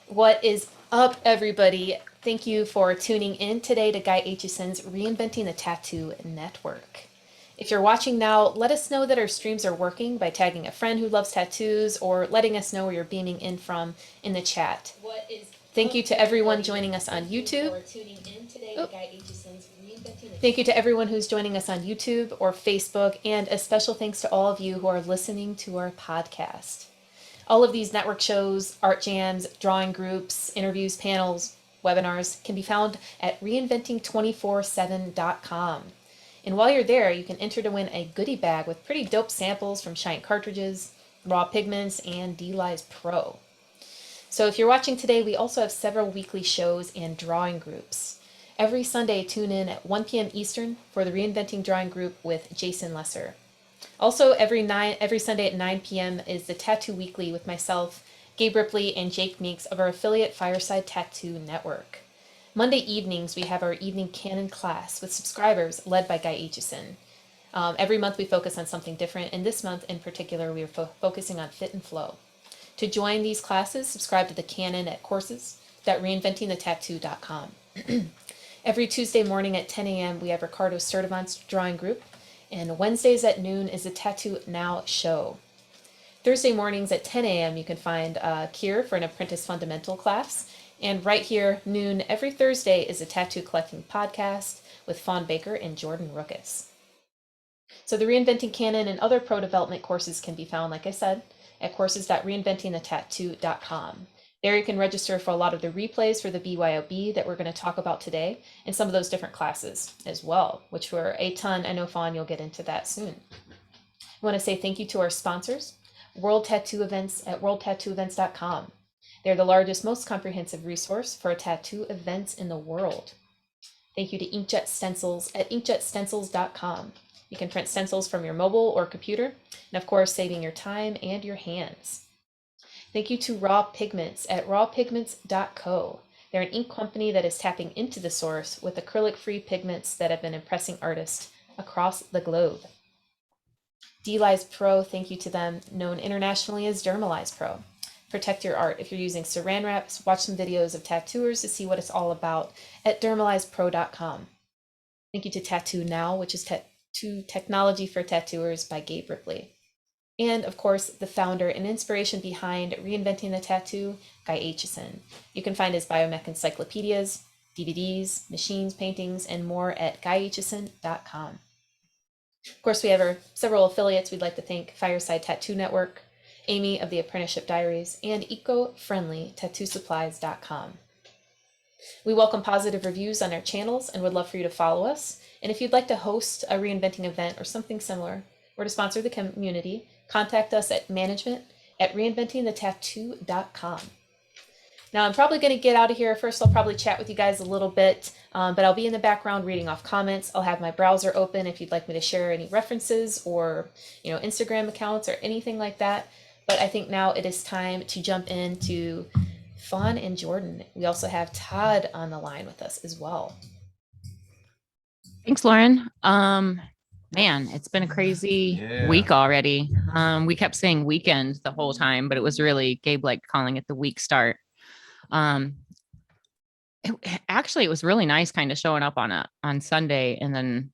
What is up, everybody? Thank you for tuning in today to Guy Aitchison's Reinventing the Tattoo Network. If you're watching now, let us know that our streams are working by tagging a friend who loves tattoos or letting us know where you're beaming in from in the chat. Thank you to everyone joining us on YouTube. Thank you to everyone who's joining us on YouTube or Facebook, and a special thanks to all of you who are listening to our podcast. All of these network shows, art jams, drawing groups, interviews, panels, webinars can be found at reinventing247.com. And while you're there, you can enter to win a goodie bag with pretty dope samples from Shine Cartridges, Raw Pigments, and D-Lies Pro. So if you're watching today, we also have several weekly shows and drawing groups. Every Sunday, tune in at 1 p.m. Eastern for the Reinventing Drawing Group with Jason Lesser. Also, every Sunday at 9 p.m. is the Tattoo Weekly with myself, Gabe Ripley, and Jake Meeks of our affiliate Fireside Tattoo Network. Monday evenings, we have our evening canon class with subscribers led by Guy Aitchison. Every month we focus on something different, and this month in particular we are focusing on fit and flow. To join these classes, subscribe to the canon at courses.reinventingthetattoo.com. Every Tuesday morning at 10 a.m. we have Ricardo Sturdivant's drawing group, and Wednesdays at noon is the Tattoo Now show. Thursday mornings at 10 a.m. you can find Kier for an apprentice fundamental class, and right here, noon every Thursday is a tattoo collecting podcast with Fawn Baker and Jordan Rookus. So the Reinventing Canon and other pro development courses can be found, like I said, at courses.reinventingthetattoo.com. There you can register for a lot of the replays for the BYOB that we're going to talk about today, and some of those different classes as well, which were a ton. I know, Fawn, you'll get into that soon. I want to say thank you to our sponsors, World Tattoo Events at worldtattooevents.com. They're the largest, most comprehensive resource for tattoo events in the world. Thank you to Inkjet Stencils at inkjetstencils.com. You can print stencils from your mobile or computer, and of course, saving your time and your hands. Thank you to Raw Pigments at rawpigments.co. They're an ink company that is tapping into the source with acrylic-free pigments that have been impressing artists across the globe. D-Lies Pro, thank you to them, known internationally as Dermalize Pro. Protect your art. If you're using saran wraps, watch some videos of tattooers to see what it's all about at dermalizepro.com. Thank you to Tattoo Now, which is tattoo technology for tattooers by Gabe Ripley. And of course, the founder and inspiration behind Reinventing the Tattoo, Guy Aitchison. You can find his biomech encyclopedias, DVDs, machines, paintings, and more at guyaitchison.com. Of course, we have several affiliates. We'd like to thank Fireside Tattoo Network, Amy of the Apprenticeship Diaries, and eco-friendly-tattoo-supplies.com. We welcome positive reviews on our channels and would love for you to follow us. And if you'd like to host a reinventing event or something similar, or to sponsor the community, contact us at management@reinventingthetattoo.com. Now, I'm probably going to get out of here. First, I'll probably chat with you guys a little bit, but I'll be in the background reading off comments. I'll have my browser open if you'd like me to share any references or, Instagram accounts or anything like that. But I think now it is time to jump into Fawn and Jordan. We also have Todd on the line with us as well. Thanks, Lauren. Man, it's been a crazy week already. We kept saying weekend the whole time, but it was really Gabe like calling it the week start. It was really nice kind of showing up on Sunday and then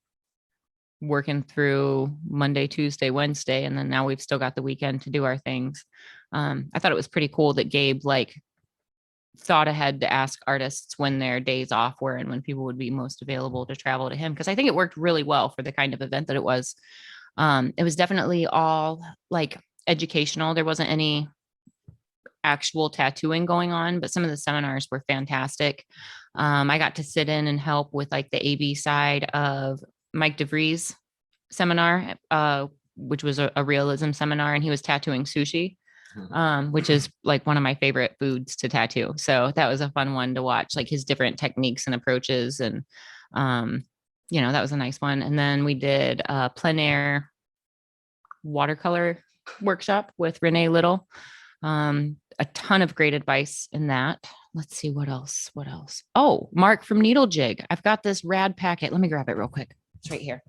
working through Monday, Tuesday, Wednesday, and then now we've still got the weekend to do our things. I thought it was pretty cool that Gabe thought ahead to ask artists when their days off were and when people would be most available to travel to him, because I think it worked really well for the kind of event that it was. It was definitely all educational. There wasn't any actual tattooing going on, but some of the seminars were fantastic. I got to sit in and help with the AB side of Mike DeVries' seminar, which was a realism seminar, and he was tattooing sushi, which is one of my favorite foods to tattoo. So that was a fun one to watch, his different techniques and approaches. And, that was a nice one. And then we did a plein air watercolor workshop with Renee Little. A ton of great advice in that. Let's see, what else? Oh, Mark from Needle Jig. I've got this rad packet. Let me grab it real quick. It's right here.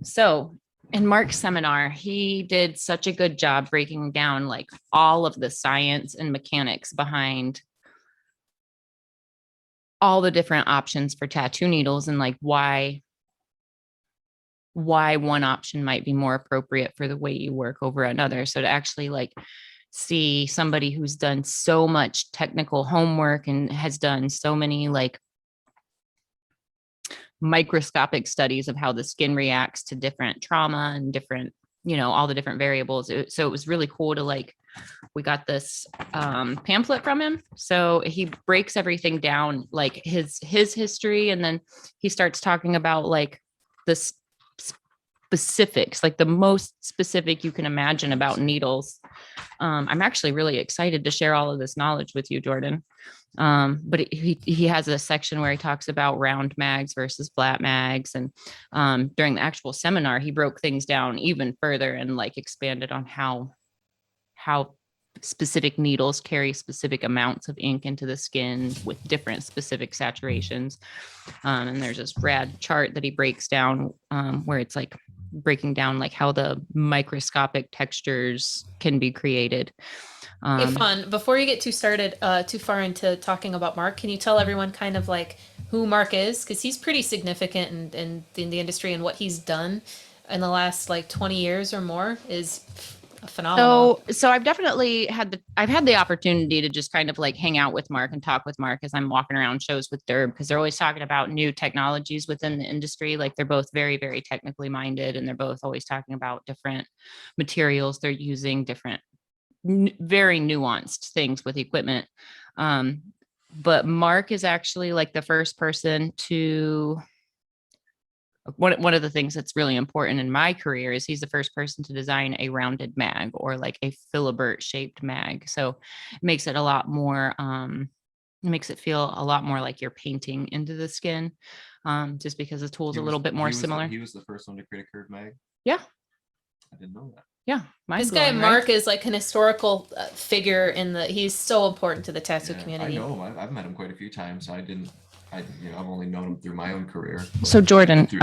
So in Mark's seminar, he did such a good job breaking down like all of the science and mechanics behind all the different options for tattoo needles and like why one option might be more appropriate for the way you work over another. So to actually like see somebody who's done so much technical homework and has done so many like microscopic studies of how the skin reacts to different trauma and different, all the different variables. So it was really cool to like, we got this pamphlet from him. So he breaks everything down, like his history. And then he starts talking about like the specifics, like the most specific you can imagine about needles. I'm actually really excited to share all of this knowledge with you, Jordan. But he has a section where he talks about round mags versus flat mags. And during the actual seminar, he broke things down even further and like expanded on how specific needles carry specific amounts of ink into the skin with different specific saturations. And there's this rad chart that he breaks down where it's like breaking down like how the microscopic textures can be created. Hey, Fawn, before you get too far into talking about Mark, can you tell everyone kind of like who Mark is? Because he's pretty significant in the industry, and what he's done in the last like 20 years or more is phenomenal. So I've had the opportunity to just kind of like hang out with Mark and talk with Mark as I'm walking around shows with Derb, because they're always talking about new technologies within the industry. Like they're both very, very technically minded, and they're both always talking about different materials they're using, different very nuanced things with equipment. Um, but Mark is actually like the first person to one of the things that's really important in my career is he's the first person to design a rounded mag or like a filibert shaped mag. So it makes it a lot more, it makes it feel a lot more like you're painting into the skin, just because the tool's a little bit more similar. He was the first one to create a curved mag. Yeah. I didn't know that. Yeah. This guy Mark is like an historical figure he's so important to the tattoo community. I know him. I've met him quite a few times. I've only known him through my own career. So Jordan, through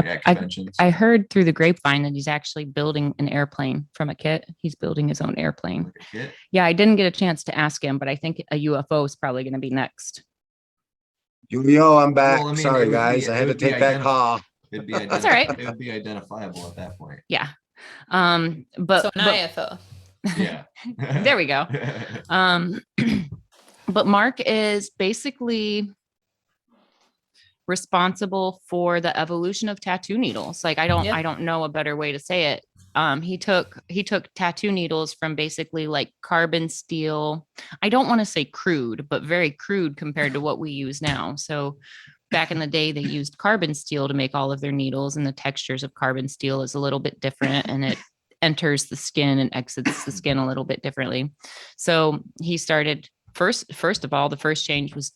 I heard through the grapevine that he's actually building an airplane from a kit. He's building his own airplane. Like a kit? Yeah, I didn't get a chance to ask him, but I think a UFO is probably going to be next. Yo, I'm back. Well, I mean, sorry, guys. I had to take that call. That's all right. It would be identifiable at that point. Yeah. But so an IFO. Yeah. There we go. But Mark is basically responsible for the evolution of tattoo needles. Like I don't know a better way to say it. He took tattoo needles from basically like carbon steel. I don't want to say crude, but very crude compared to what we use now. So back in the day, they used carbon steel to make all of their needles, and the textures of carbon steel is a little bit different, and it enters the skin and exits the skin a little bit differently. So he started first of all, the first change was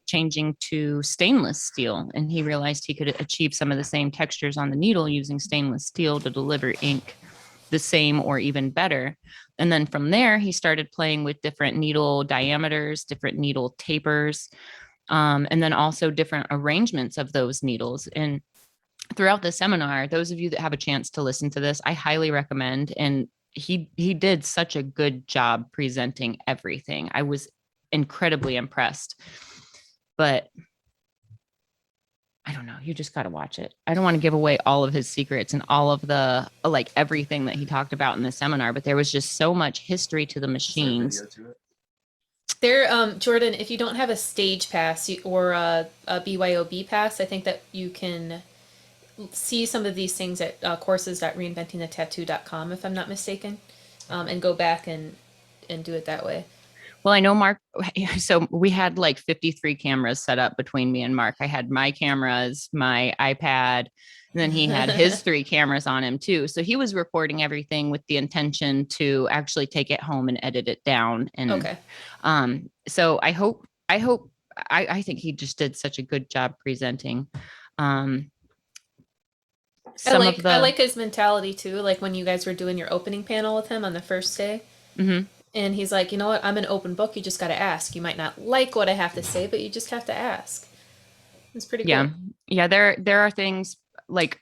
changing to stainless steel, and he realized he could achieve some of the same textures on the needle using stainless steel to deliver ink the same or even better. And then from there, he started playing with different needle diameters, different needle tapers, and then also different arrangements of those needles. And throughout the seminar, those of you that have a chance to listen to this, I highly recommend. And he did such a good job presenting everything. I was incredibly impressed. But I don't know, you just got to watch it. I don't want to give away all of his secrets and all of the like everything that he talked about in the seminar, but there was just so much history to the machines. There, Jordan, if you don't have a stage pass or a BYOB pass, I think that you can see some of these things at courses at reinventingthetattoo.com, if I'm not mistaken, and go back and do it that way. Well, I know Mark, so we had like 53 cameras set up between me and Mark. I had my cameras, my iPad, and then he had his 3 cameras on him too. So he was recording everything with the intention to actually take it home and edit it down. And okay. So I think he just did such a good job presenting. I like his mentality too. Like when you guys were doing your opening panel with him on the first day. Mm-hmm. And he's like, you know what? I'm an open book. You just got to ask. You might not like what I have to say, but you just have to ask. It's pretty cool. Yeah. There are things like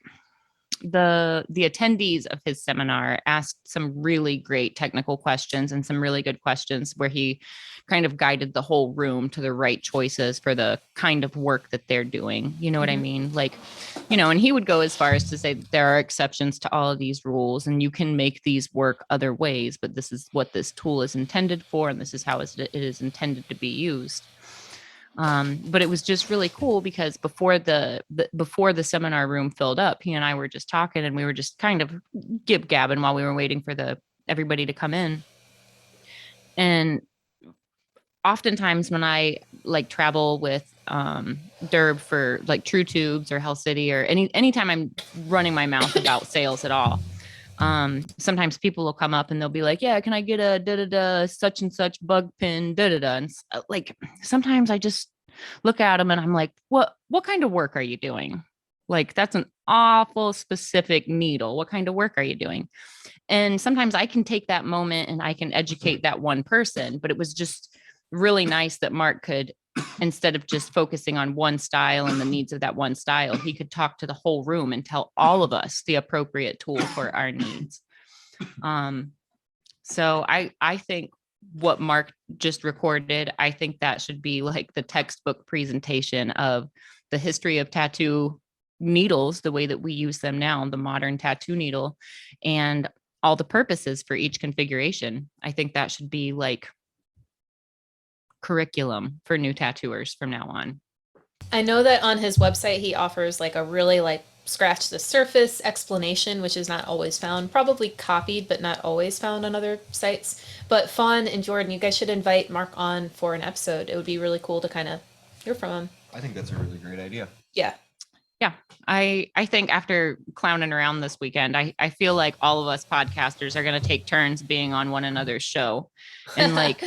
the attendees of his seminar asked some really great technical questions and some really good questions where he kind of guided the whole room to the right choices for the kind of work that they're doing. You know what I mean? Like, you know, and he would go as far as to say that there are exceptions to all of these rules and you can make these work other ways, but this is what this tool is intended for, and this is how it is intended to be used. But it was just really cool because before the seminar room filled up, he and I were just talking and we were just kind of gib-gabbing while we were waiting for everybody to come in. And oftentimes when I like travel with Derb for like True Tubes or Hell City or anytime I'm running my mouth about sales at all, sometimes people will come up and they'll be like, yeah, can I get a da-da-da such and such bug pin da-da-da, and like sometimes I just look at them and I'm like, what kind of work are you doing? Like, that's an awful specific needle. What kind of work are you doing? And sometimes I can take that moment and I can educate that one person, but it was just really nice that Mark could, instead of just focusing on one style and the needs of that one style, he could talk to the whole room and tell all of us the appropriate tool for our needs. So I think what Mark just recorded, I think that should be like the textbook presentation of the history of tattoo needles, the way that we use them now, the modern tattoo needle, and all the purposes for each configuration. I think that should be like curriculum for new tattooers from now on. I know that on his website he offers like a really like scratch the surface explanation, which is not always found, probably copied but not always found on other sites. But Fawn and Jordan, you guys should invite Mark on for an episode. It would be really cool to kind of hear from him. I think that's a really great idea. Yeah. Yeah. I think after clowning around this weekend, I feel like all of us podcasters are going to take turns being on one another's show. And like,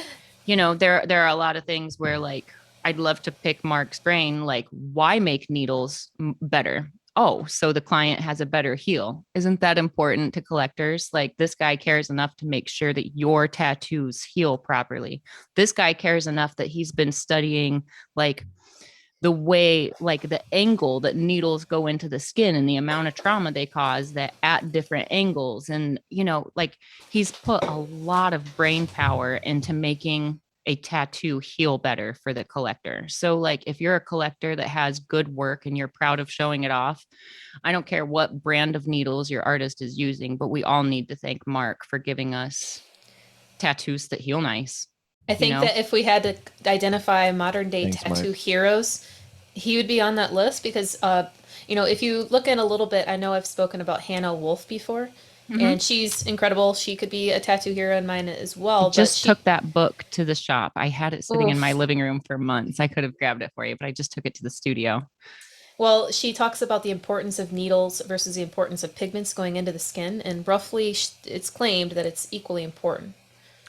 you know, there are a lot of things where like, I'd love to pick Mark's brain, like why make needles better? Oh, so the client has a better heel. Isn't that important to collectors? Like this guy cares enough to make sure that your tattoos heal properly. This guy cares enough that he's been studying like the way, like the angle that needles go into the skin and the amount of trauma they cause that at different angles. And, you know, like he's put a lot of brain power into making a tattoo heal better for the collector. So like if you're a collector that has good work and you're proud of showing it off, I don't care what brand of needles your artist is using, but we all need to thank Mark for giving us tattoos that heal nice. I think that if we had to identify modern day Thanks, tattoo Mike. heroes, he would be on that list because, you know, if you look in a little bit, I know I've spoken about Hannah Wolf before, and she's incredible. She could be a tattoo hero in mine as well. Just took that book to the shop. I had it sitting in my Oof. living room for months. I could have grabbed it for you, but I just took it to the studio. Well, she talks about the importance of needles versus the importance of pigments going into the skin, and roughly it's claimed that it's equally important.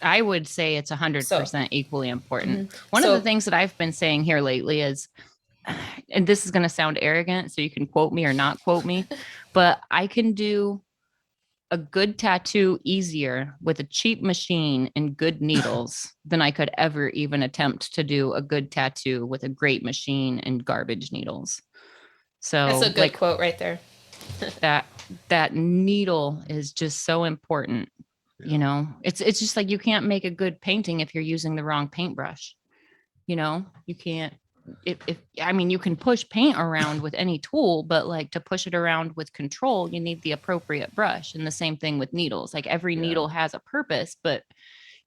I would say it's 100% equally important. One So- of the things that I've been saying here lately is, and this is going to sound arrogant, so you can quote me or not quote me, but I can do a good tattoo easier with a cheap machine and good needles than I could ever even attempt to do a good tattoo with a great machine and garbage needles. So That's a good quote right there. that needle is just so important. You know, it's just like you can't make a good painting if you're using the wrong paintbrush. You know, you can't. If I mean, you can push paint around with any tool, but like to push it around with control, you need the appropriate brush. And the same thing with needles. Like every needle has a purpose, but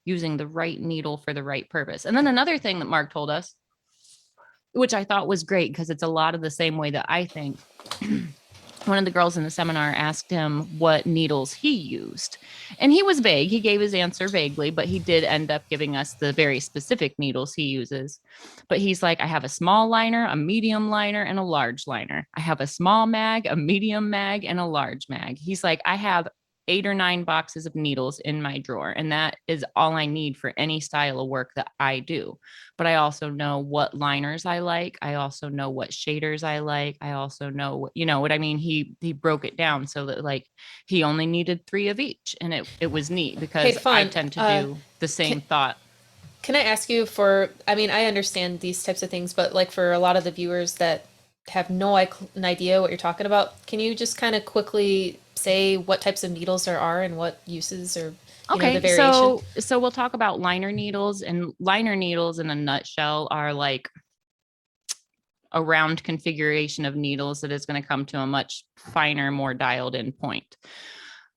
using the right needle for the right purpose. And then another thing that Mark told us, which I thought was great because it's a lot of the same way that I think. One of the girls in the seminar asked him what needles he used. And he was vague. He gave his answer vaguely, but he did end up giving us the very specific needles he uses. But he's like, I have a small liner, a medium liner, and a large liner. I have a small mag, a medium mag, and a large mag. He's like, I have 8 or 9 boxes of needles in my drawer. And that is all I need for any style of work that I do. But I also know what liners I like. I also know what shaders I like. I also know what, you know what I mean? He broke it down so that like he only needed 3 of each. And it was neat because I tend to do the same thought. Can I ask you for, I mean, I understand these types of things, but like for a lot of the viewers that have no an idea what you're talking about, can you just kind of quickly say what types of needles there are and what uses, or the Okay, variation? so we'll talk about liner needles, and liner needles in a nutshell are like a round configuration of needles that is going to come to a much finer, more dialed in point.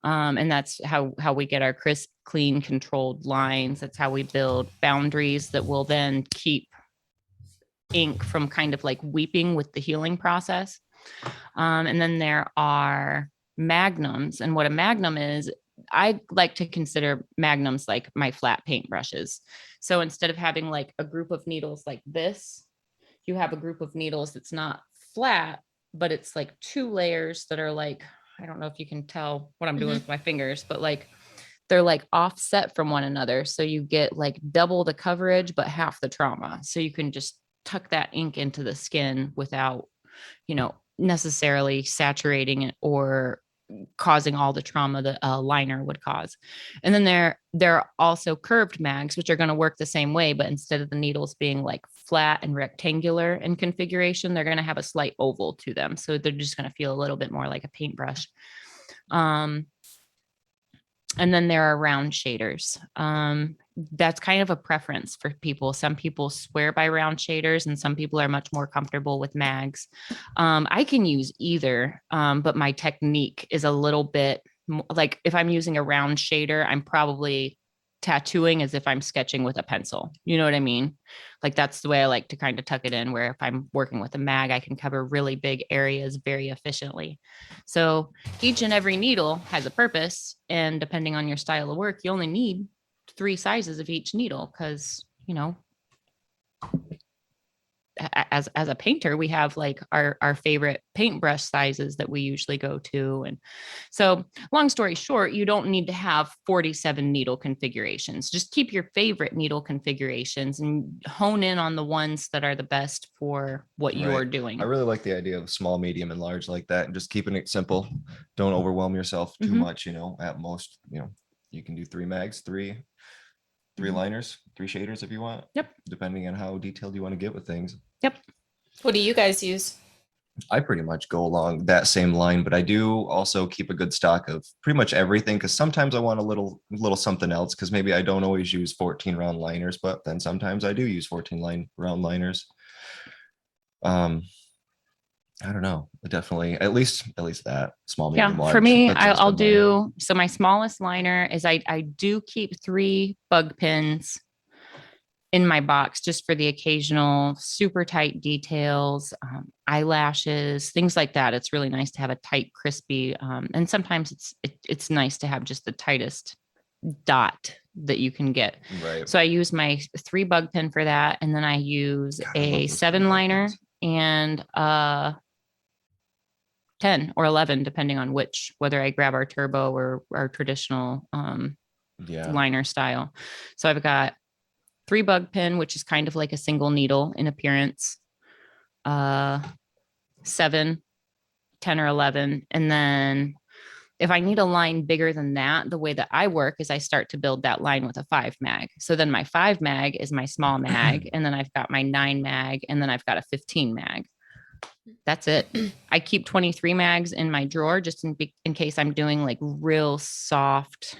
And that's how we get our crisp, clean, controlled lines. That's how we build boundaries that will then keep ink from kind of like weeping with the healing process. And then there are magnums. And what a magnum is, I like to consider magnums like my flat paint brushes. So instead of having like a group of needles like this, you have a group of needles that's not flat, but it's like two layers that are like, I don't know if you can tell what I'm doing with my fingers, but like they're like offset from one another. So you get like double the coverage, but half the trauma. So you can just tuck that ink into the skin without, necessarily saturating it or causing all the trauma that a liner would cause. And then there are also curved mags, which are going to work the same way, but instead of the needles being like flat and rectangular in configuration, they're going to have a slight oval to them. So they're just going to feel a little bit more like a paintbrush. And then there are round shaders. That's kind of a preference for people. Some people swear by round shaders, and some people are much more comfortable with mags. I can use either, but my technique is a little bit like if I'm using a round shader, I'm probably tattooing as if I'm sketching with a pencil. You know what I mean? Like that's the way I like to kind of tuck it in, where if I'm working with a mag, I can cover really big areas very efficiently. So each and every needle has a purpose. And depending on your style of work, you only need 3 sizes of each needle because, as a painter, we have like our favorite paintbrush sizes that we usually go to. And so long story short, you don't need to have 47 needle configurations. Just keep your favorite needle configurations and hone in on the ones that are the best for what you're Right. doing. I really like the idea of small, medium, and large like that, and just keeping it simple. Don't overwhelm yourself too Mhm. much. At most, you can do 3 mags, three Mhm. liners, 3 shaders if you want. Yep. Depending on how detailed you want to get with things. Yep. What do you guys use? I pretty much go along that same line, but I do also keep a good stock of pretty much everything, because sometimes I want a little something else, because maybe I don't always use 14 round liners, but then sometimes I do use 14 round liners. I don't know. Definitely, at least that small, medium, large. For me, That's just I'll been do, so my smallest liner is I do keep 3 bug pins in my box just for the occasional super tight details, eyelashes, things like that. It's really nice to have a tight, crispy, and sometimes it's nice to have just the tightest dot that you can get. right. So I use my 3 bug pin for that, and then I use God, I love a those 7 bug liner pins. and 10 or 11, depending on whether I grab our turbo or our traditional Yeah. liner style. So I've got 3 bug pin, which is kind of like a single needle in appearance, 7, 10 or 11. And then if I need a line bigger than that, the way that I work is I start to build that line with a 5 mag. So then my 5 mag is my small mag, and then I've got my 9 mag, and then I've got a 15 mag. That's it. I keep 23 mags in my drawer just in case I'm doing like real soft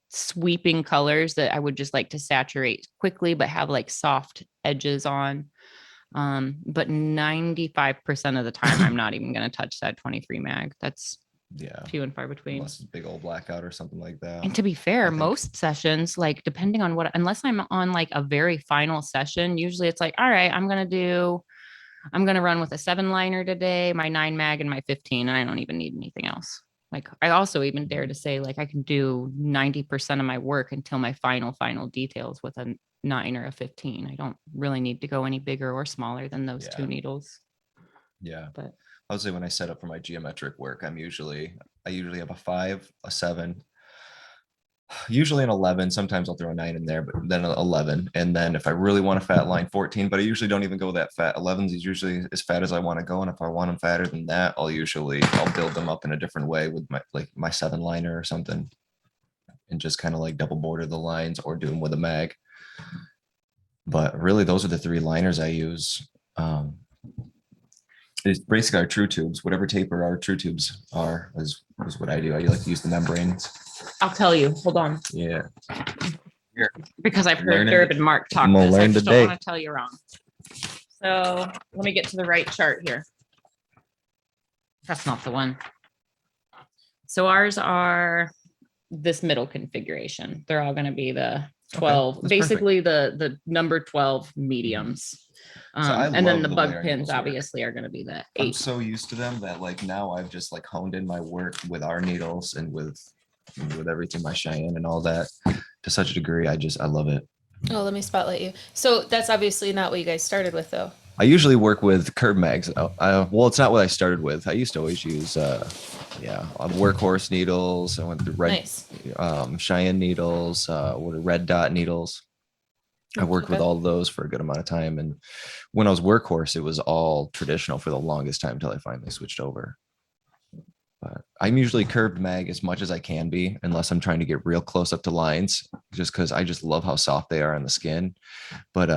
sweeping colors that I would just like to saturate quickly, but have like soft edges on. But 95% of the time, I'm not even going to touch that 23 mag. That's Yeah. few and far between. Unless it's big old blackout or something like that. And to be fair, I think- most sessions, like depending on unless I'm on like a very final session, usually it's like, all right, I'm going to run with a 7 liner today, my 9 mag and my 15, and I don't even need anything else. Like I also even dare to say like I can do 90% of my work until my final details with a 9 or a 15. I don't really need to go any bigger or smaller than those 2 Yeah. needles. Yeah. But I would say when I set up for my geometric work, I usually have a 5, a 7, usually an 11. Sometimes I'll throw a 9 in there, but then an 11. And then if I really want a fat line, 14, but I usually don't even go that fat. 11s is usually as fat as I want to go. And if I want them fatter than that, I'll build them up in a different way with my 7 liner or something, and just kind of like double border the lines or do them with a mag. But really those are the 3 liners I use. It's basically our true tubes. Whatever taper our true tubes are is what I do. I like to use the membranes. I'll tell you. Hold on. Yeah. Because I've heard Learning Derb it. and Mark talk I'm gonna this. I learn just today. don't want to tell you wrong. So let me get to the right chart here. That's not the one. So ours are this middle configuration. They're all going to be the 12, that's basically the number 12 mediums. I And then love the the bug way our pins needles work. obviously are going to be the I'm 8. so used to them that like now I've just like honed in my work with our needles and with everything, my Cheyenne and all that to such a degree. I love it. Oh, let me spotlight you. So that's obviously not what you guys started with, though. I usually work with curb mags. Well, it's not what I started with. I used to always use, workhorse needles. I went through red, Nice. Cheyenne needles, red dot needles. I worked with Okay. all of those for a good amount of time. And when I was workhorse, it was all traditional for the longest time until I finally switched over. But I'm usually curved mag as much as I can be, unless I'm trying to get real close up to lines, just because I just love how soft they are on the skin. But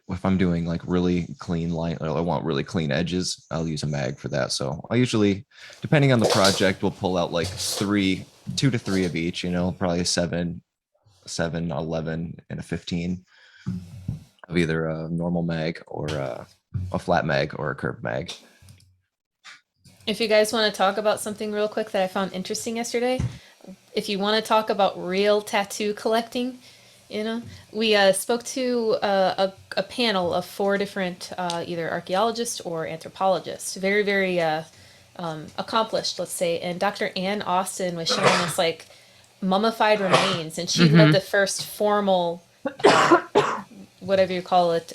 if I'm doing like really clean line, I want really clean edges, I'll use a mag for that. So I usually, depending on the project, will pull out like 2 to 3 of each, probably a 7, 11, and a 15 of either a normal mag or a flat mag or a curved mag. If you guys want to talk about something real quick that I found interesting yesterday, if you want to talk about real tattoo collecting, we spoke to a panel of 4 different either archaeologists or anthropologists, very, very accomplished, let's say. And Dr. Ann Austin was showing us like mummified remains, and she led the first formal, whatever you call it,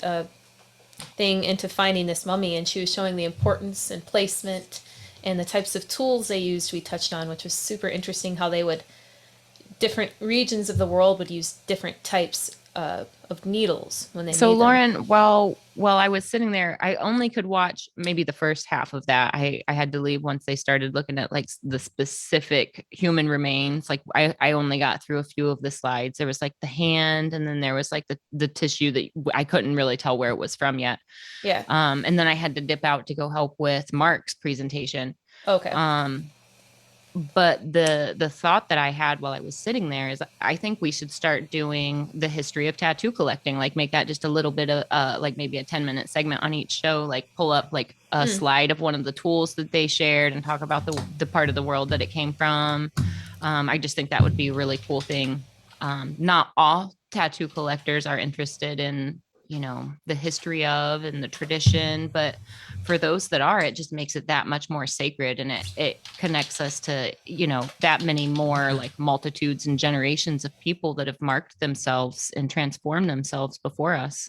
thing into finding this mummy. And she was showing the importance and placement and the types of tools they used. We touched on, which was super interesting, how they would, different regions of the world would use different types of needles when they So made them. Lauren, while I was sitting there, I only could watch maybe the first half of that. I had to leave once they started looking at like the specific human remains. Like I only got through a few of the slides. There was like the hand, and then there was like the tissue that I couldn't really tell where it was from yet. Yeah. And then I had to dip out to go help with Mark's presentation. Okay. But the thought that I had while I was sitting there is I think we should start doing the history of tattoo collecting, like make that just a little bit of like maybe a 10-minute segment on each show, like pull up like a slide of one of the tools that they shared and talk about the part of the world that it came from. I just think that would be a really cool thing. Not all tattoo collectors are interested in, the history of and the tradition, but for those that are, it just makes it that much more sacred, and it connects us to, that many more like multitudes and generations of people that have marked themselves and transformed themselves before us.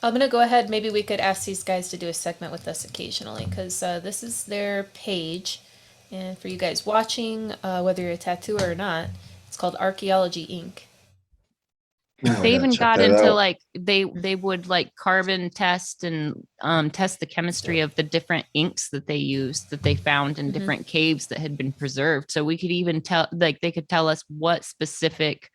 I'm going to go ahead. Maybe we could ask these guys to do a segment with us occasionally, because this is their page. And for you guys watching, whether you're a tattooer or not, it's called Archaeology Inc. They even got into like they would like carbon test and test the chemistry of the different inks that they used, that they found in different caves that had been preserved. So we could even tell, like they could tell us what specific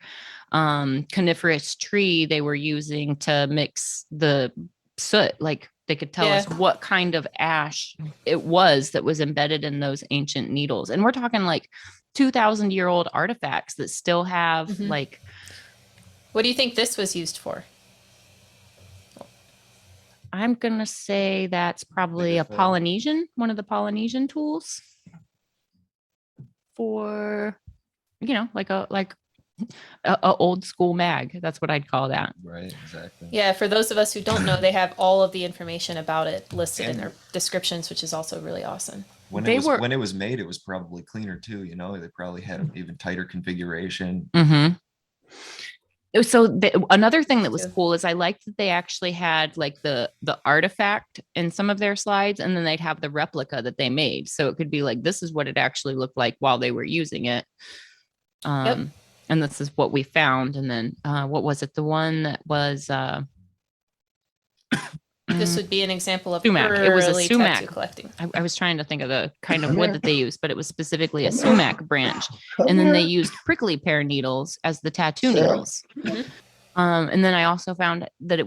coniferous tree they were using to mix the soot. Like they could tell us what kind of ash it was that was embedded in those ancient needles. And we're talking like 2,000-year-old artifacts that still have like. What do you think this was used for? I'm going to say that's probably a Polynesian, one of the Polynesian tools for, like a old school mag. That's what I'd call that. Right, exactly. Yeah, for those of us who don't know, they have all of the information about it listed in their descriptions, which is also really awesome. When it was made, it was probably cleaner too. They probably had an even tighter configuration. So another thing that was cool is I liked that they actually had like the artifact in some of their slides, and then they'd have the replica that they made. So it could be like, this is what it actually looked like while they were using it. And this is what we found. And then what was it? The one that was this would be an example of sumac. It was a early sumac tattoo collecting. I was trying to think of the kind of wood that they used, but it was specifically a sumac branch. And then they used prickly pear needles as the tattoo needles. And then I also found that it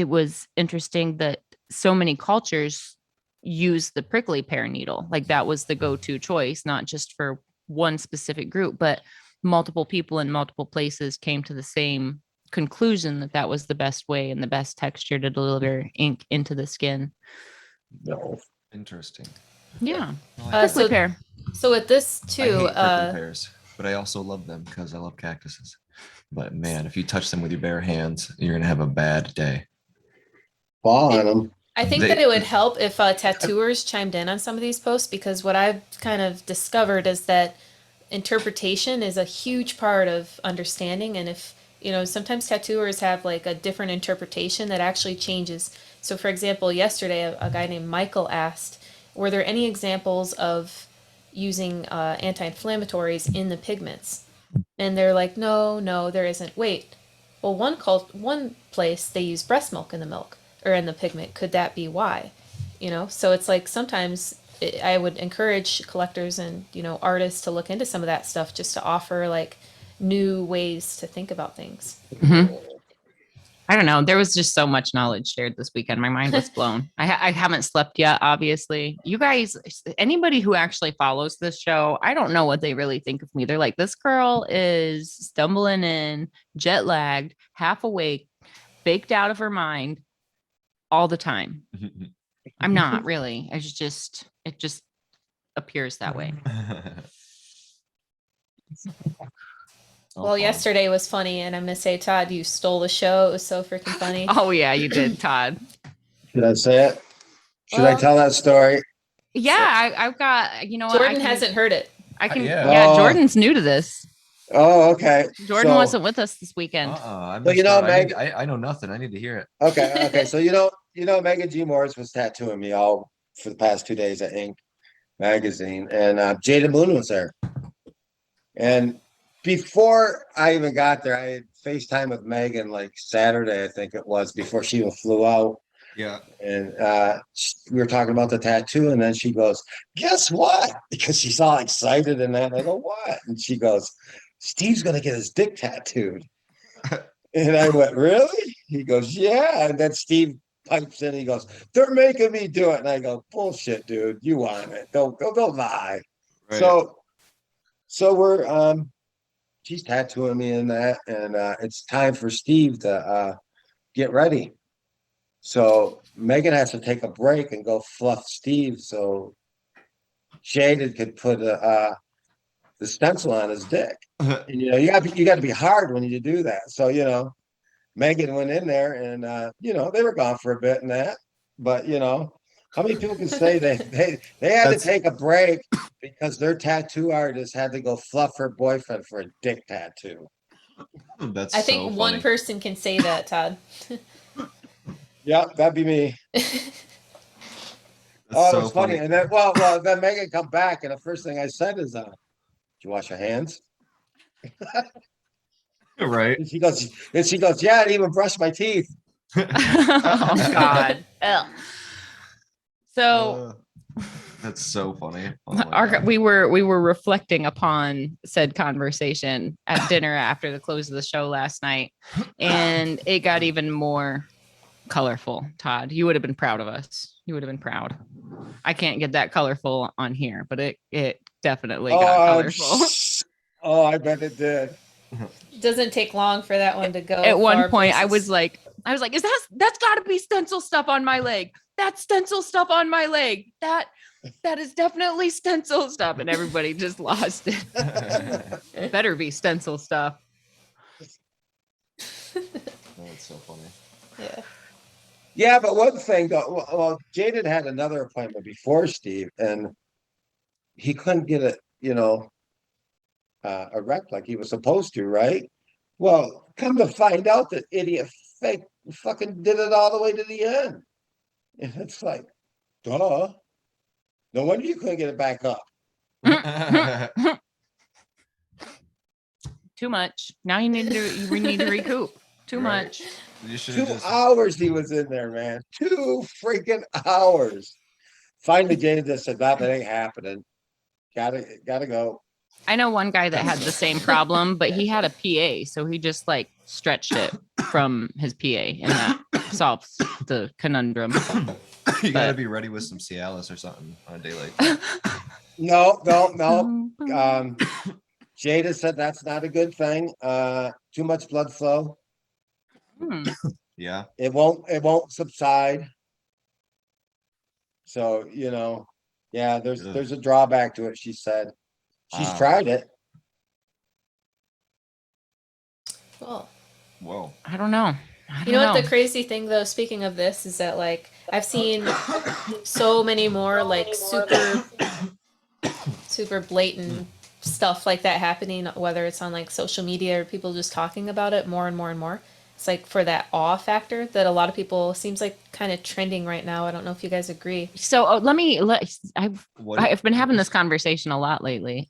was interesting that so many cultures use the prickly pear needle. Like that was the go-to choice, not just for one specific group, but multiple people in multiple places came to the same conclusion that that was the best way and the best texture to deliver ink into the skin. No. Interesting. Yeah. I like Prickly so- pear. So with this I too, hate prickly pears, but I also love them because I love cactuses. But man, if you touch them with your bare hands, you're gonna have a bad day. Fall on them. I think They- that it would help if tattooers chimed in on some of these posts, because what I've kind of discovered is that interpretation is a huge part of understanding. And if, sometimes tattooers have like a different interpretation that actually changes. So, for example, yesterday, a guy named Michael asked, were there any examples of using anti-inflammatories in the pigments? And they're like, no, there isn't. Wait, well, one place they use breast milk in the milk or in the pigment. Could that be why? So it's like sometimes I would encourage collectors and artists to look into some of that stuff, just to offer like new ways to think about things. Mhm. I don't know. There was just so much knowledge shared this weekend. My mind was blown. I haven't slept yet, obviously. You guys, anybody who actually follows this show, I don't know what they really think of me. They're like, this girl is stumbling in, jet lagged, half awake, baked out of her mind all the time. I'm not really. It just appears that way. Well, yesterday was funny, and I'm gonna say, Todd, you stole the show. It was so freaking funny. Oh yeah, you did, Todd. Should I say it? Should I Well- tell that story? Yeah, I've got, what, Jordan hasn't heard it. I can, Yeah. yeah, Oh. Jordan's new to this. Oh, okay. Jordan So- wasn't with us this weekend. I Well, you know, missed out. Meg- I know nothing. I need to hear it. Okay. So Megan G. Morris was tattooing me all for the past 2 days at Ink magazine, and Jada Moon was there. And before I even got there, I had FaceTime with Megan like Saturday, I think it was, before she even flew out. Yeah. And we were talking about the tattoo, and then she goes, "Guess what?" Because she's all excited and that. I go, "What?" And she goes, "Steve's gonna get his dick tattooed." And I went, "Really?" He goes, "Yeah." And then Steve pipes in. He goes, "They're making me do it." And I go, "Bullshit, dude. You want it? Don't lie." Right. So we're she's tattooing me in that, and it's time for Steve to get ready. So Megan has to take a break and go fluff Steve so Jaden could put the stencil on his dick. And you got to be hard when you do that. So Megan went in there, and they were gone for a bit and that. But how many people can say they had to take a break because their tattoo artist had to go fluff her boyfriend for a dick tattoo? That's I think so one funny. person can say that, Todd. Yep, that'd be me. That's Oh, so it was funny. And then, then Megan come back, and the first thing I said is, "Did you wash your hands?" Right. And she goes, "Yeah, I didn't even brush my teeth." Oh God. Ugh. So That's so funny. Oh my God. we were reflecting upon said conversation at dinner after the close of the show last night, and it got even more colorful. Todd, you would have been proud of us. You would have been proud. I can't get that colorful on here, but it definitely got colorful. Oh, I bet it did. Doesn't take long for that one to go. At one far point, I places. was like, is that's got to be stencil stuff on my leg? That's stencil stuff on my leg. That is definitely stencil stuff, and everybody just lost it. It better be stencil stuff. That's so funny. Yeah. Yeah, but one thing though, well, Jaden had another appointment before Steve, and he couldn't get it, erect like he was supposed to, right? Well, come to find out that idiot fake fucking did it all the way to the end. And it's like, duh. No wonder you couldn't get it back up. Too much. Now you need to recoup. Too Right. much. You should 2 have just. hours he was in there, man. 2 freaking hours. Finally, Jaden just said, "That ain't happening. Gotta go." I know one guy that had the same problem, but he had a PA, so he just like stretched it from his PA and that. solves the conundrum. You got to But- be ready with some Cialis or something on a day like that. No. Jada said that's not a good thing. Too much blood flow. Hmm. Yeah. It won't subside. So, yeah, there's a drawback to it, she said. She's Wow. tried it. Well, Whoa. I don't know. you know what the crazy thing though, speaking of this, is that like I've seen so many more like super blatant stuff like that happening, whether it's on like social media or people just talking about it more and more and more. It's like for that awe factor that a lot of people seems like kind of trending right now. I don't know if you guys agree. So What? I've been having this conversation a lot lately.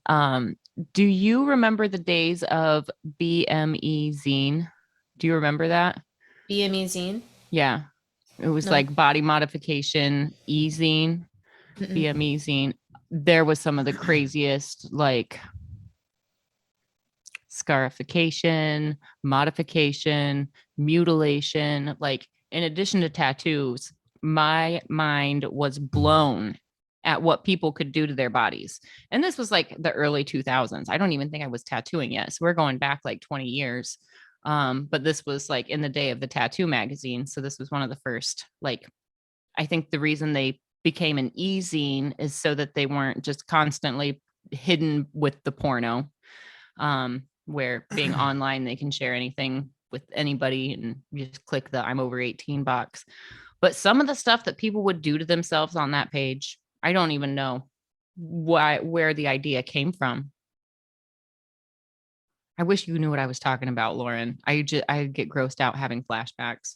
Do you remember the days of BME zine? Do you remember that? BME zine. Yeah. It was No. like body modification, e-zine, Mm-mm. BME zine. There was some of the craziest like scarification, modification, mutilation. Like in addition to tattoos, my mind was blown at what people could do to their bodies. And this was like the early 2000s. I don't even think I was tattooing yet. So we're going back like 20 years. But this was like in the day of the tattoo magazine. So this was one of the first, like, I think the reason they became an e-zine is so that they weren't just constantly hidden with the porno. Where being online, they can share anything with anybody and you just click the I'm over 18 box. But some of the stuff that people would do to themselves on that page, I don't even know where the idea came from. I wish you knew what I was talking about, Lauren. I get grossed out having flashbacks.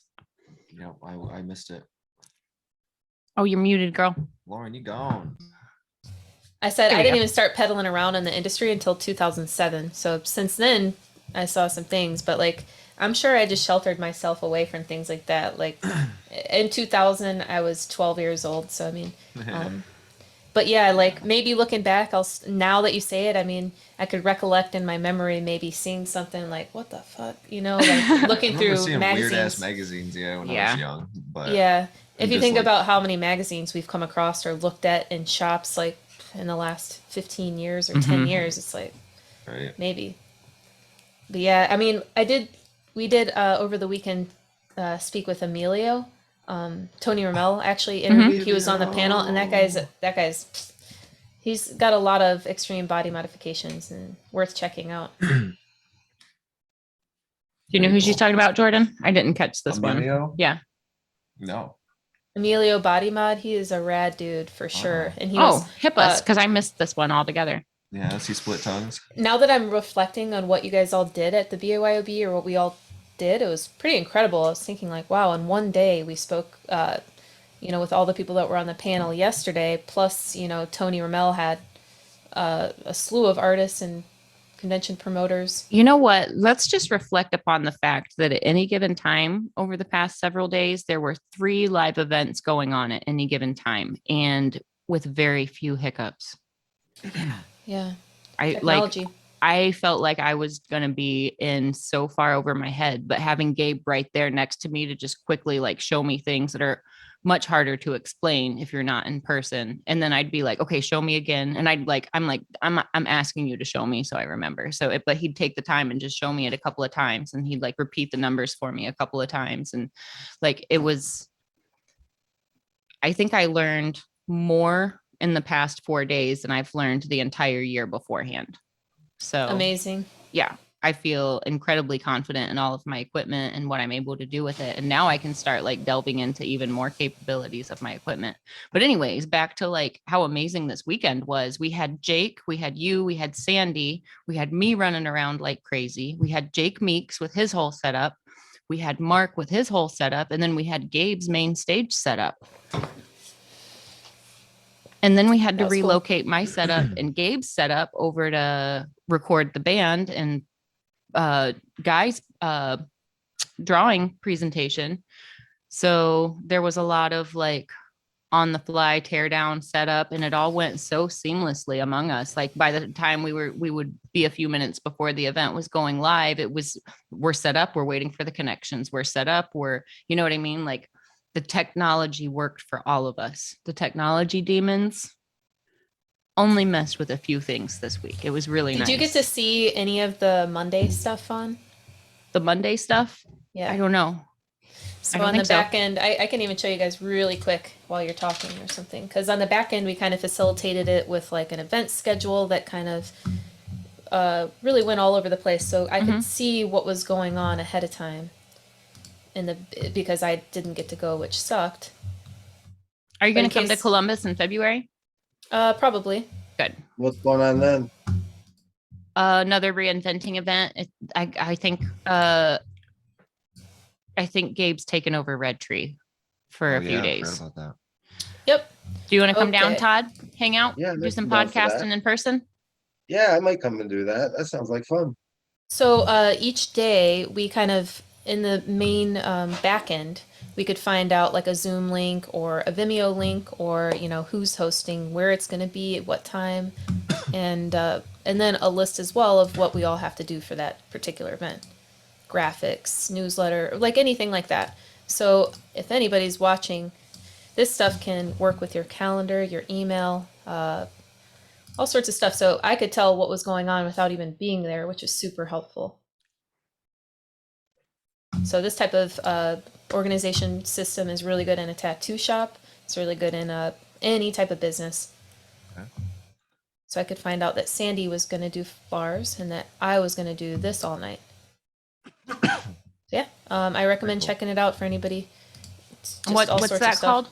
Yeah, I missed it. Oh, you're muted, girl. Lauren, you gone. I said There I we didn't go. even start pedaling around in the industry until 2007. So since then, I saw some things, but like I'm sure I just sheltered myself away from things like that. Like in 2000, I was 12 years old. So I mean, but yeah, like maybe looking back, now that you say it, I mean, I could recollect in my memory maybe seeing something like what the fuck, like I looking remember through seeing weird ass magazines. magazines, yeah, when I Yeah. was young. But Yeah. If I'm you just think like- about how many magazines we've come across or looked at in shops, like in the last 15 years or 10 Mhm. years, it's like right. maybe. But yeah, I mean, we did over the weekend speak with Emilio. Tony Rommel actually interviewed. He was on the panel, and that guy's he's got a lot of extreme body modifications and worth checking out. Do you know Very who she's cool. talking about, Jordan? I didn't catch this one. Emilio? Yeah. No. Emilio Body Mod, he is a rad dude for sure. Wow. And he Oh, was hip us, because I missed this one altogether. Yeah, he split tongues. now that I'm reflecting on what you guys all did at the BYOB or what we all did, it was pretty incredible. I was thinking like, wow, in one day we spoke, with all the people that were on the panel yesterday, plus, Tony Rommel had a slew of artists and convention promoters. You know what? Let's just reflect upon the fact that at any given time over the past several days, there were 3 live events going on at any given time and with very few hiccups. Yeah. I Technology. felt like I was going to be in so far over my head, but having Gabe right there next to me to just quickly like show me things that are much harder to explain if you're not in person. And then I'd be like, okay, show me again. And I'm asking you to show me. So I remember. But he'd take the time and just show me it a couple of times and he'd like repeat the numbers for me a couple of times. And like, I think I learned more in the past 4 days than I've learned the entire year beforehand. So Amazing. yeah, I feel incredibly confident in all of my equipment and what I'm able to do with it. And now I can start like delving into even more capabilities of my equipment. But anyways, back to like how amazing this weekend was. We had Jake, we had you, we had Sandy, we had me running around like crazy. We had Jake Meeks with his whole setup. We had Mark with his whole setup. And then we had Gabe's main stage setup. And then we had to That was cool. relocate my setup and Gabe's setup over to record the band and Guy's drawing presentation. So there was a lot of like on the fly tear down setup, and it all went so seamlessly among us. Like by the time we would be a few minutes before the event was going live, we're set up, we're waiting for the connections, we're set up, you know what I mean? Like the technology worked for all of us. The technology demons only messed with a few things this week. It was really nice. Did you get to see any of the Monday stuff on? The Monday stuff? Yeah. I don't know. So don't on the think so. back end, I can even show you guys really quick while you're talking or something. Because on the back end, we kind of facilitated it with like an event schedule that kind of really went all over the place. So I could see what was going on ahead of time. Because I didn't get to go, which sucked. Are you But going in to come to case- Columbus in February? Probably. Good. What's going on then? Another reinventing event. I think Gabe's taken over Red Tree for Oh, a few yeah, I've heard days. about that. Yep. Do you want to come down, Okay. Todd? Hang out? Yeah, Do let's some be down for that. podcasting in person? Yeah, I might come and do that. That sounds like fun. So each day we kind of in the main back end we could find out like a Zoom link or a Vimeo link or who's hosting, where it's going to be, at what time, and then a list as well of what we all have to do for that particular event, graphics, newsletter, like anything like that. So if anybody's watching, this stuff can work with your calendar, your email, all sorts of stuff. So I could tell what was going on without even being there, which is super helpful. So this type of organization system is really good in a tattoo shop. It's really good in any type of business. Okay. So I could find out that Sandy was going to do bars and that I was going to do this all night. Yeah, I recommend cool. checking it out for anybody. It's just all What's sorts of that stuff.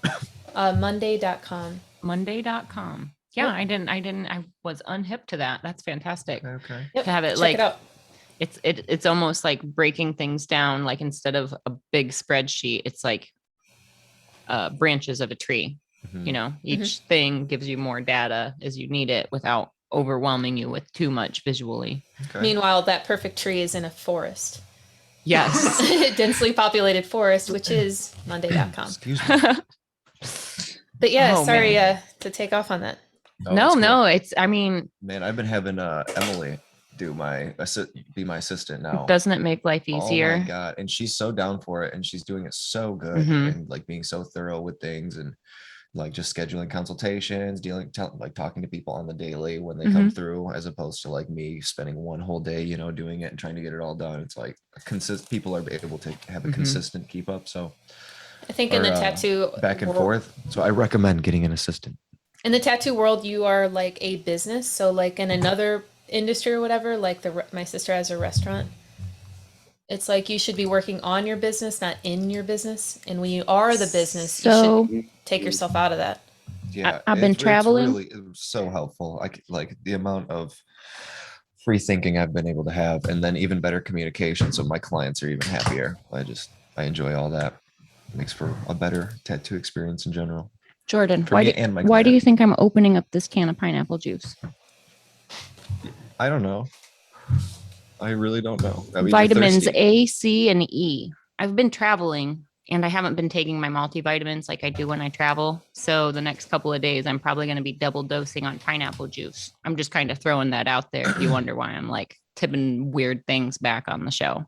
called? Monday.com. Monday.com. Yeah, Yep. I was unhip to that. That's fantastic. Okay. Yep, To have it check like it out. it's almost like breaking things down, like instead of a big spreadsheet, it's like branches of a tree. Mhm. Each thing gives you more data as you need it without overwhelming you with too much visually. Okay. Meanwhile, that perfect tree is in a forest. Yes. Densely populated forest, which is Monday.com. Excuse me. But yeah, Oh, sorry man. to take off on that. Oh, that's cool. No, I mean, Man, I've been having Emily be my assistant now. doesn't it make life Oh easier? my God. And she's so down for it and she's doing it so good Mhm. and like being so thorough with things and like just scheduling consultations, like talking to people on the daily when they come through, as opposed to like me spending one whole day, doing it and trying to get it all done. It's like people are able to have a consistent keep up. So I think in the or, tattoo back and world, forth. So I recommend getting an assistant. in the tattoo world, you are like a business. So like in another industry or whatever, like my sister has a restaurant. It's like you should be working on your business, not in your business. And when you are the business, So you should take yourself out of that. Yeah, I've been traveling. It was so helpful. Like the amount of free thinking I've been able to have, and then even better communication. So my clients are even happier. I enjoy all that. It makes for a better tattoo experience in general. Jordan, For why me do, and my why do client. you think I'm opening up this can of pineapple juice? I don't know. I really don't know. I mean, you're Vitamins thirsty. A, C, and E. I've been traveling and I haven't been taking my multivitamins like I do when I travel. So the next couple of days, I'm probably going to be double dosing on pineapple juice. I'm just kind of throwing that out there if you wonder why I'm like tipping weird things back on the show.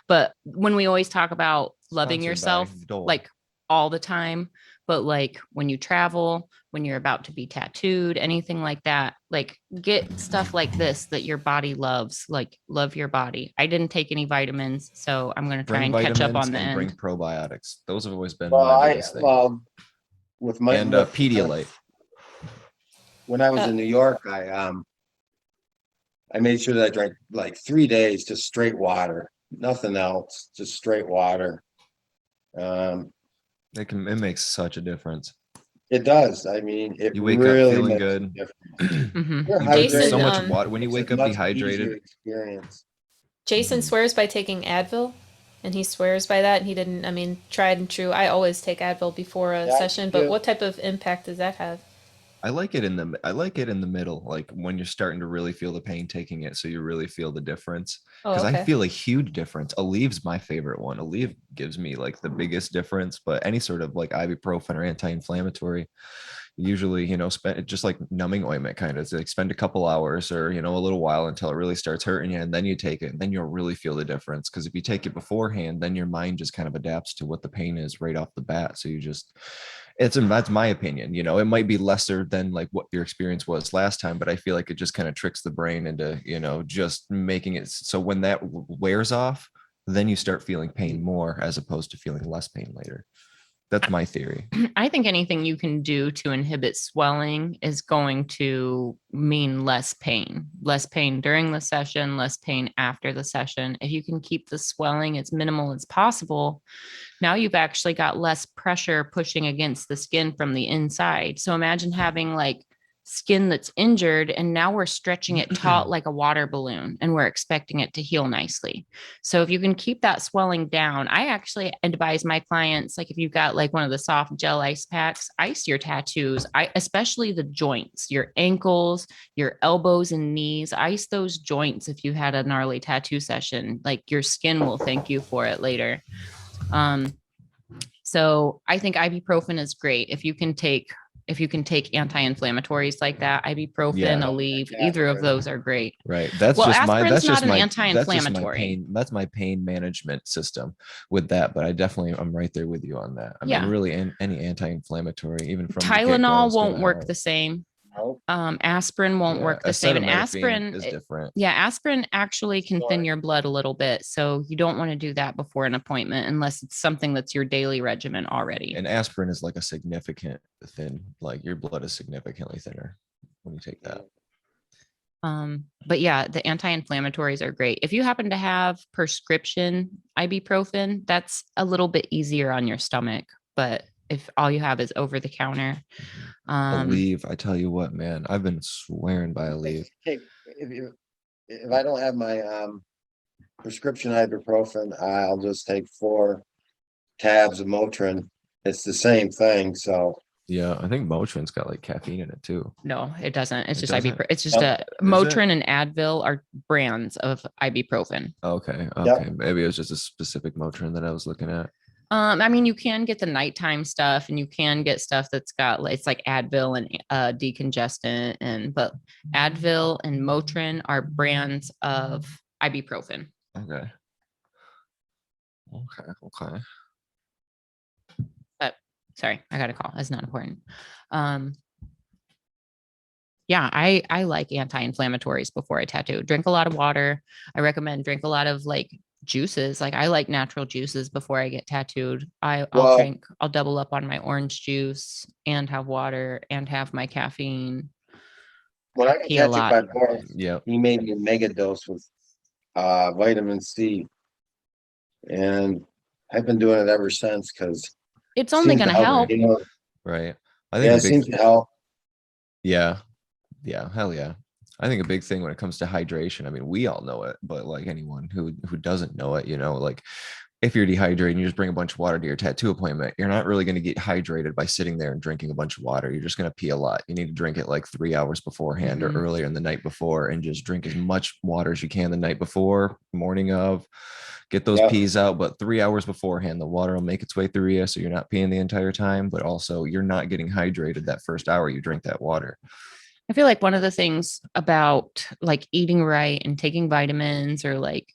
But when we always talk about loving Sponsored by yourself, Dole. like all the time, but like when you travel, when you're about to be tattooed, anything like that, like get stuff like this that your body loves, like love your body. I didn't take any vitamins, so I'm going to try Bring and catch up vitamins on the and bring end. probiotics. Those have always been Well, my biggest thing. with my And Pedialyte. when I was in New York, I made sure that I drank like 3 days just straight water, nothing else, just straight water. It makes such a difference. It does. I mean, it You wake really up feeling makes good. a difference. Mhm. You're You drink Jason, so much um, water. When you It's a wake up much dehydrated, easier experience. Jason Mhm. swears by taking Advil, and he swears by that. And he didn't. Tried and true. I always take Advil before a Yeah, I session, do. but what type of impact does that have? I like it in the middle, like when you're starting to really feel the pain taking it, so you really feel the difference. Oh, Because I okay. feel a huge difference. Aleve my favorite one. Aleve gives me like the biggest difference, but any sort of like ibuprofen or anti-inflammatory, usually, spend just like numbing ointment kind of. It's like spend a couple hours or a little while until it really starts hurting you, and then you take it, and then you'll really feel the difference. Because if you take it beforehand, then your mind just kind of adapts to what the pain is right off the bat. So you just that's my opinion. It might be lesser than like what your experience was last time, but I feel like it just kind of tricks the brain into just making it so when that wears off, then you start feeling pain more as opposed to feeling less pain later. That's my theory. I think anything you can do to inhibit swelling is going to mean less pain during the session, less pain after the session. If you can keep the swelling as minimal as possible, now you've actually got less pressure pushing against the skin from the inside. So imagine having like skin that's injured, and now we're stretching it taut like a water balloon, and we're expecting it to heal nicely. So if you can keep that swelling down, I actually advise my clients, like if you've got like one of the soft gel ice packs, ice your tattoos, especially the joints, your ankles, your elbows and knees, ice those joints. If you had a gnarly tattoo session, like your skin will thank you for it later. So I think ibuprofen is great. If you can take anti-inflammatories like that, ibuprofen, Yeah. Aleve, either of those are great. Right. That's Well, just my aspirin's that's not just an my anti-inflammatory. pain. That's my pain management system with that. But I'm right there with you on that. I Yeah. mean, really, any anti-inflammatory, even from the get-go, Tylenol is won't gonna work help. the same. Nope. Aspirin won't work the same. And Acetaminophen aspirin is different. Yeah, aspirin actually can thin Sorry. your blood a little bit. So you don't want to do that before an appointment unless it's something that's your daily regimen already. And aspirin is like a significant thin, like your blood is significantly thinner when you take that. But yeah, the anti-inflammatories are great. If you happen to have prescription ibuprofen, that's a little bit easier on your stomach. But if all you have is over the counter, Aleve, I tell you what, man, I've been swearing by Aleve. If I don't have my prescription ibuprofen, I'll just take 4 tabs of Motrin. It's the same thing, so Yeah, I think Motrin's got like caffeine in it too. no, it doesn't. It's It just doesn't? ibuprofen. It's just Yep. Motrin and Advil are brands of ibuprofen. Okay, Yep. maybe it was just a specific Motrin that I was looking at. I mean, you can get the nighttime stuff, and you can get stuff that's got it's like Advil and decongestant, but Advil and Motrin are brands of ibuprofen. Okay. Okay. But sorry, I got a call. That's not important. Yeah, I like anti-inflammatories before I tattoo. Drink a lot of water. I recommend drink a lot of like juices. Like I like natural juices before I get tattooed. Well- I'll double up on my orange juice and have water and have my caffeine. when I got Pee a tattooed lot. by Boris, Yep. he made me a mega dose with vitamin C. And I've been doing it ever since because It's only going to help. Right. I Yeah, think it a seems big, to help. yeah, hell yeah. I think a big thing when it comes to hydration, I mean, we all know it, but like anyone who doesn't know it, like if you're dehydrated and you just bring a bunch of water to your tattoo appointment, you're not really going to get hydrated by sitting there and drinking a bunch of water. You're just going to pee a lot. You need to drink it like 3 hours beforehand or earlier in the night before, and just drink as much water as you can the night before, morning of. Get those pees out, but 3 hours beforehand, the water will make its way through you, so you're not peeing the entire time, but also you're not getting hydrated that first hour you drink that water. I feel like one of the things about like eating right and taking vitamins or like,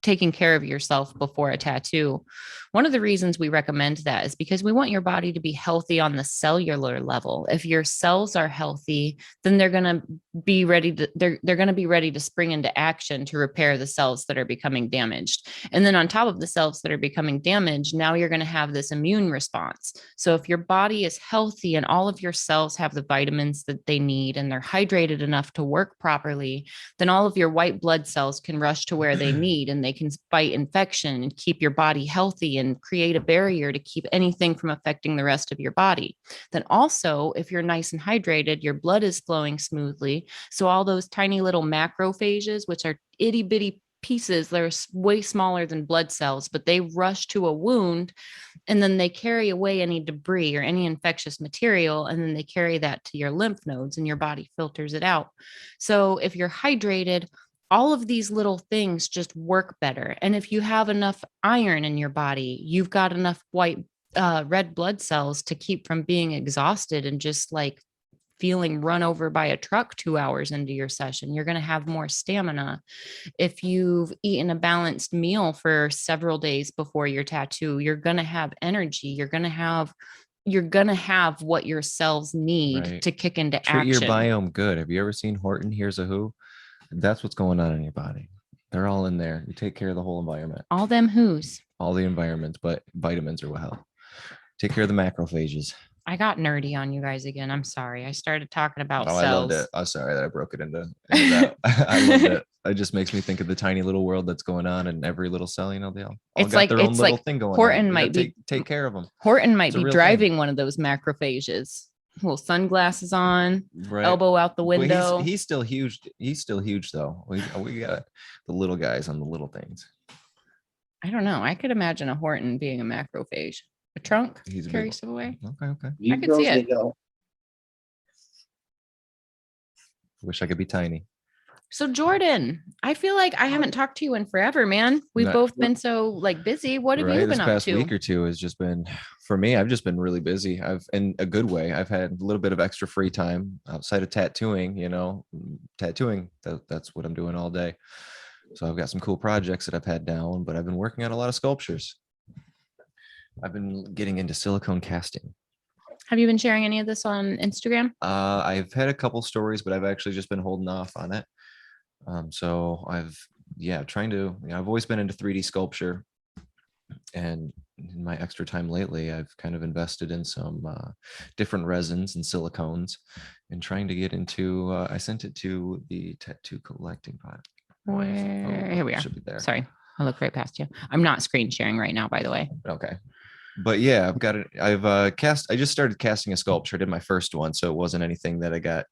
taking care of yourself before a tattoo, one of the reasons we recommend that is because we want your body to be healthy on the cellular level. If your cells are healthy, then they're going to be ready to they're going to be ready to spring into action to repair the cells that are becoming damaged. And then on top of the cells that are becoming damaged, now you're going to have this immune response. So if your body is healthy and all of your cells have the vitamins that they need and they're hydrated enough to work properly, then all of your white blood cells can rush to where they need, and they can fight infection and keep your body healthy and create a barrier to keep anything from affecting the rest of your body. Then also, if you're nice and hydrated, your blood is flowing smoothly. So all those tiny little macrophages, which are itty bitty pieces. They're way smaller than blood cells, but they rush to a wound and then they carry away any debris or any infectious material. And then they carry that to your lymph nodes and your body filters it out. So if you're hydrated, all of these little things just work better. And if you have enough iron in your body, you've got enough red blood cells to keep from being exhausted and just like feeling run over by a truck 2 hours into your session. You're going to have more stamina. If you've eaten a balanced meal for several days before your tattoo, you're going to have energy. You're going to have what your cells need Right. to kick into Treat your action. biome good. Have you ever seen Horton Here's a Who? That's what's going on in your body. They're all in there. You take care of the whole environment, All them who's. all the environments, but vitamins are what help. Take care of the macrophages. I got nerdy on you guys again. I'm sorry. I started talking about Oh, cells. I loved it. I'm sorry that I broke it into that. I loved it. It just makes me think of the tiny little world that's going on in every little cell. You know, they all It's got like- their own it's little like thing going Horton on. You might gotta be- take care of them. Horton might It's a be real driving one of those macrophages. Little sunglasses on, Right. elbow out the But window. he's still huge. He's still huge though. We got the little guys on the little things. I don't know. I could imagine a Horton being a macrophage. A trunk He's a big carry one. stuff away. Okay. You could see girls it. need to- Wish I could be tiny. So Jordan, I feel like I haven't talked to you in forever, man. We've Not- both been so like busy. What have you This been up past to? week or two has just been, for me, I've just been really busy. I've, in a good way, I've had a little bit of extra free time outside of tattooing, tattooing. That's what I'm doing all day. So I've got some cool projects that I've had down, but I've been working on a lot of sculptures. I've been getting into silicone casting. Have you been sharing any of this on Instagram? I've had a couple stories, but I've actually just been holding off on it. So trying to, I've always been into 3D sculpture, and in my extra time lately, I've kind of invested in some different resins and silicones and trying to get into, I sent it to the tattoo collecting pot. Here we are. Should be there. Sorry, I look right past you. I'm not screen sharing right now, by the way. Okay. But yeah, I've got it. I just started casting a sculpture, did my first one. So it wasn't anything that I got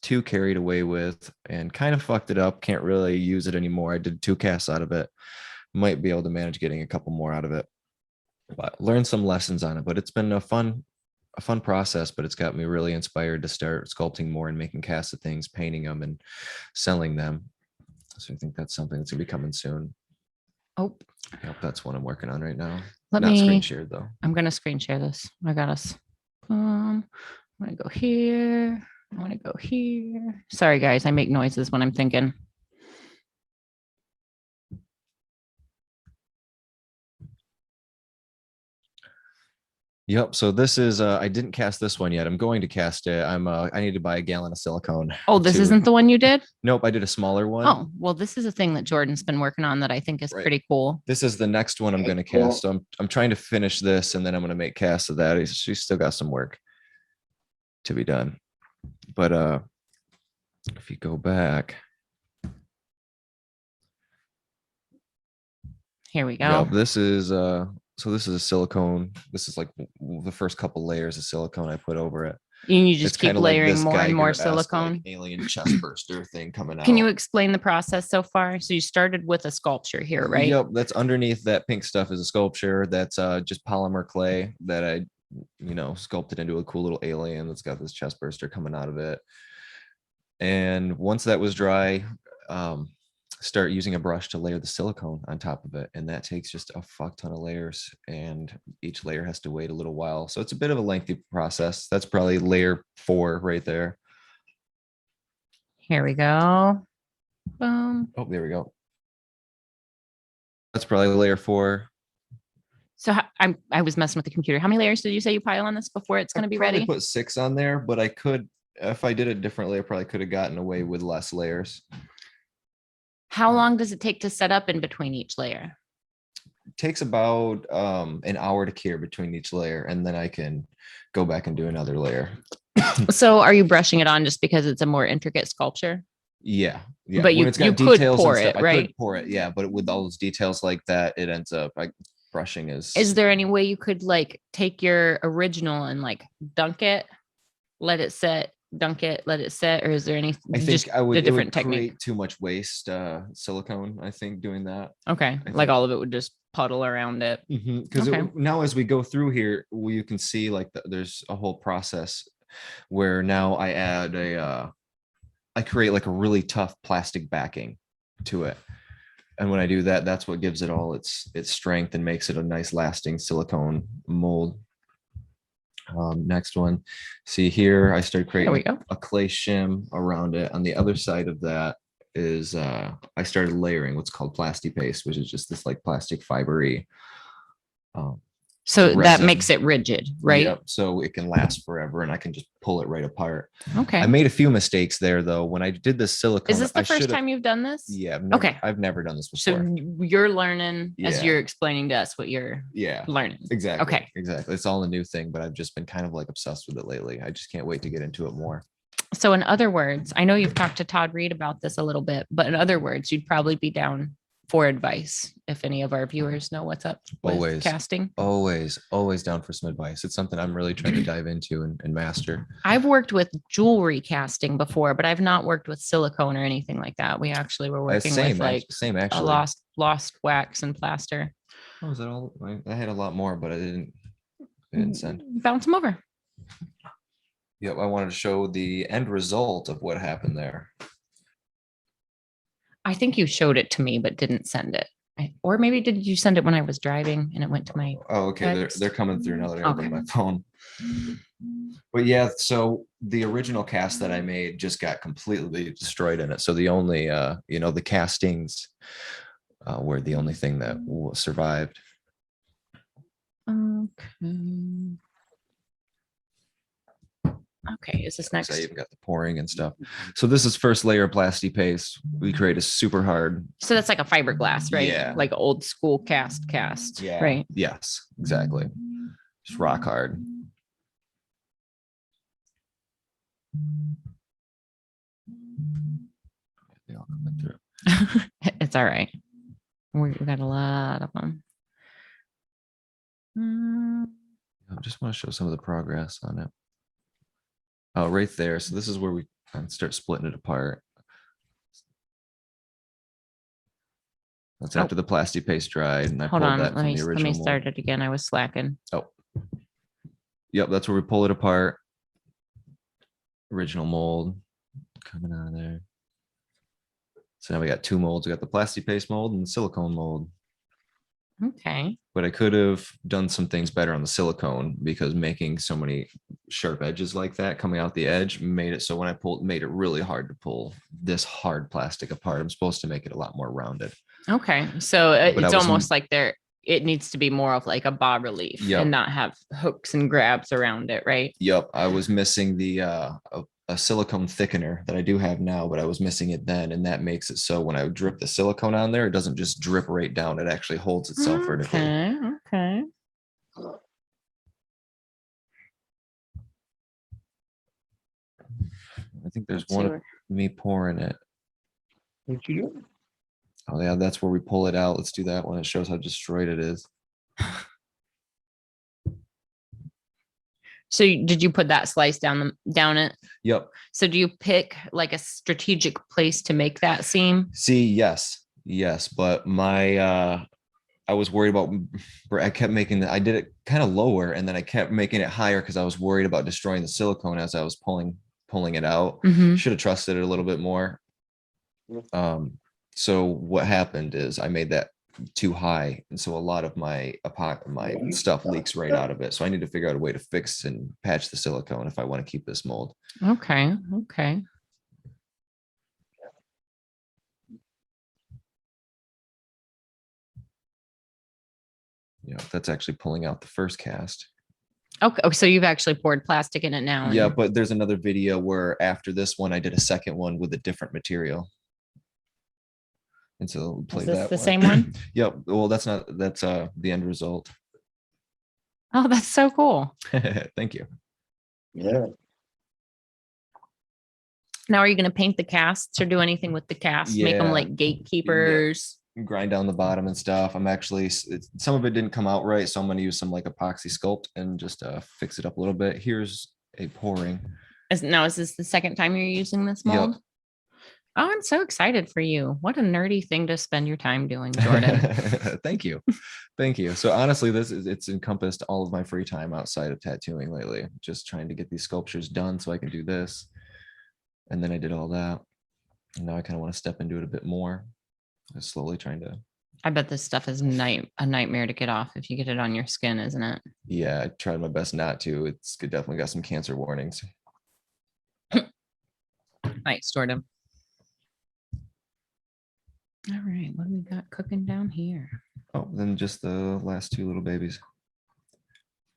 too carried away with and kind of fucked it up. Can't really use it anymore. I did 2 casts out of it. Might be able to manage getting a couple more out of it, but learned some lessons on it. But it's been a fun process, but it's got me really inspired to start sculpting more and making casts of things, painting them and selling them. So I think that's something that's gonna be coming soon. Oh, Yep, that's what I'm working on right now. let Not screen me. shared though. I'm gonna screen share this. I got us. I'm gonna go here. I want to go here. Sorry, guys. I make noises when I'm thinking. Yep. So this is I didn't cast this one yet. I'm going to cast it. I need to buy a gallon of silicone. Oh, this to- isn't the one you did? Nope, I did a smaller one. Oh, well, this is a thing that Jordan's been working on that I think is Right. pretty cool. This is the next one I'm going to Cool. cast. So I'm trying to finish this and then I'm going to make casts of that. She's still got some work to be done. But if you go back, Here we yeah, go. this is so this is a silicone. This is like the first couple layers of silicone I put over it. And you just It's keep kinda like layering this more and more Geiger-esque, like, silicone. alien chest burster thing coming out. Can you explain the process so far? So you started with a sculpture here, right? Yep, that's underneath that pink stuff is a sculpture. That's just polymer clay that I, sculpted into a cool little alien that's got this chest burster coming out of it. And once that was dry, start using a brush to layer the silicone on top of it. And that takes just a fuck ton of layers. And each layer has to wait a little while. So it's a bit of a lengthy process. That's probably layer 4 right there. Here we go. Boom. Oh, there we go. That's probably layer 4. So I was messing with the computer. How many layers did you say you pile on this before it's going to be Probably ready? put 6 on there, but I could, if I did it differently, I probably could have gotten away with less layers. How long does it take to set up in between each layer? It takes about an hour to cure between each layer, and then I can go back and do another layer. So are you brushing it on just because it's a more intricate sculpture? Yeah. But When you it's got could details and pour stuff, it, I right? could pour it, yeah. But with all those details like that, it ends up like brushing is. Is there any way you could like take your original and like dunk it, let it set, dunk it, let it set, or is there any I think just I would, a it would different technique? create too much waste, silicone, I think, doing that. Okay, I like think- all of it would just puddle around it. Because Okay. now as we go through here, you can see like there's a whole process where now I add I create like a really tough plastic backing to it. And when I do that, that's what gives it all its strength and makes it a nice lasting silicone mold. Next one, see here, I started There we creating go. a clay shim around it. On the other side of that is I started layering what's called plasti paste, which is just this like plastic fibery. So that resin. makes it rigid, right? Yep, so it can last forever and I can just pull it right apart. Okay. I made a few mistakes there though. When I did the silicone, Is this the I first should've- time you've done this? Yeah, Okay. I've never done this So before. you're learning as Yeah. you're explaining to us what you're Yeah, learning. exactly. Okay. Exactly. It's all a new thing, but I've just been kind of like obsessed with it lately. I just can't wait to get into it more. So in other words, I know you've talked to Todd Reed about this a little bit, but in other words, you'd probably be down for advice if any of our viewers know what's up with Always. casting. Always down for some advice. It's something I'm really trying to dive into and master. I've worked with jewelry casting before, but I've not worked with silicone or anything like that. We actually were working with like same a actually. lost wax and plaster. Oh, is that all? I had a lot more, but I didn't send. Bounce them over. Yep, I wanted to show the end result of what happened there. I think you showed it to me, but didn't send it. Or maybe did you send it when I was driving and it went to my, Oh, okay. Text. They're coming through now that I opened Okay. my phone. But yeah, so the original cast that I made just got completely destroyed in it. So the only, the castings were the only thing that survived. okay. Okay, is this So I next? even got the pouring and stuff. So this is first layer of plasti paste. We create a super hard. So that's like a fiberglass, right? Yeah. Like old school cast, Yeah. right? Yes, exactly. Just rock hard. They all coming through. It's all right. We got a lot of them. I just want to show some of the progress on it. Oh, right there. So this is where we start splitting it apart. That's Oh. after the plasti paste dried, and I Hold pulled on, that let from me the let original me mold. start it again. I was slacking. Oh, yep, that's where we pull it apart. Original mold coming out of there. So now we got two molds. We got the plasti paste mold and the silicone mold. Okay. But I could have done some things better on the silicone because making so many sharp edges like that coming out the edge made it so when I pulled, made it really hard to pull this hard plastic apart. I'm supposed to make it a lot more rounded. Okay. So But I it's was almost like it needs to be more of like a bas relief Yep. and not have hooks and grabs around it, right? Yep, I was missing the a silicone thickener that I do have now, but I was missing it then, and that makes it so when I drip the silicone on there, it doesn't just drip right down. It actually holds itself vertically. Okay. Okay. I think there's Let's see one of where- me pouring it. What you do? Oh yeah, that's where we pull it out. Let's do that one. It shows how destroyed it is. So did you put that slice down it? Yep. So do you pick like a strategic place to make that seam? See, yes, but my I was worried about. I kept making I did it kind of lower, and then I kept making it higher because I was worried about destroying the silicone as I was pulling it out. Mhm. Should have trusted it a little bit more. Yeah. So what happened is I made that too high, and so a lot of my stuff leaks right out of it. So I need to figure out a way to fix and patch the silicone if I want to keep this mold. Okay. Okay. Yeah, that's actually pulling out the first cast. Okay. Oh, so you've actually poured plastic in it now. Yeah, and- but there's another video where after this one, I did a second one with a different material. And so we'll play Is this that the one. same one? Yep. Well, that's the end result. Oh, that's so cool. Thank you. Yeah. Now, are you going to paint the casts or do anything with the casts? Make them Yeah. like gatekeepers? Grind down the bottom and stuff. I'm actually some of it didn't come out right, so I'm going to use some like epoxy sculpt and just fix it up a little bit. Here's a pouring. Is this the second time you're using this Yep. mold? Oh, I'm so excited for you. What a nerdy thing to spend your time doing, Jordan. Thank you. Thank you. So honestly, it's encompassed all of my free time outside of tattooing lately. Just trying to get these sculptures done so I can do this. And then I did all that. And now I kind of want to step into it a bit more. I'm slowly trying to. I bet this stuff is a nightmare to get off if you get it on your skin, isn't it? Yeah, I tried my best not to. It's definitely got some cancer warnings. Nice, Jordan. All right, what do we got cooking down here? Oh, then just the last two little babies.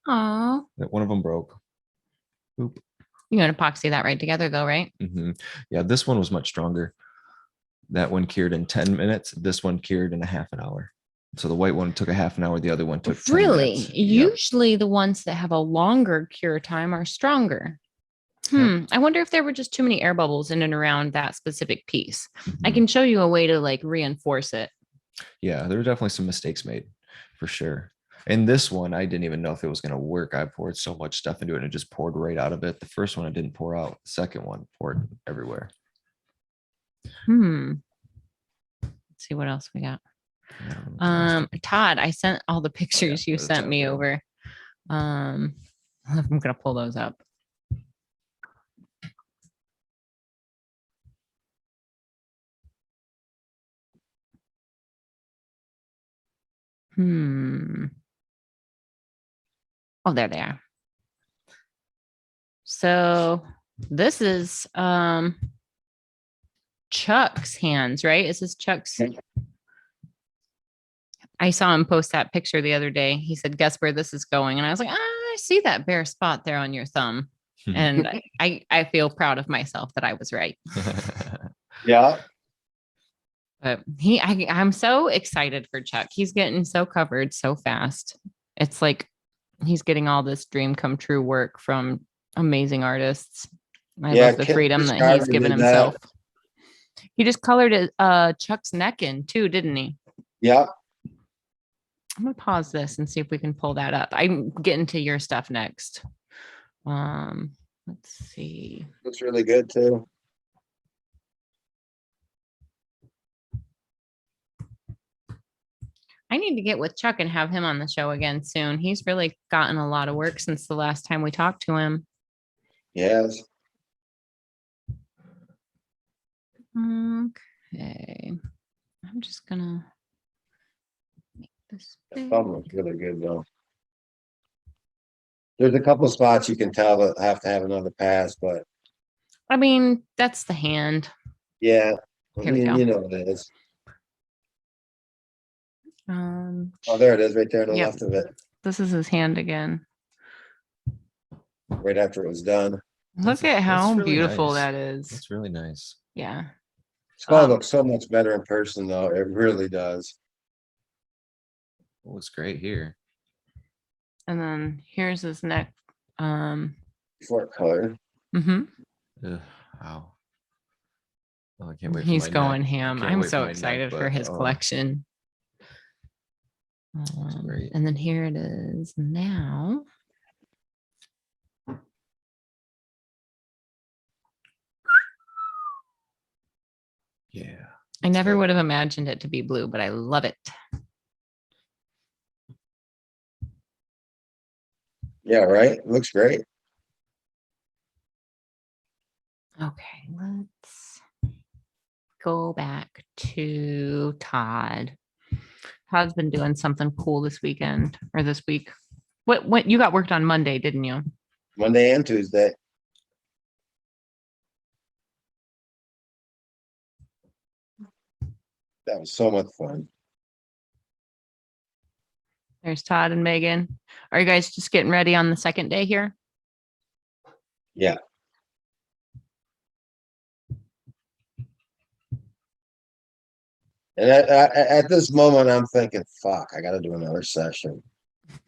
Oh, One of them broke. Oop. you gonna epoxy that right together though, right? Yeah, this one was much stronger. That one cured in 10 minutes. This one cured in a half an hour. So the white one took a half an hour. The other one took 10 Really? minutes. Yep. Usually the ones that have a longer cure time are stronger. I wonder if there were just too many air bubbles in and around that specific piece. I Mhm. can show you a way to like reinforce it. Yeah, there were definitely some mistakes made for sure. And this one, I didn't even know if it was going to work. I poured so much stuff into it and it just poured right out of it. The first one, I didn't pour out. The second one poured everywhere. Let's see what else we got. I don't know what else. Todd, I sent all the pictures you the sent top me row. over. I'm gonna pull those up. Oh, there they are. So this is Chuck's hands, right? Is this Chuck's? I saw him post that picture the other day. He said, guess where this is going? And I was like, I see that bare spot there on your thumb. And I feel proud of myself that I was right. Yeah. But I'm so excited for Chuck. He's getting so covered so fast. It's like he's getting all this dream come true work from amazing artists. I Yeah, love the Kip freedom that Descartes he's given did that. himself. He just colored it, Chuck's neck in too, didn't he? Yeah. I'm gonna pause this and see if we can pull that up. I'm getting to your stuff next. Let's see. Looks really good too. I need to get with Chuck and have him on the show again soon. He's really gotten a lot of work since the last time we talked to him. Yes. Okay. I'm just gonna make this big. Thumb looks really good though. There's a couple spots you can tell that have to have another pass, but I mean, that's the hand. yeah, I Here we mean, go. you know what it is. Oh, there it is, right there on the Yep. left of it, this is his hand again. right after it was done. Look at how that's really beautiful nice. that is. That's really nice. Yeah. Skull looks so much better in person though. It really does. Well, it's great here. And then here's his neck. Before it colored. Mhm. Ugh, wow. Oh, I can't wait. He's for my going neck. ham. Can't I'm wait for so my neck, excited for but, his oh, collection. great. And then here it is now. Yeah. I never good. would have imagined it to be blue, but I love it. Yeah, right. Looks great. Okay, let's go back to Todd. Todd's been doing something cool this weekend or this week. What you got worked on Monday, didn't you? Monday and Tuesday. That was so much fun. There's Todd and Megan. Are you guys just getting ready on the second day here? Yeah. And at this moment, I'm thinking, fuck, I got to do another session.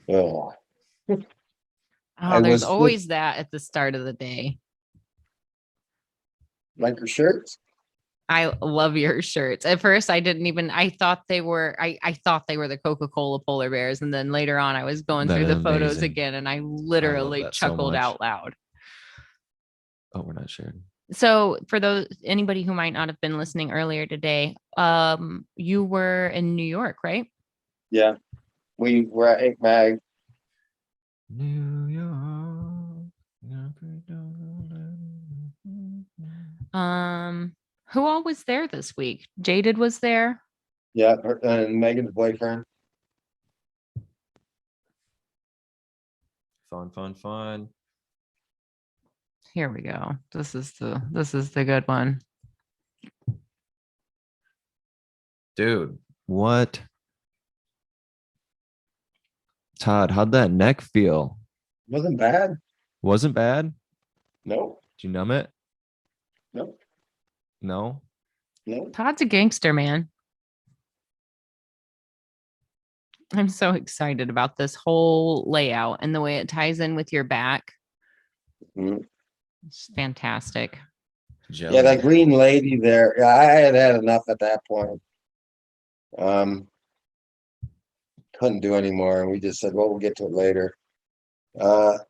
Oh, Oh, I there's was just- always that at the start of the day. like your shirts? I love your shirts. At first, I didn't even, I thought they were the Coca-Cola polar bears. And then later on, I was going That through is the photos amazing. again and I literally that so chuckled much. out loud. Oh, we're not sharing. So for anybody who might not have been listening earlier today, you were in New York, right? Yeah, we were at Ink Mag. New York. Who all was there this week? Jaded was there. Yeah, and Megan's boyfriend. Fun. Here we go. This is the good one. Dude, what? Todd, how'd that neck feel? Wasn't bad. Wasn't bad? Nope. Did you numb it? Nope. No? Nope. Todd's a gangster, man. I'm so excited about this whole layout and the way it ties in with your back. Mhm. It's fantastic. Yeah, that green lady there. Yeah, I had had enough at that point. Couldn't do anymore, and we just said, "Well, we'll get to it later." But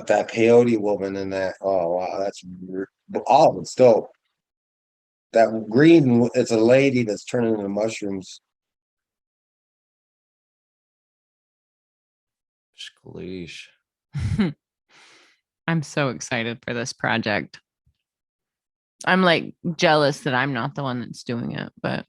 that peyote woman and that, oh wow, all of it's dope. That green, it's a lady that's turning into mushrooms. Shkleesh. I'm so excited for this project. I'm like jealous that I'm not the one that's doing it, but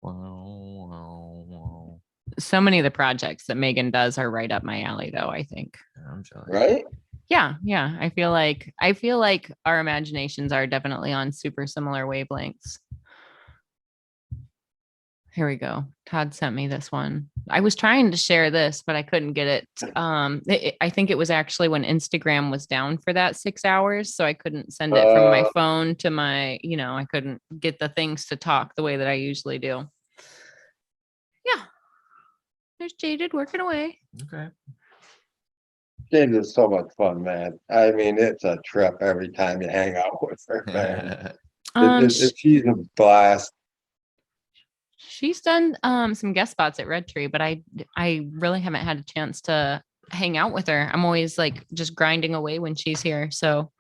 Wow. so many of the projects that Megan does are right up my alley, though, I think. I'm jealous. Right? Yeah. I feel like our imaginations are definitely on super similar wavelengths. Here we go. Todd sent me this one. I was trying to share this, but I couldn't get it. I think it was actually when Instagram was down for that 6 hours. So I couldn't send it from my phone to my, I couldn't get the things to talk the way that I usually do. Yeah. There's Jaded working away. Okay. It is so much fun, man. I mean, it's a trip every time you hang out with her, man. She's a blast. She's done some guest spots at Red Tree, but I really haven't had a chance to hang out with her. I'm always like just grinding away when she's here. So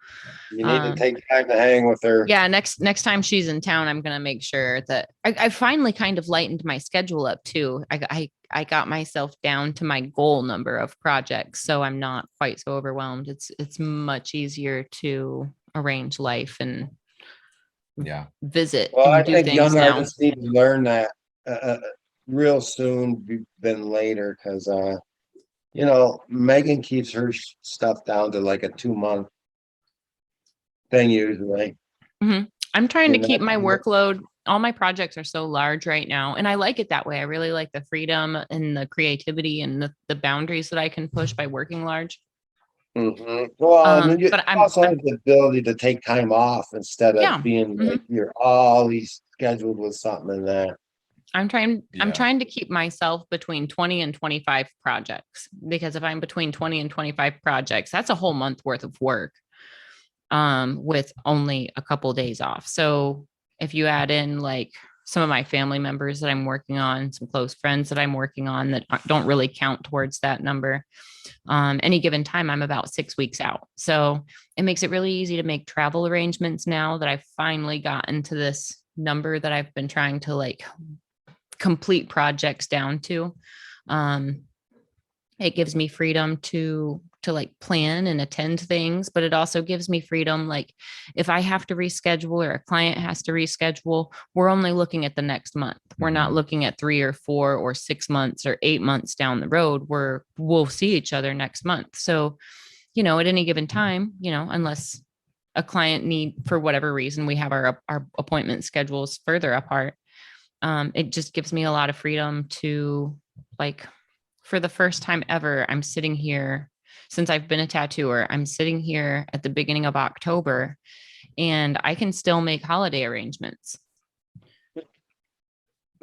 You need to take time to hang with her. yeah, next time she's in town, I'm gonna make sure that I finally kind of lightened my schedule up too. I got myself down to my goal number of projects, so I'm not quite so overwhelmed. It's much easier to arrange life and Yeah. visit Well, I and do think things young now. artists need to learn that real soon than later, because Megan keeps her stuff down to like a 2-month thing usually. I'm trying to keep my Yeah. workload. All my projects are so large right now, and I like it that way. I really like the freedom and the creativity and the boundaries that I can push by working large. Mhm. Well, and then you But also have the ability to take time off instead Yeah. of being like you're always scheduled with something in there. I'm trying Yeah. to keep myself between 20 and 25 projects, because if I'm between 20 and 25 projects, that's a whole month worth of work with only a couple days off. So if you add in like some of my family members that I'm working on, some close friends that I'm working on that don't really count towards that number, any given time, I'm about 6 weeks out. So it makes it really easy to make travel arrangements now that I've finally gotten to this number that I've been trying to like complete projects down to. It gives me freedom to like plan and attend things, but it also gives me freedom. Like if I have to reschedule or a client has to reschedule, we're only looking at the next month. We're not looking at 3 or 4 or 6 months or 8 months down the road. We'll see each other next month. So, at any given time, unless a client need for whatever reason, we have our appointment schedules further apart. It just gives me a lot of freedom to like, for the first time ever, I'm sitting here since I've been a tattooer. I'm sitting here at the beginning of October and I can still make holiday arrangements.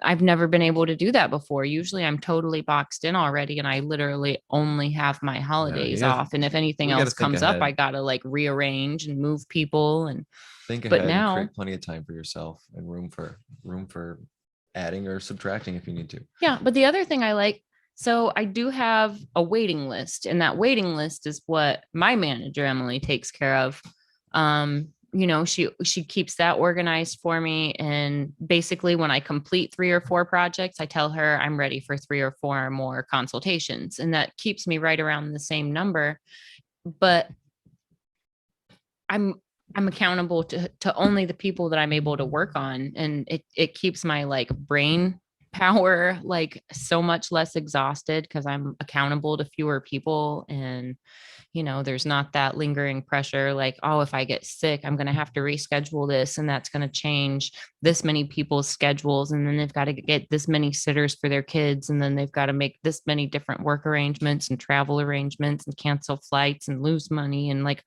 I've never been able to do that before. Usually I'm totally boxed in already and I literally only have my holidays off. And if anything we gotta else think comes up, ahead. I gotta like rearrange and move people and Think but ahead and now create plenty of time for yourself and room for adding or subtracting if you need to. yeah. But the other thing I like, So I do have a waiting list, and that waiting list is what my manager Emily takes care of. She keeps that organized for me, and basically when I complete 3 or 4 projects, I tell her I'm ready for 3 or 4 more consultations, and that keeps me right around the same number. But I'm accountable to only the people that I'm able to work on, and it keeps my like brain power like so much less exhausted because I'm accountable to fewer people. And there's not that lingering pressure like, oh, if I get sick, I'm going to have to reschedule this, and that's going to change this many people's schedules. And then they've got to get this many sitters for their kids. And then they've got to make this many different work arrangements and travel arrangements and cancel flights and lose money and like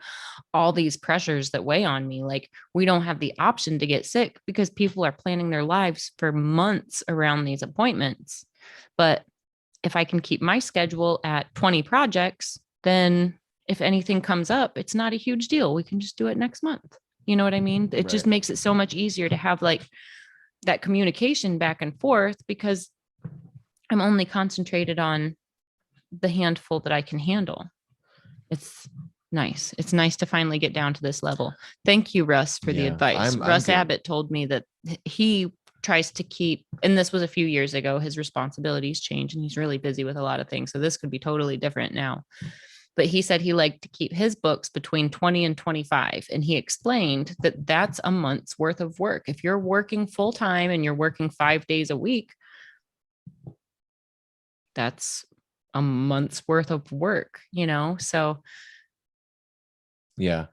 all these pressures that weigh on me. Like, we don't have the option to get sick because people are planning their lives for months around these appointments. But if I can keep my schedule at 20 projects, then if anything comes up, it's not a huge deal. We can just do it next month. You know what I mean? It just Right. makes it so much easier to have like that communication back and forth because I'm only concentrated on the handful that I can handle. It's nice. It's nice to finally get down to this level. Thank you, Russ, for the Yeah, advice. I'm Russ good. Abbott told me that he tries to keep, and this was a few years ago, his responsibilities change and he's really busy with a lot of things. So this could be totally different now. But he said he liked to keep his books between 20 and 25. And he explained that that's a month's worth of work. If you're working full time and you're working 5 days a week, that's a month's worth of work, So Yeah.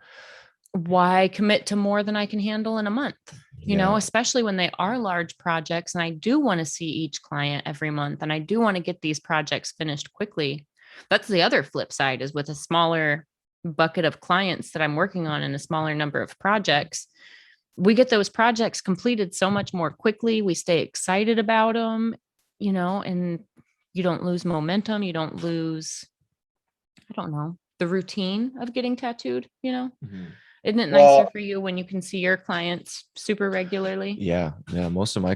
why commit to more than I can handle in a month? Yeah. Especially when they are large projects. And I do want to see each client every month. And I do want to get these projects finished quickly. That's the other flip side, is with a smaller bucket of clients that I'm working on and a smaller number of projects, we get those projects completed so much more quickly. We stay excited about them, and you don't lose momentum. You don't lose, I don't know, the routine of getting tattooed, Mhm. Isn't it Well- nicer for you when you can see your clients super regularly? Yeah. Most of my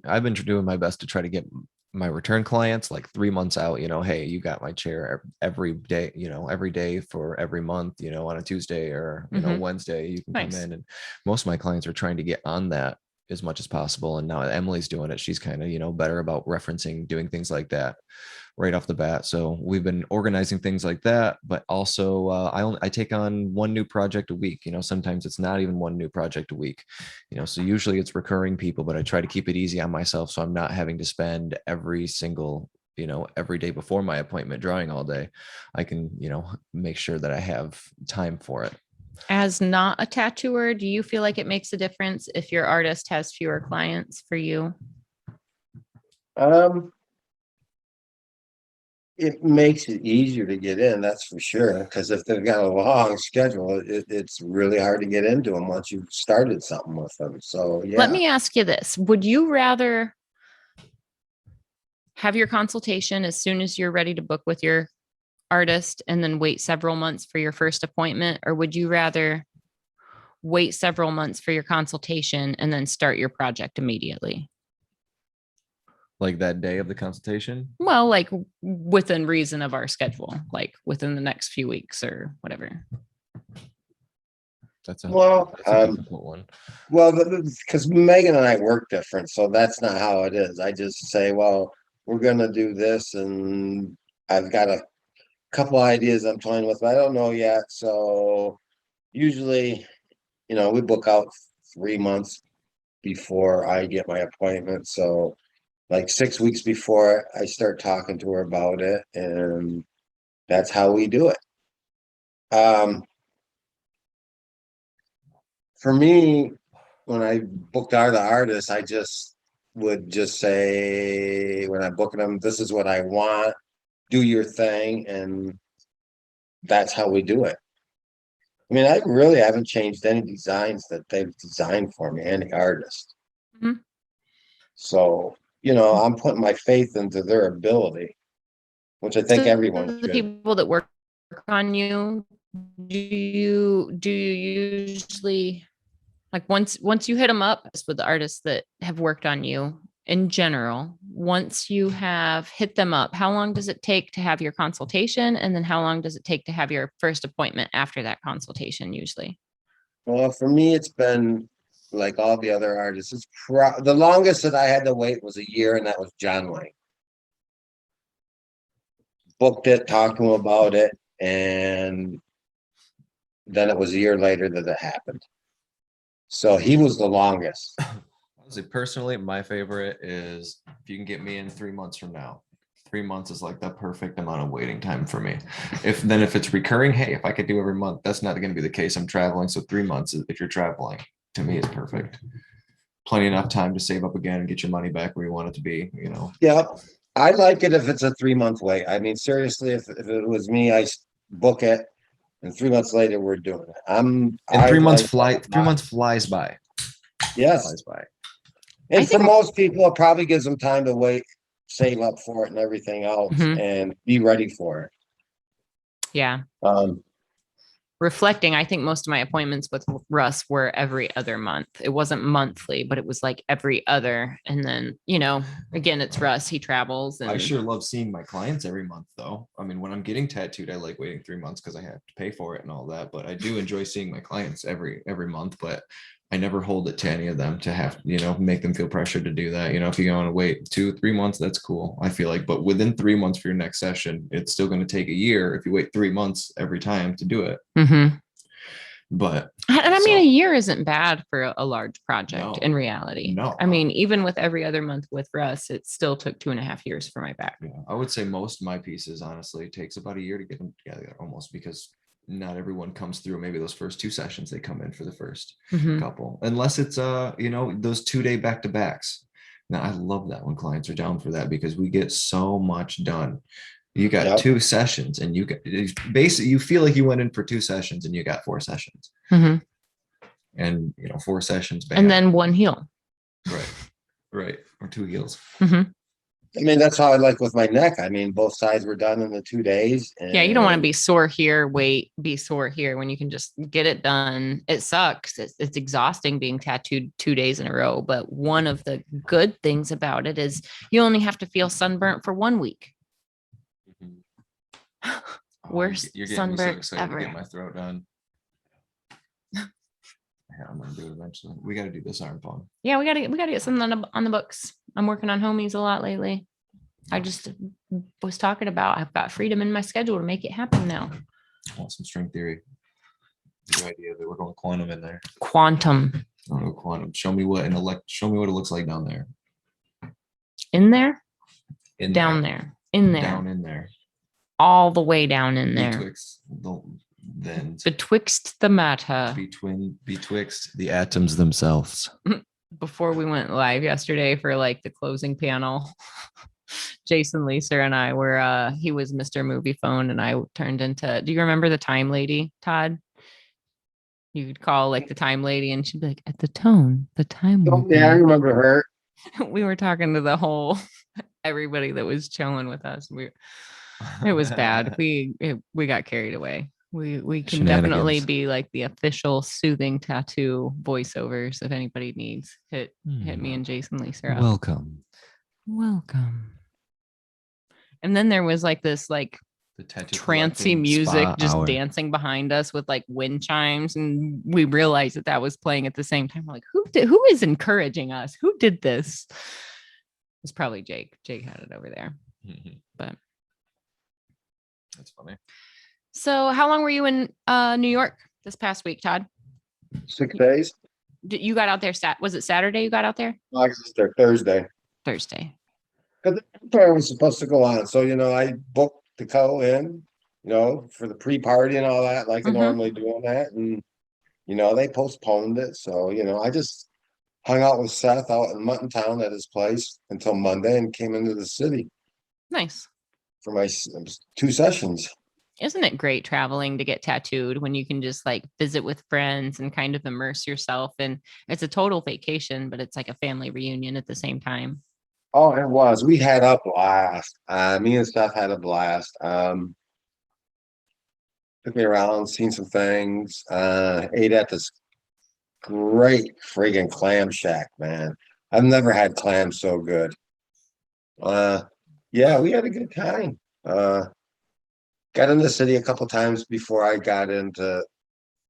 I've been doing my best to try to get my return clients like 3 months out, hey, you got my chair every day, every day for every month, on a Tuesday or, Mhm. Wednesday, you can Nice. come in. And most of my clients are trying to get on that as much as possible. And now Emily's doing it. She's kind of, better about referencing, doing things like that right off the bat. So we've been organizing things like that, but also I take on one new project a week. Sometimes it's not even one new project a week. So usually it's recurring people, but I try to keep it easy on myself so I'm not having to spend every single every day before my appointment drawing all day. I can make sure that I have time for it. As not a tattooer, do you feel like it makes a difference if your artist has fewer clients for you? It makes it easier to get in, that's for sure. Because if they've got a long schedule, it's really hard to get into them once you've started something with them. So yeah. Let me ask you this. Would you rather have your consultation as soon as you're ready to book with your artist and then wait several months for your first appointment? Or would you rather wait several months for your consultation and then start your project immediately? Like that day of the consultation. Well, like within reason of our schedule, like within the next few weeks or whatever. That's a Well, difficult one. Well, because Megan and I work different, so that's not how it is. I just say, well, we're gonna do this, and I've got a couple ideas I'm toying with, but I don't know yet. So usually, we book out 3 months before I get my appointment. So like 6 weeks before I start talking to her about it, and that's how we do it. For me, when I booked the artist, I would just say when I'm booking them, this is what I want, do your thing, and that's how we do it. I mean, I really haven't changed any designs that they've designed for me, any artist. Mhm. So, I'm putting my faith into their ability, which I think So everyone the should. people that work on you, do you usually, like, once you hit them up with the artists that have worked on you in general, once you have hit them up, how long does it take to have your consultation? And then how long does it take to have your first appointment after that consultation usually? Well, for me, it's been like all the other artists. The longest that I had to wait was a year, and that was John Wayne. Booked it, talked to him about it, and then it was a year later that it happened. So he was the longest. Honestly, personally, my favorite is if you can get me in 3 months from now. 3 months is like the perfect amount of waiting time for me. If it's recurring, hey, if I could do every month, that's not going to be the case. I'm traveling, so 3 months if you're traveling to me is perfect. Plenty enough time to save up again and get your money back where you want it to be. You know. Yeah, I like it if it's a 3 month wait. I mean, seriously, if it was me, book it, and 3 months later we're doing it. And I 3 months like that a lot. 3 months flies by. Yes, Flies by. and I for think- most people, it probably gives them time to wait, save up for it, and everything else, Mhm. and be ready for it. Yeah. Reflecting, I think most of my appointments with Russ were every other month. It wasn't monthly, but it was like every other. And then, again, it's Russ. He travels. And I sure love seeing my clients every month, though. I mean, when I'm getting tattooed, I like waiting 3 months because I have to pay for it and all that. But I do enjoy seeing my clients every month. But I never hold it to any of them to have, make them feel pressured to do that. If you want to wait 2-3 months, that's cool. I feel like, but within 3 months for your next session, it's still going to take a year if you wait 3 months every time to do it. Mhm. But And I mean, so- a year isn't bad for a large project No. in reality. No. I mean, even with every other month with Russ, it still took 2.5 years for my back. yeah, I would say most of my pieces, honestly, it takes about a year to get them together almost because not everyone comes through. Maybe those first 2 sessions, they come in for the first Mhm. couple, unless it's those 2-day back-to-backs. Now I love that when clients are down for that because we get so much done. You got Yep. 2 sessions and basically you feel like you went in for 2 sessions and you got 4 sessions Mhm. and 4 sessions back. And then one heel. right or 2 heels. Mhm. I mean, that's how I like with my neck. I mean, both sides were done in the 2 days. Yeah, you don't want to and be sore here, be sore here when you can just get it done. It sucks. It's exhausting being tattooed 2 days in a row. But one of the good things about it is you only have to feel sunburnt for 1 week. Oh, Worst you're getting me so sunburnt excited to get ever. my throat done. Yeah, I'm gonna do it eventually. We got to do this arm phone. Yeah, we gotta get something on the books. I'm working on homies a lot lately. I just was talking about I've got freedom in my schedule to make it happen now. I want some string theory. Good idea that we're going quantum in there. Quantum I don't know quantum. Show me what Show me what it looks like down there. in there, In down there, in there, Down in there. all the way down in there. Betwixt the then Betwixt the matter. betwixt the atoms themselves. Before we went live yesterday for like the closing panel, Jason Leeser and I were he was Mr. Movie Phone and I turned into, do you remember the time lady, Todd? You'd call like the time lady and she'd be like, at the tone, the time will Oh, yeah, I be." remember her. We were talking to the whole everybody that was chilling with us. It was bad. We got carried away. We can definitely Shenanigans. be like the official soothing tattoo voiceovers if anybody needs. Hit me and Jason Leeser up. Welcome. And then there was like this like The tattoo trancy collecting music spa just hour. dancing behind us with like wind chimes, and we realized that was playing at the same time. We're like, who is encouraging us? Who did this? It's probably Jake. Jake had it over there. But That's funny. so how long were you in New York this past week, Todd? 6 days. You got out there was it Saturday you got out there? August is their Thursday. Thursday. Because the fair was supposed to go on. So, I booked to go in, for the pre-party and all that, like I Mhm. normally do on that. And, they postponed it. So, I just hung out with Seth out in Mutton Town at his place until Monday and came into the city Nice. for my 2 sessions. Isn't it great traveling to get tattooed when you can just like visit with friends and kind of immerse yourself? And it's a total vacation, but it's like a family reunion at the same time. Oh, it was. We had a blast. Me and Steph had a blast. Took me around, seen some things. Ate at this great friggin' clam shack, man. I've never had clams so good. Yeah, we had a good time. Got in the city a couple times before I got into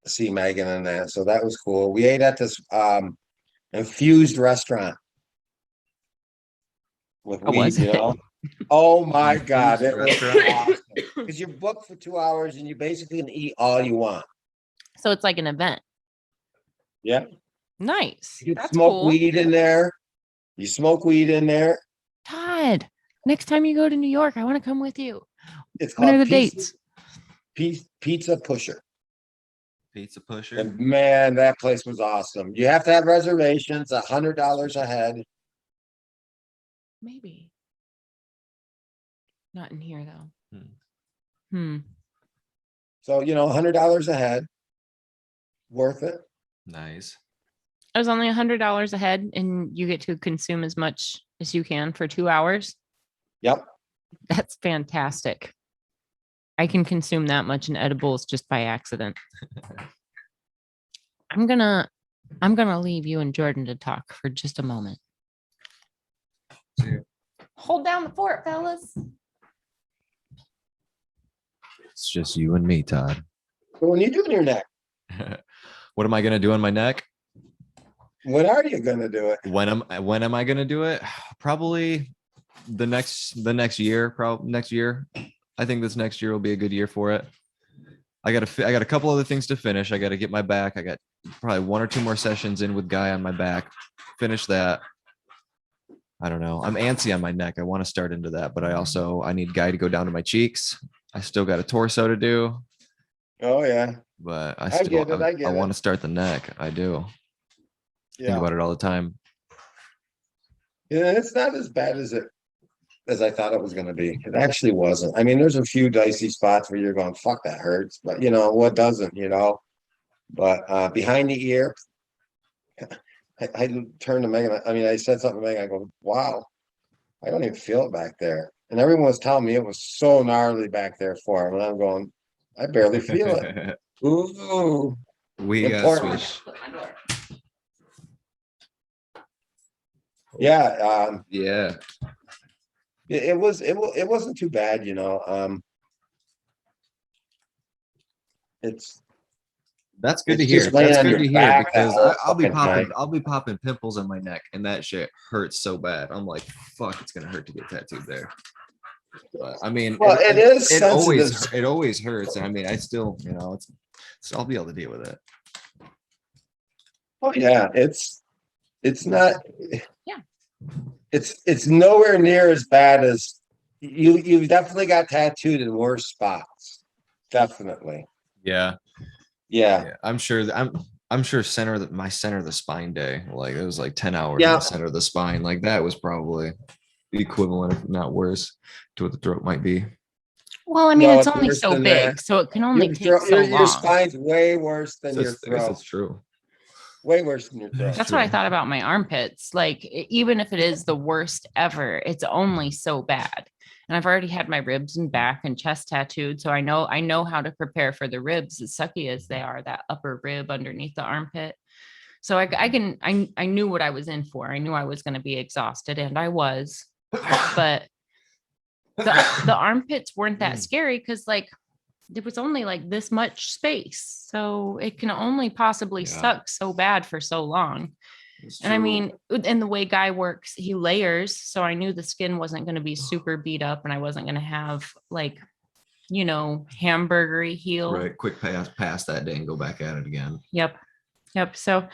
see Megan and that, so that was cool. We ate at this infused restaurant with How weed, was you it? know. Oh my God, Infused it was restaurant? awesome. Because you're booked for 2 hours and you basically can eat all you want. So it's like an event. Yeah. Nice. You can That's smoke cool. weed in there. You smoke weed in there. Todd, next time you go to New York, I want to come with you. It's When are called the dates? Pizza Pusher. Pizza pusher. And man, that place was awesome. You have to have reservations, $100 a head. Maybe. Not in here though. Hmm. Hmm. So, $100 a head. Worth it. Nice. It was only $100 a head, and you get to consume as much as you can for 2 hours. Yep. That's fantastic. I can consume that much in edibles just by accident. I'm gonna leave you and Jordan to talk for just a moment. See ya. Hold down the fort, fellas. It's just you and me, Todd. So when you doing your neck, What am I gonna do on my neck? when are you gonna do it? When am I gonna do it? Probably the next year. Probably next year. I think this next year will be a good year for it. I got a couple other things to finish. I got to get my back. I got probably 1 or 2 more sessions in with Guy on my back. Finish that. I don't know. I'm antsy on my neck. I want to start into that, but I need Guy to go down to my cheeks. I still got a torso to do, Oh yeah. but I get it, I get want it. to start the neck. I do. Think Yeah. about it all the time. Yeah, it's not as bad as I thought it was gonna be. It actually wasn't. I mean, there's a few dicey spots where you're going, fuck, that hurts, but what doesn't. But behind the ear, I turned to Megan. I mean, I said something to Megan. I go, wow, I don't even feel it back there. And everyone was telling me it was so gnarly back there for him. And I'm going, I barely feel it. Ooh, We important. switch. Yeah. Yeah. It wasn't too bad. It's That's good It's to hear. just laying That's on good your to hear back because that whole I'll be fucking popping. time. I'll be popping pimples on my neck, and that shit hurts so bad. I'm like, fuck, it's gonna hurt to get tattooed there. But I mean, Well, it is sensitive. it always hurts. And I mean, I still, I'll be able to deal with it. Oh yeah, it's not. Yeah. It's nowhere near as bad as you've definitely got tattooed in worse spots. Definitely. Yeah. Yeah. Yeah. I'm sure my center of the spine day, like it was like 10 hours in Yeah. the center of the spine. Like that was probably the equivalent, if not worse, to what the throat might be. Well, I mean, No, it's it's only worse so than big, that. so it can only take so Your long. spine's way worse than your I guess throat. it's true. Way worse than your throat. That's true. what I thought about my armpits. Like, even if it is the worst ever, it's only so bad. And I've already had my ribs and back and chest tattooed, so I know how to prepare for the ribs, as sucky as they are, that upper rib underneath the armpit. So I knew what I was in for. I knew I was going to be exhausted, and I was. But the armpits weren't that scary because like there was only like this much space, so it can only possibly Yeah. suck so bad for so long. It's And I true. mean, and the way Guy works, he layers, so I knew the skin wasn't going to be super beat up, and I wasn't going to have like hamburgery heel. Right, quick pass that day and go back at it again. Yep. So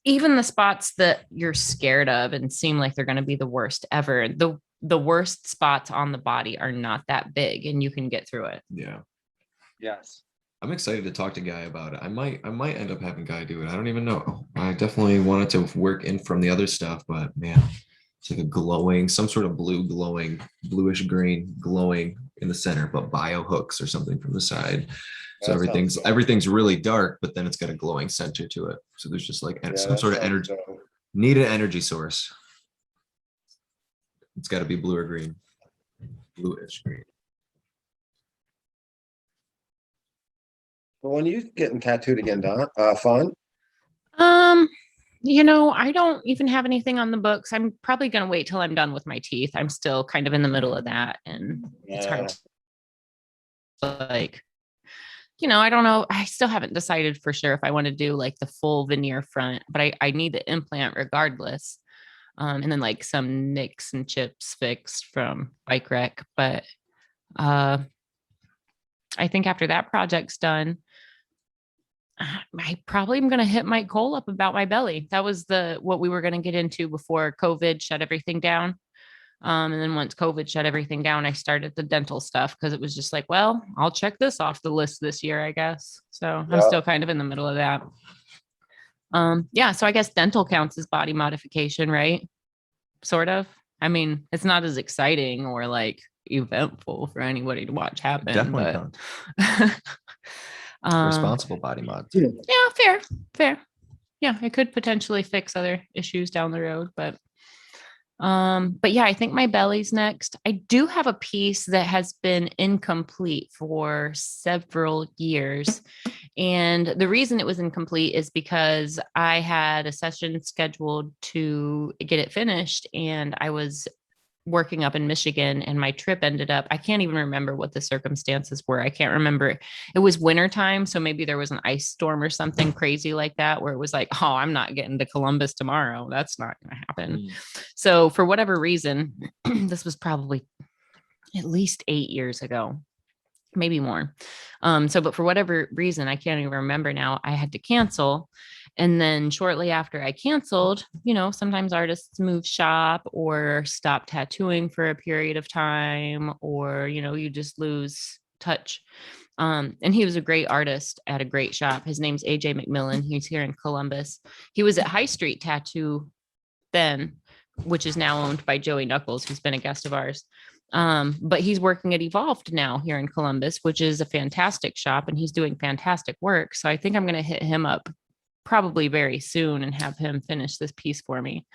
even the spots that you're scared of and seem like they're going to be the worst ever, the worst spots on the body are not that big, and you can get through it. Yeah. Yes. I'm excited to talk to Guy about it. I might end up having Guy do it. I don't even know. I definitely wanted to work in from the other stuff, but man, it's like some sort of bluish green glowing in the center, but bio hooks or something from the side. So That sounds dope. everything's really dark, but then it's got a glowing center to it. So there's just like Yeah, some that sort of sounds energy. dope. Need an energy source. It's got to be blue or green. Bluish green. But when you getting tattooed again, Don, fun? I don't even have anything on the books. I'm probably going to wait till I'm done with my teeth. I'm still kind of in the middle of that, and it's hard to, like, I don't know. I still haven't decided for sure if I want to do like the full veneer front, but I need the implant regardless. And then like some nicks and chips fixed from bike wreck. But I think after that project's done, I probably am going to hit Mike Cole up about my belly. That was what we were going to get into before COVID shut everything down. And then once COVID shut everything down, I started the dental stuff because it was just like, well, I'll check this off the list this year, I guess. So I'm still kind of in the middle of that. Yeah. So I guess dental counts as body modification, right? Sort of. I mean, it's not as exciting or like eventful for anybody to watch happen. Definitely But counts. Responsible body mod. Yeah, fair. Yeah, it could potentially fix other issues down the road, but yeah, I think my belly's next. I do have a piece that has been incomplete for several years. And the reason it was incomplete is because I had a session scheduled to get it finished, and I was working up in Michigan, and my trip ended up, I can't even remember what the circumstances were. I can't remember. It was wintertime. So maybe there was an ice storm or something crazy like that, where it was like, oh, I'm not getting to Columbus tomorrow. That's not going to happen. So for whatever reason, this was probably at least 8 years ago, maybe more. But for whatever reason, I can't even remember now, I had to cancel. And then shortly after I canceled, sometimes artists move shop or stop tattooing for a period of time, or, you just lose touch. And he was a great artist at a great shop. His name's AJ McMillan. He's here in Columbus. He was at High Street Tattoo then, which is now owned by Joey Knuckles, who's been a guest of ours. But he's working at Evolved now here in Columbus, which is a fantastic shop, and he's doing fantastic work. So I think I'm going to hit him up probably very soon and have him finish this piece for me.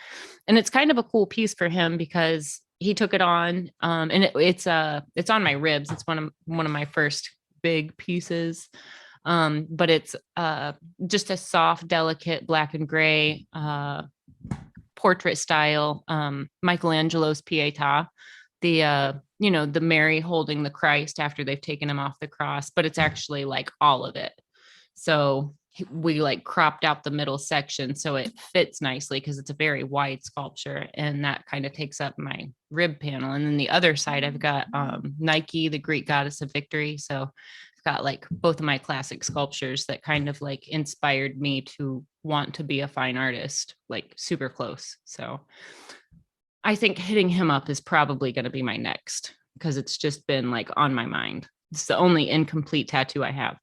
And it's kind of a cool piece for him because he took it on, and it's on my ribs. It's one of my first big pieces. But it's just a soft, delicate black and gray portrait style, Michelangelo's Pietà, the Mary holding the Christ after they've taken him off the cross, but it's actually like all of it. So we like cropped out the middle section so it fits nicely because it's a very wide sculpture, and that kind of takes up my rib panel. And then the other side, I've got Nike, the Greek goddess of victory. So I've got like both of my classic sculptures that kind of like inspired me to want to be a fine artist, like super close. So I think hitting him up is probably going to be my next, because it's just been like on my mind. It's the only incomplete tattoo I have.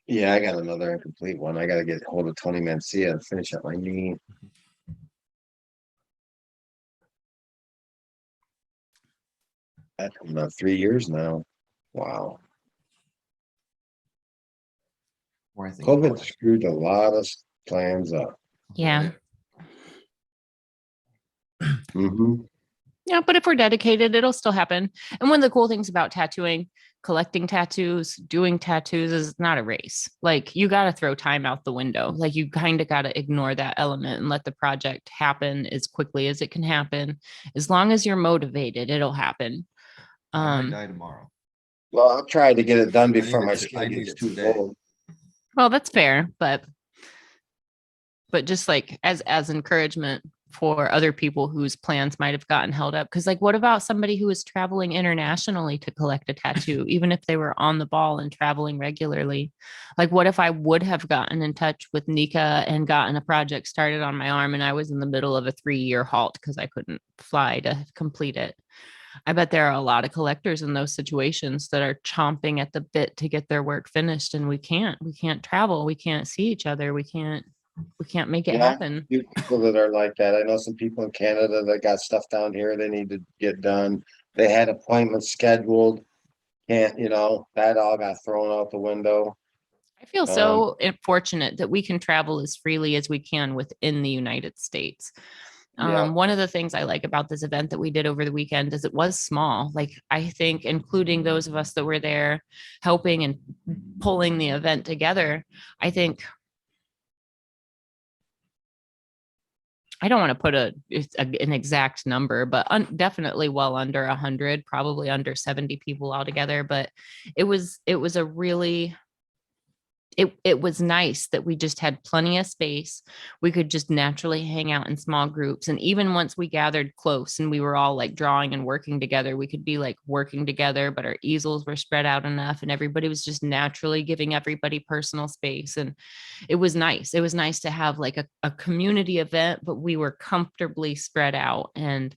Yeah, I got another incomplete one. I got to get hold of Tony Mancia and finish up my knee. That's coming up 3 years now. Wow. Or I think COVID screwed a lot of plans up. Yeah. Mm-hmm. Yeah, but if we're dedicated, it'll still happen. And one of the cool things about tattooing, collecting tattoos, doing tattoos, is it's not a race. Like, you got to throw time out the window. Like, you kind of got to ignore that element and let the project happen as quickly as it can happen. As long as you're motivated, it'll happen. I might die tomorrow. Well, I'll try to get it done before need my it to- I skin need gets it too today. cold. Well, that's fair, but just like as encouragement for other people whose plans might have gotten held up. Because like, what about somebody who is traveling internationally to collect a tattoo, even if they were on the ball and traveling regularly? Like, what if I would have gotten in touch with Nika and gotten a project started on my arm, and I was in the middle of a 3-year halt because I couldn't fly to complete it? I bet there are a lot of collectors in those situations that are chomping at the bit to get their work finished, and we can't travel, we can't see each other, we can't make it Yeah. happen. Few people that are like that. I know some people in Canada that got stuff down here they need to get done. They had appointments scheduled. Can't, that all got thrown out the window. I feel so fortunate that we can travel as freely as we can within the United States. Yeah. One of the things I like about this event that we did over the weekend is it was small. Like, I think including those of us that were there helping and pulling the event together, I think I don't want to put an exact number, but definitely well under 100, probably under 70 people altogether. But it was a really, it was nice that we just had plenty of space. We could just naturally hang out in small groups. And even once we gathered close and we were all like drawing and working together, we could be like working together, but our easels were spread out enough and everybody was just naturally giving everybody personal space. And it was nice. It was nice to have like a community event, but we were comfortably spread out. And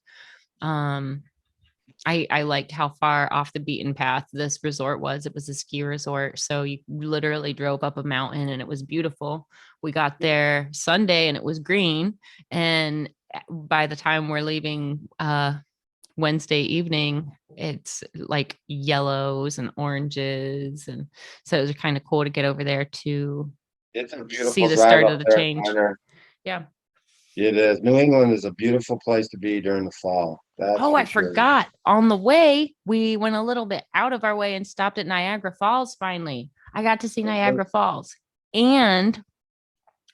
I liked how far off the beaten path this resort was. It was a ski resort. So you literally drove up a mountain and it was beautiful. We got there Sunday and it was green. And by the time we're leaving Wednesday evening, it's like yellows and oranges. And so it was kind of cool to get over there to It's a beautiful see the drive start up of the there, change. Connor. Yeah. It is. New England is a beautiful place to be during the fall. That's Oh, for I sure. forgot. On the way, we went a little bit out of our way and stopped at Niagara Falls finally. I got to see Okay. Niagara Falls. And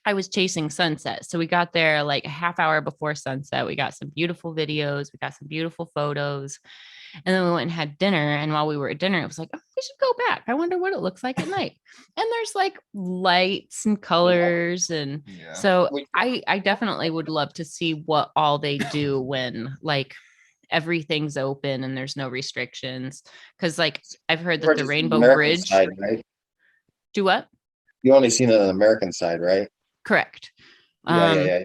I was chasing sunset. So we got there like a half hour before sunset. We got some beautiful videos. We got some beautiful photos. And then we went and had dinner. And while we were at dinner, it was like, oh, we should go back. I wonder what it looks like at night. And there's like lights and colors. And Yeah. so I definitely would love to see what all they do when like everything's open and there's no restrictions. Cause like I've heard that Or the just the Rainbow American Bridge. side, right? Do what? You only seen it on the American side, right? Correct. Yeah.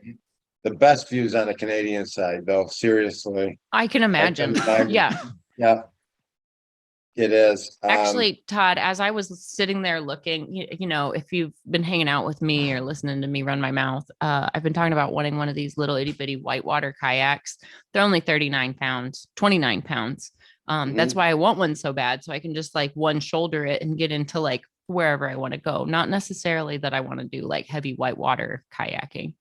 The best views on the Canadian side, though. Seriously. I can imagine. Yeah. Yeah. It is. Actually, Todd, as I was sitting there looking, you know, if you've been hanging out with me or listening to me run my mouth, I've been talking about wanting one of these little itty bitty whitewater kayaks. They're only 39 pounds, 29 pounds. That's why I want one so bad. So I can just like one shoulder it and get into like wherever I want to go. Not necessarily that I want to do like heavy whitewater kayaking.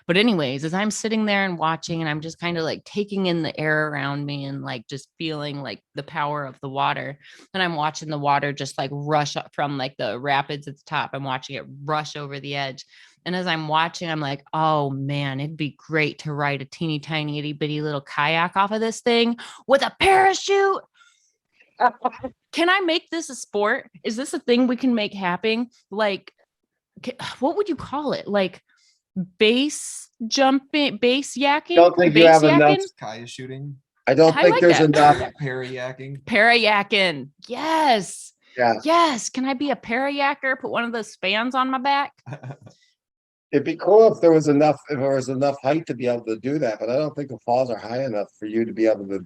But anyways, as I'm sitting there and watching and I'm just kind of like taking in the air around me and like just feeling like the power of the water. And I'm watching the water just like rush up from like the rapids at the top. I'm watching it rush over the edge. And as I'm watching, I'm like, oh man, it'd be great to ride a teeny tiny itty bitty little kayak off of this thing with a parachute. Can I make this a sport? Is this a thing we can make happen? Like, what would you call it? Like, base jumping, base yakking. Don't think you base have enough. Kaya shooting, I don't I think like there's that. enough. para-yakking. Para-yakking. Yes. Yeah. Yes. Can I be a para-yacker? Put one of those fans on my back. It'd be cool if there was enough height to be able to do that, but I don't think the falls are high enough for you to be able to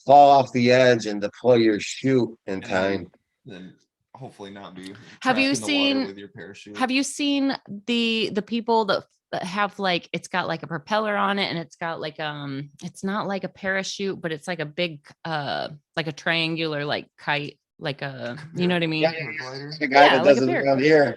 fall off the edge and deploy your chute in time. Then hopefully not be. Have you trapped in the water seen- with your parachute? Have you seen the people that have like, it's got like a propeller on it and it's got like, it's not like a parachute, but it's like a big, like a triangular, like kite, like a, you know what I mean? Yeah. Paraglider? The guy Yeah, that like does a it paraglider. around here.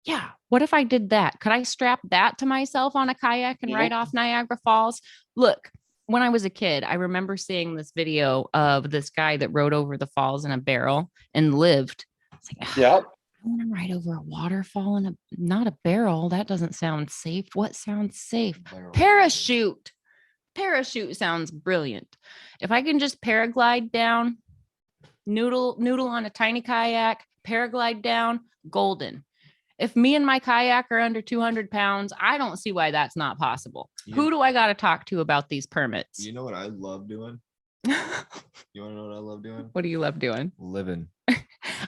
Yeah. What if I did that? Could I strap that to myself on a kayak and ride Yep. off Niagara Falls? Look, when I was a kid, I remember seeing this video of this guy that rode over the falls in a barrel and lived. It's like, Yep. I want to ride over a waterfall in not a barrel. That doesn't sound safe. What sounds safe? Barrel Parachute. Parachute sounds brilliant. If I can just paraglide down, noodle on a tiny kayak, paraglide down, golden. If me and my kayak are under 200 pounds, I don't see why that's not possible. You- Who do I got to talk to about these permits? You know what I love doing? You want to know what I love doing? What do you love doing? Living.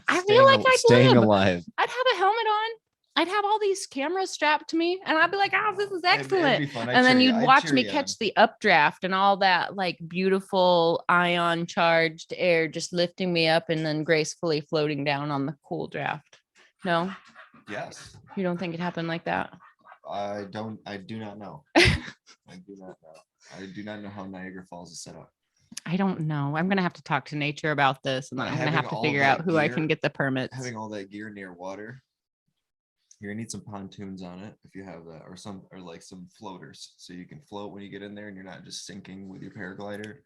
I feel like I'd staying live. alive. I'd have a helmet on. I'd have all these cameras strapped to me, and I'd be like, "Oh, this is It'd excellent." be fun. And then you'd I'd watch cheer me you catch on. the updraft and all that like beautiful ion charged air just lifting me up and then gracefully floating down on the cool draft. No, Yes. you don't think it happened like that? I do not know. I do not know. I do not know how Niagara Falls is set up. I don't know. I'm gonna have to talk to nature about this, and then But I'm gonna having have to all figure that out who I can gear- get the permits. Having all that gear near water, you're gonna need some pontoons on it if you have that, or like some floaters, so you can float when you get in there and you're not just sinking with your paraglider.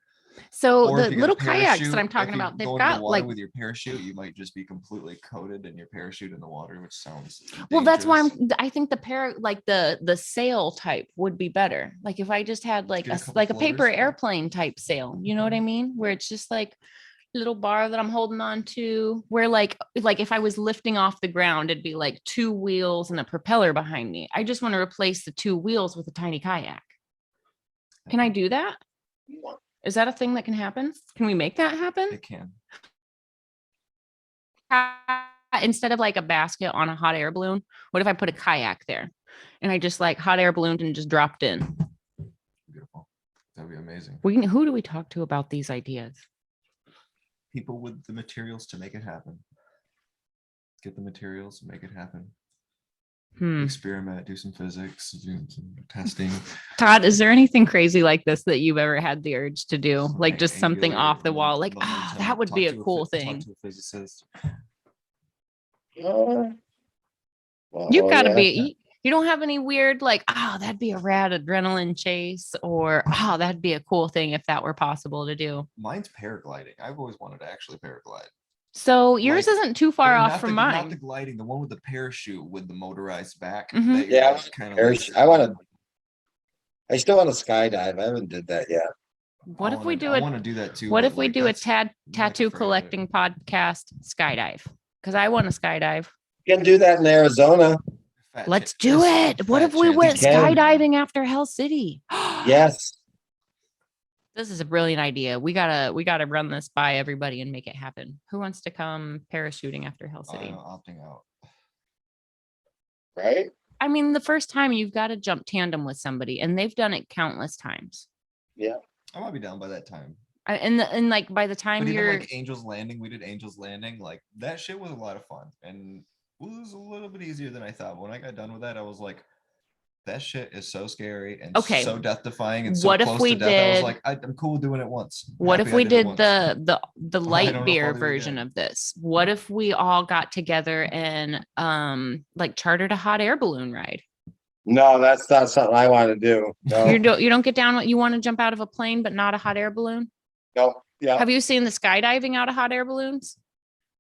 So Or if the you get a little kayaks that parachute, I'm if talking you about, they've go into the got water like, with your parachute, you might just be completely coated in your parachute in the water, which sounds well, that's why dangerous. I think like the sail type would be better. Like if I just had like Get a couple like a paper floaters. airplane type sail, you know what I mean? Where it's just like little bar that I'm holding on to, where like if I was lifting off the ground, it'd be like two wheels and a propeller behind me. I just want to replace the two wheels with a tiny kayak. Can I do that? Is that a thing that can happen? Can we make that happen? It can. Instead of like a basket on a hot air balloon, what if I put a kayak there and I just like hot air ballooned and just dropped in? Beautiful. That'd be amazing. Who do we talk to about these ideas? People with the materials to make it happen. Get the materials, make it happen. Experiment, do some physics, do some testing. Todd, is there anything crazy like this that you've ever had the urge to do? Like just something Angular off the wall, like, momentum, that would be a talk to cool talk thing. to a physicist. Well, You've got to yeah. be, you don't have any weird, like, that'd be a rad adrenaline chase, or, that'd be a cool thing if that were possible to do. Mine's paragliding. I've always wanted to actually paraglide. So yours Like, isn't too far But off not from Not the mine. gliding, the one with the parachute with the motorized back. Mhm. That you're Yeah, like kind of. I want to. I still want to skydive. I haven't did that yet. What if we do I it? want to do that too. What but, if we like, do a that's- I'm, like, tattoo afraid of it. collecting podcast skydive? Because I want to skydive. You can do that in Arizona. Fat Let's chan- do there's it. What fat if we chance went you can. skydiving after Hell City? Yes. This is a brilliant idea. We gotta run this by everybody and make it happen. Who wants to come parachuting after Hell City? Opting out. Right. I mean, the first time you've got to jump tandem with somebody, and they've done it countless times. Yeah. I might be down by that time. And like by the time But even you're like Angels Landing, we did Angels Landing. Like that shit was a lot of fun and was a little bit easier than I thought. But when I got done with that, I was like, that shit is so scary and Okay. so death defying and so What if close we to death. I was did- like, I'm cool doing it once. what Happy if I we it did once. the don't know light if I'll beer do it version again. of this? What if we all got together and like chartered a hot air balloon ride? No, that's not something I want to do. No. You don't get down, you want to jump out of a plane but not a hot air balloon? No. Yeah. Have you seen the skydiving out of hot air balloons?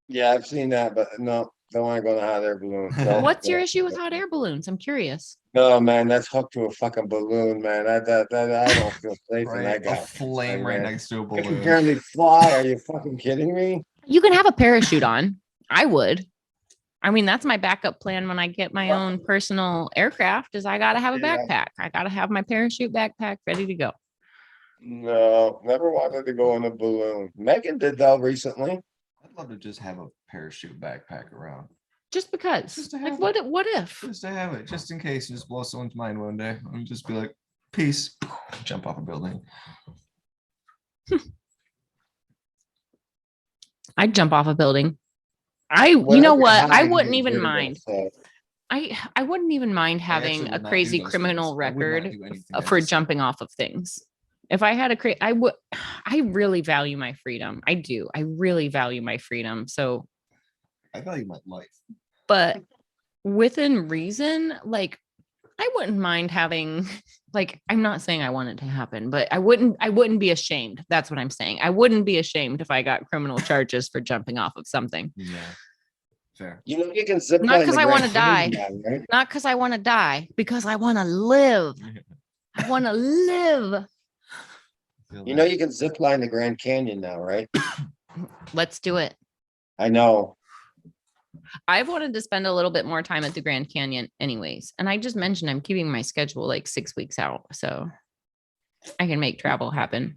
Yeah, I've seen that, but no, don't want to go to hot air balloon. No, What's your no, issue with hot air balloons? I'm curious. No, man, that's hooked to a fucking balloon, man. I don't feel safe in Right, that a guy. flame right man. next to a I can balloon. barely fly. Are you fucking kidding me? You can have a parachute on. I would. I mean, that's my backup plan when I get my own personal aircraft is I got to have a Yeah. backpack. I got to have my parachute backpack ready to go. No, never wanted to go in a balloon. Megan did though recently. I'd love to just have a parachute backpack around. Just because. Just to Like, have what if? Just to have it, just in case you just blow someone's mind one day and just be like, peace, jump off a building. I'd jump off a building. You know Whatever what? I high you wouldn't can even do, mind. so. I wouldn't even mind having actually a would not do crazy those criminal things. I would not record do anything I for just said. jumping off of things. If I had I really value my freedom. I do. I really value my freedom. So, I value my life. but within reason, like I wouldn't mind having like I'm not saying I want it to happen, but I wouldn't be ashamed. That's what I'm saying. I wouldn't be ashamed if I got criminal charges for jumping off of something. Yeah, fair. You know you can zip Not line 'cause the I Grand wanna die. Canyon now, right? Not because I want to die, because I want to live. I want to live. You know you can zip line the Grand Canyon now, right? Let's do it. I know. I've wanted to spend a little bit more time at the Grand Canyon anyways. And I just mentioned I'm keeping my schedule like 6 weeks out. So I can make travel happen.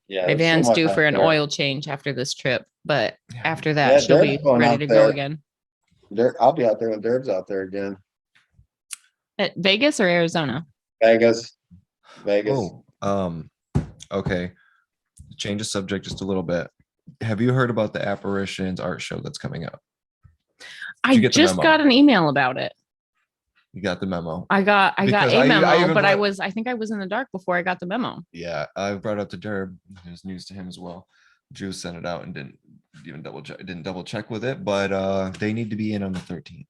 Yeah. My there's so van's much due out for an there. oil change after this trip. But Yeah. after that, Yeah, she'll Derb's be going ready out to go there. again. I'll be out there when Derb's out there again. At Vegas or Arizona? Vegas. Oh, okay. Change the subject just a little bit. Have you heard about the Apparitions art show that's coming up? I you get the just memo? got an email about it. You got the memo. I got Because a I memo, even but I brought- think I was in the dark before I got the memo. Yeah, I brought up to Derb. There's news to him as well. Drew sent it out and didn't even double check with it, but they need to be in on the 13th.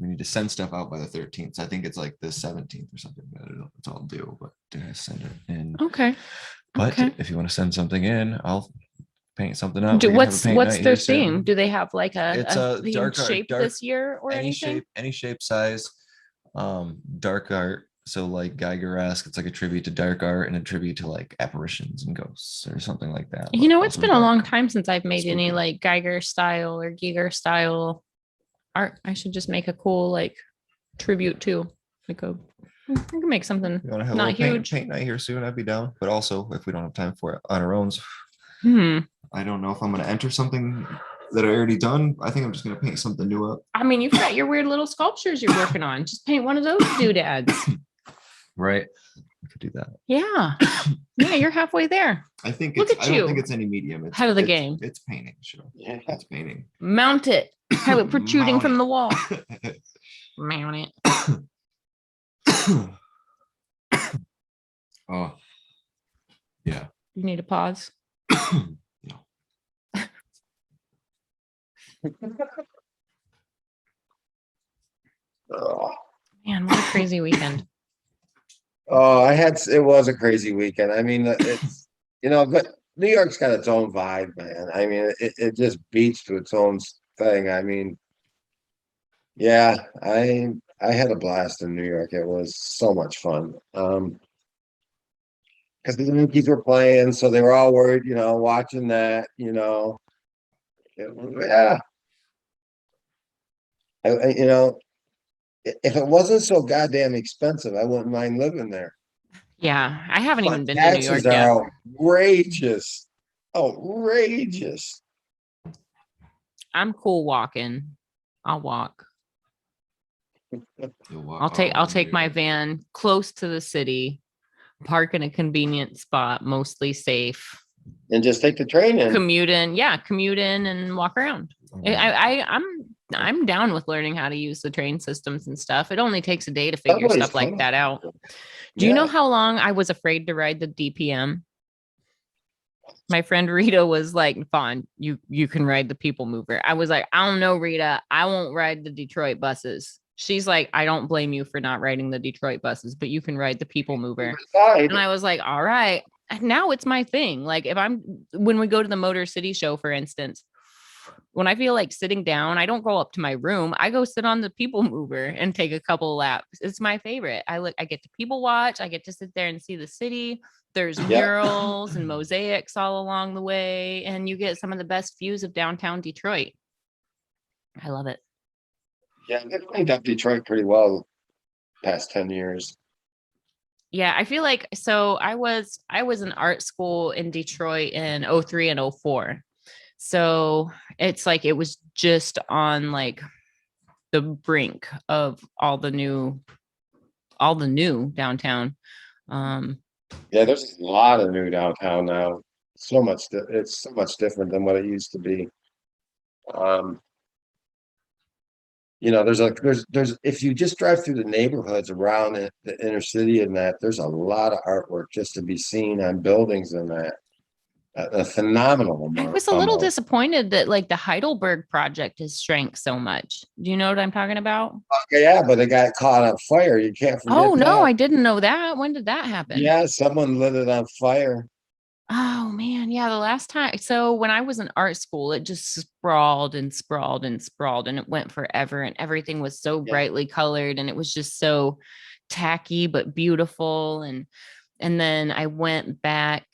We need to send stuff out by the 13th. So I think it's like the 17th or something. I don't know. It's all due, but to send it in. Okay. But Okay. if you want to send something in, I'll paint something up. What's their theme? Do they have like It's a a theme dark art, shape this year or any anything? any shape, size, dark art. So like Geiger-esque, it's like a tribute to dark art and a tribute to like apparitions and ghosts or something like that. You but know, it's also been a dark. long time since I've made any Spooky. like Geiger style or Giger style art. I should just make a cool like tribute to like a. I can make something You want to have a not little huge. paint night here soon? I'd be down. But also, if we don't have time for it on our own, Hmm. I don't know if I'm going to enter something that I already done. I think I'm just going to paint something new up. I mean, you've got your weird little sculptures you're working on. Just paint one of those doodads. Right. I could do that. Yeah. Yeah, you're halfway there. I think Look it's, at I don't you. think it's any medium. It's Head of the it's- game. It's painting, sure. Yeah. It's painting. Mount it. Have it protruding Mount from it. the wall. Mount it. Oh, yeah. You need a pause. No. Oh, Man, what a crazy weekend. it was a crazy weekend. I mean, it's, but New York's got its own vibe, man. I mean, it just beats to its own thing. I mean, yeah, I had a blast in New York. It was so much fun. Because the Yankees were playing, so they were all worried, watching that, yeah. If it wasn't so goddamn expensive, I wouldn't mind living there. Yeah, I haven't even But been to New York taxes yet. are outrageous. Outrageous. I'm cool walking. I'll walk. You'll walk I'll all take New my York. van close to the city, park in a convenient spot, mostly safe. And just take the train in. Commute in and walk around. I'm down with learning how to use the train systems and stuff. It only takes a day to figure Subway's stuff like fun. that out. Do you know Yeah. how long I was afraid to ride the DPM? My friend Rita was like, "Fawn, you can ride the people mover." I was like, "I don't know, Rita. I won't ride the Detroit buses." She's like, "I don't blame you for not riding the Detroit buses, but you can ride the people mover." Side. And I was like, "All right." And now it's my thing. Like when we go to the Motor City show, for instance, when I feel like sitting down, I don't go up to my room. I go sit on the people mover and take a couple laps. It's my favorite. I get to people watch. I get to sit there and see the city. There's murals and mosaics all along the way, and you get some of the best views of downtown Detroit. I love it. Yeah, they've cleaned up Detroit pretty well past 10 years. Yeah, I feel like so I was in art school in Detroit in 03 and 04. So it's like it was just on like the brink of all the new downtown. Yeah, there's a lot of new downtown now. It's so much different than what it used to be. There's if you just drive through the neighborhoods around the inner city and that, there's a lot of artwork just to be seen on buildings and that. A phenomenal I amount. was a little disappointed that like the Heidelberg project has shrank so much. Do you know what I'm talking about? Yeah, but it got caught on fire. You can't forget Oh no, that. I didn't know that. When did that happen? Yeah, someone lit it on fire. Oh man, yeah, the last time. So when I was in art school, it just sprawled and sprawled and sprawled and it went forever and everything was so brightly colored and it was just so tacky but beautiful and then I went back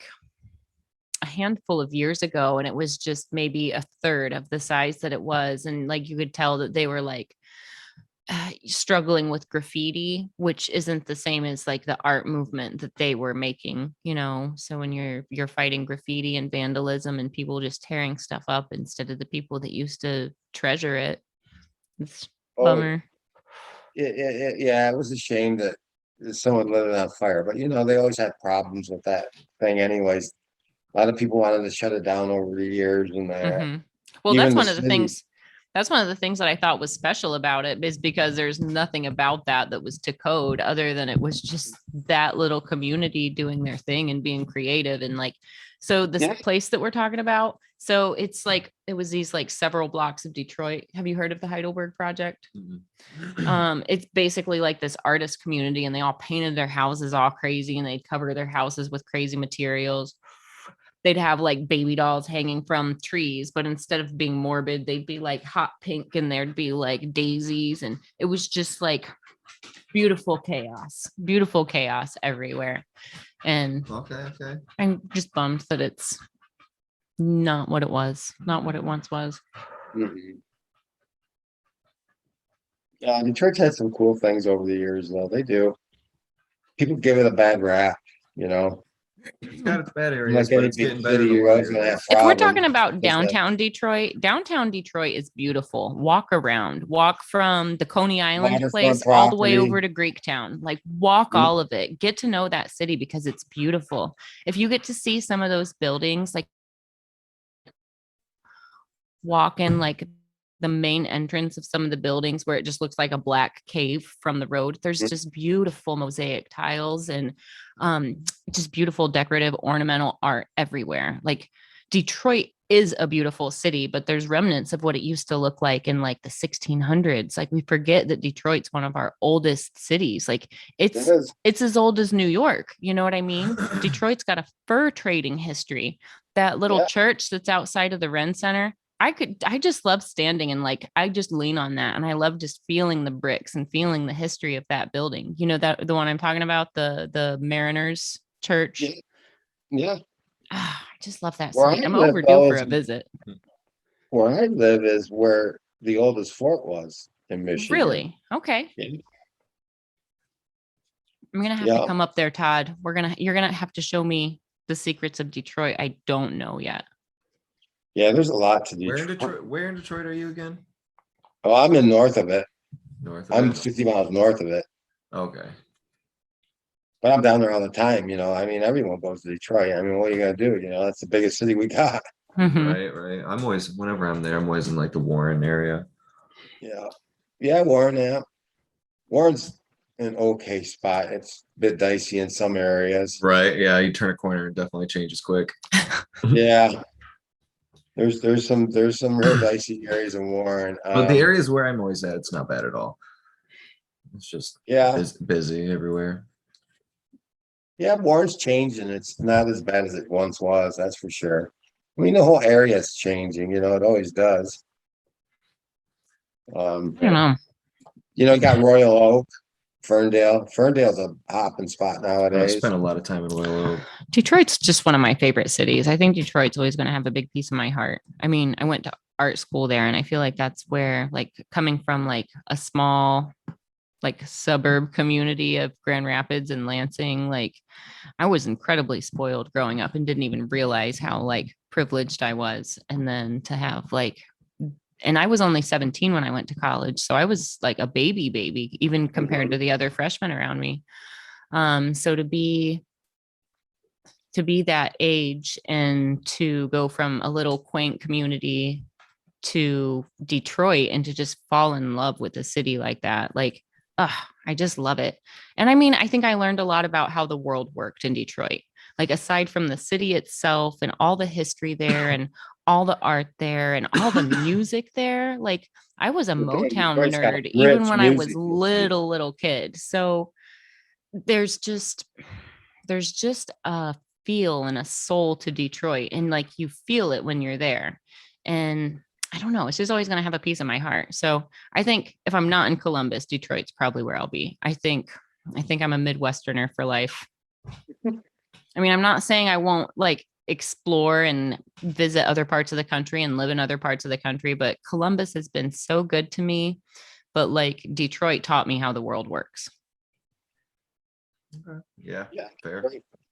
a handful of years ago and it was just maybe a third of the size that it was and like you could tell that they were like struggling with graffiti, which isn't the same as like the art movement that they were making, so when you're fighting graffiti and vandalism and people just tearing stuff up instead of the people that used to treasure it, it's bummer. Yeah, it was a shame that someone lit it on fire, but they always had problems with that thing anyways. A lot of people wanted to shut it down over the years and that. Mhm. Well, Even that's the one of the city- things. That's one of the things that I thought was special about it is because there's nothing about that was to code other than it was just that little community doing their thing and being creative. And like, so this place that we're talking about, So it's like it was these like several blocks of Detroit. Have you heard of the Heidelberg Project? It's basically like this artist community, and they all painted their houses all crazy, and they'd cover their houses with crazy materials. They'd have like baby dolls hanging from trees, but instead of being morbid, they'd be like hot pink, and there'd be like daisies, and it was just like beautiful chaos everywhere. And Okay. I'm just bummed that it's not what it was, not what it once was. Mhm. Yeah, Detroit's had some cool things over the years, though. They do. People give it a bad rap, you know. It's got its bad areas, Like but any it's big getting better city, to you're always gonna have If we're problems. talking about Just like- downtown Detroit is beautiful. Walk around, walk from the Coney Island Waterfront place all the way property. over to Greektown. Like walk Mhm. all of it. Get to know that city because it's beautiful. If you get to see some of those buildings, like walk in like the main entrance of some of the buildings where it just looks like a black cave from the road. There's Mhm. just beautiful mosaic tiles and just beautiful decorative ornamental art everywhere. Like Detroit is a beautiful city, but there's remnants of what it used to look like in like the 1600s. Like we forget that Detroit's one of our oldest cities. Like It it's is. it's as old as New York. You know what I mean? Detroit's got a fur trading history. That little Yeah. church that's outside of the Ren Center, I just love standing and like, I just lean on that. And I love just feeling the bricks and feeling the history of that building. You know, that the one I'm talking about, the Mariners Church. Yeah. Yeah. I just love that Where city. I I'm live, overdue though, for is a visit. where I live is where the oldest fort was in Michigan. Really? Okay. Yeah. I'm gonna have to come up there, Todd. You're gonna have to show me the secrets of Detroit. I don't know yet. Yeah, there's a lot to Where in Detroit. Detroit? Where in Detroit are you again? Oh, I'm in north of it. North of I'm it? 50 miles north of it, Okay. but I'm down there all the time. You know, I mean, everyone goes to Detroit. I mean, what are you gonna do? You know, that's the biggest city we got. Mhm. Right. I'm always, whenever I'm there, I'm always in like the Warren area. Yeah, yeah, Warren. Yeah, Warren's an okay spot. It's a bit dicey in some areas. Right. Yeah. You turn a corner and it definitely changes quick. Yeah, there's some real dicey areas in Warren. But the areas where I'm always at, it's not bad at all. It's just Yeah, busy everywhere. yeah, Warren's changed and it's not as bad as it once was. That's for sure. I mean, the whole area is changing. You know, it always does. I don't know. You know, you got Royal Oak, Ferndale. Ferndale's a hopping spot I nowadays. spent a lot of time in Royal Oak. Detroit's just one of my favorite cities. I think Detroit's always going to have a big piece of my heart. I mean, I went to art school there, and I feel like that's where, like, coming from like a small, like, suburb community of Grand Rapids and Lansing, like, I was incredibly spoiled growing up and didn't even realize how like privileged I was. And then to have like, and I was only 17 when I went to college, so I was like a baby, even compared to the other freshmen around me. So to be that age and to go from a little quaint community to Detroit and to just fall in love with a city like that, like, I just love it. And I mean, I think I learned a lot about how the world worked in Detroit. Like, aside from the city itself and all the history there and all the art there and all the music there, like, I was a Motown Detroit's got nerd rich even when I was music. little kid. So there's just a feel and a soul to Detroit, and like you feel it when you're there. And I don't know, it's just always going to have a piece of my heart. So I think if I'm not in Columbus, Detroit's probably where I'll be. I think I'm a Midwesterner for life. I mean, I'm not saying I won't like explore and visit other parts of the country and live in other parts of the country, but Columbus has been so good to me. But like Detroit taught me how the world works. Okay. Yeah. Yeah. Fair.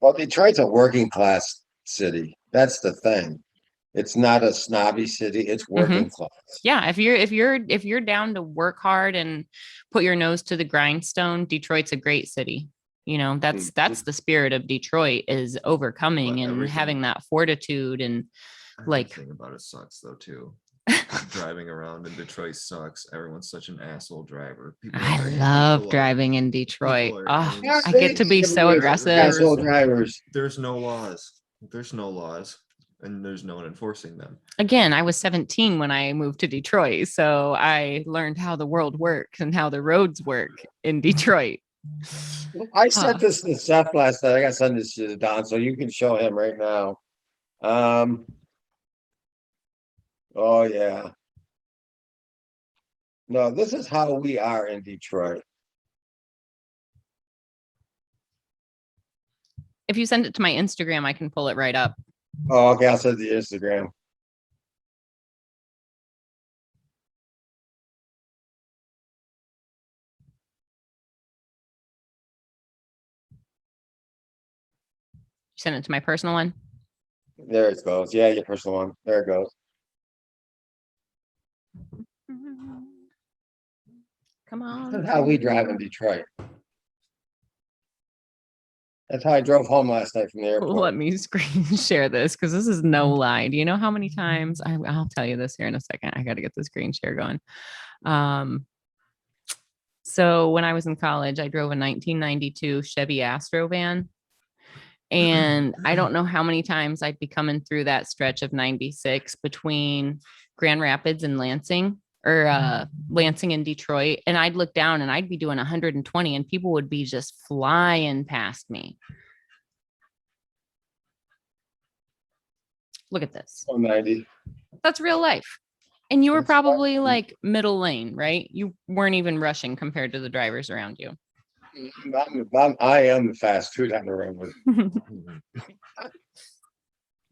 Well, Detroit's a working class city. That's the thing. It's not a snobby city. It's working class. Yeah, if you're down to work hard and put your nose to the grindstone, Detroit's a great city. You know, that's the spirit of Detroit, is overcoming and Everything. having that fortitude. And like, Everything about it sucks though too. Driving around in Detroit sucks. Everyone's such an asshole driver. I love driving in Detroit. are Oh, insane. I get to be so Everybody's aggressive. Asshole drivers. There's no laws. There's no laws. and there's no one enforcing them. Again, I was 17 when I moved to Detroit, so I learned how the world works and how the roads work in Detroit. I sent this to Seth last night. I got to send this to Don, so you can show him right now. Oh yeah. No, this is how we are in Detroit. If you send it to my Instagram, I can pull it right up. Oh, okay, I'll send the Instagram. Send it to my personal one. There it goes. Yeah, your personal one. There it goes. Come on. This is how we drive in Detroit. That's how I drove home last night from the airport. Let me screen share this because this is no lie. Do you know how many times I'll tell you this here in a second. I got to get the screen share going. So when I was in college, I drove a 1992 Chevy Astro van. And I don't know how many times I'd be coming through that stretch of 96 between Grand Rapids and Lansing, or Lansing and Detroit. And I'd look down and I'd be doing 120 and people would be just flying past me. Look at this. 190. That's real life. And you were That's probably fine. like middle lane, right? You weren't even rushing compared to the drivers around you. I am the fast food on the road.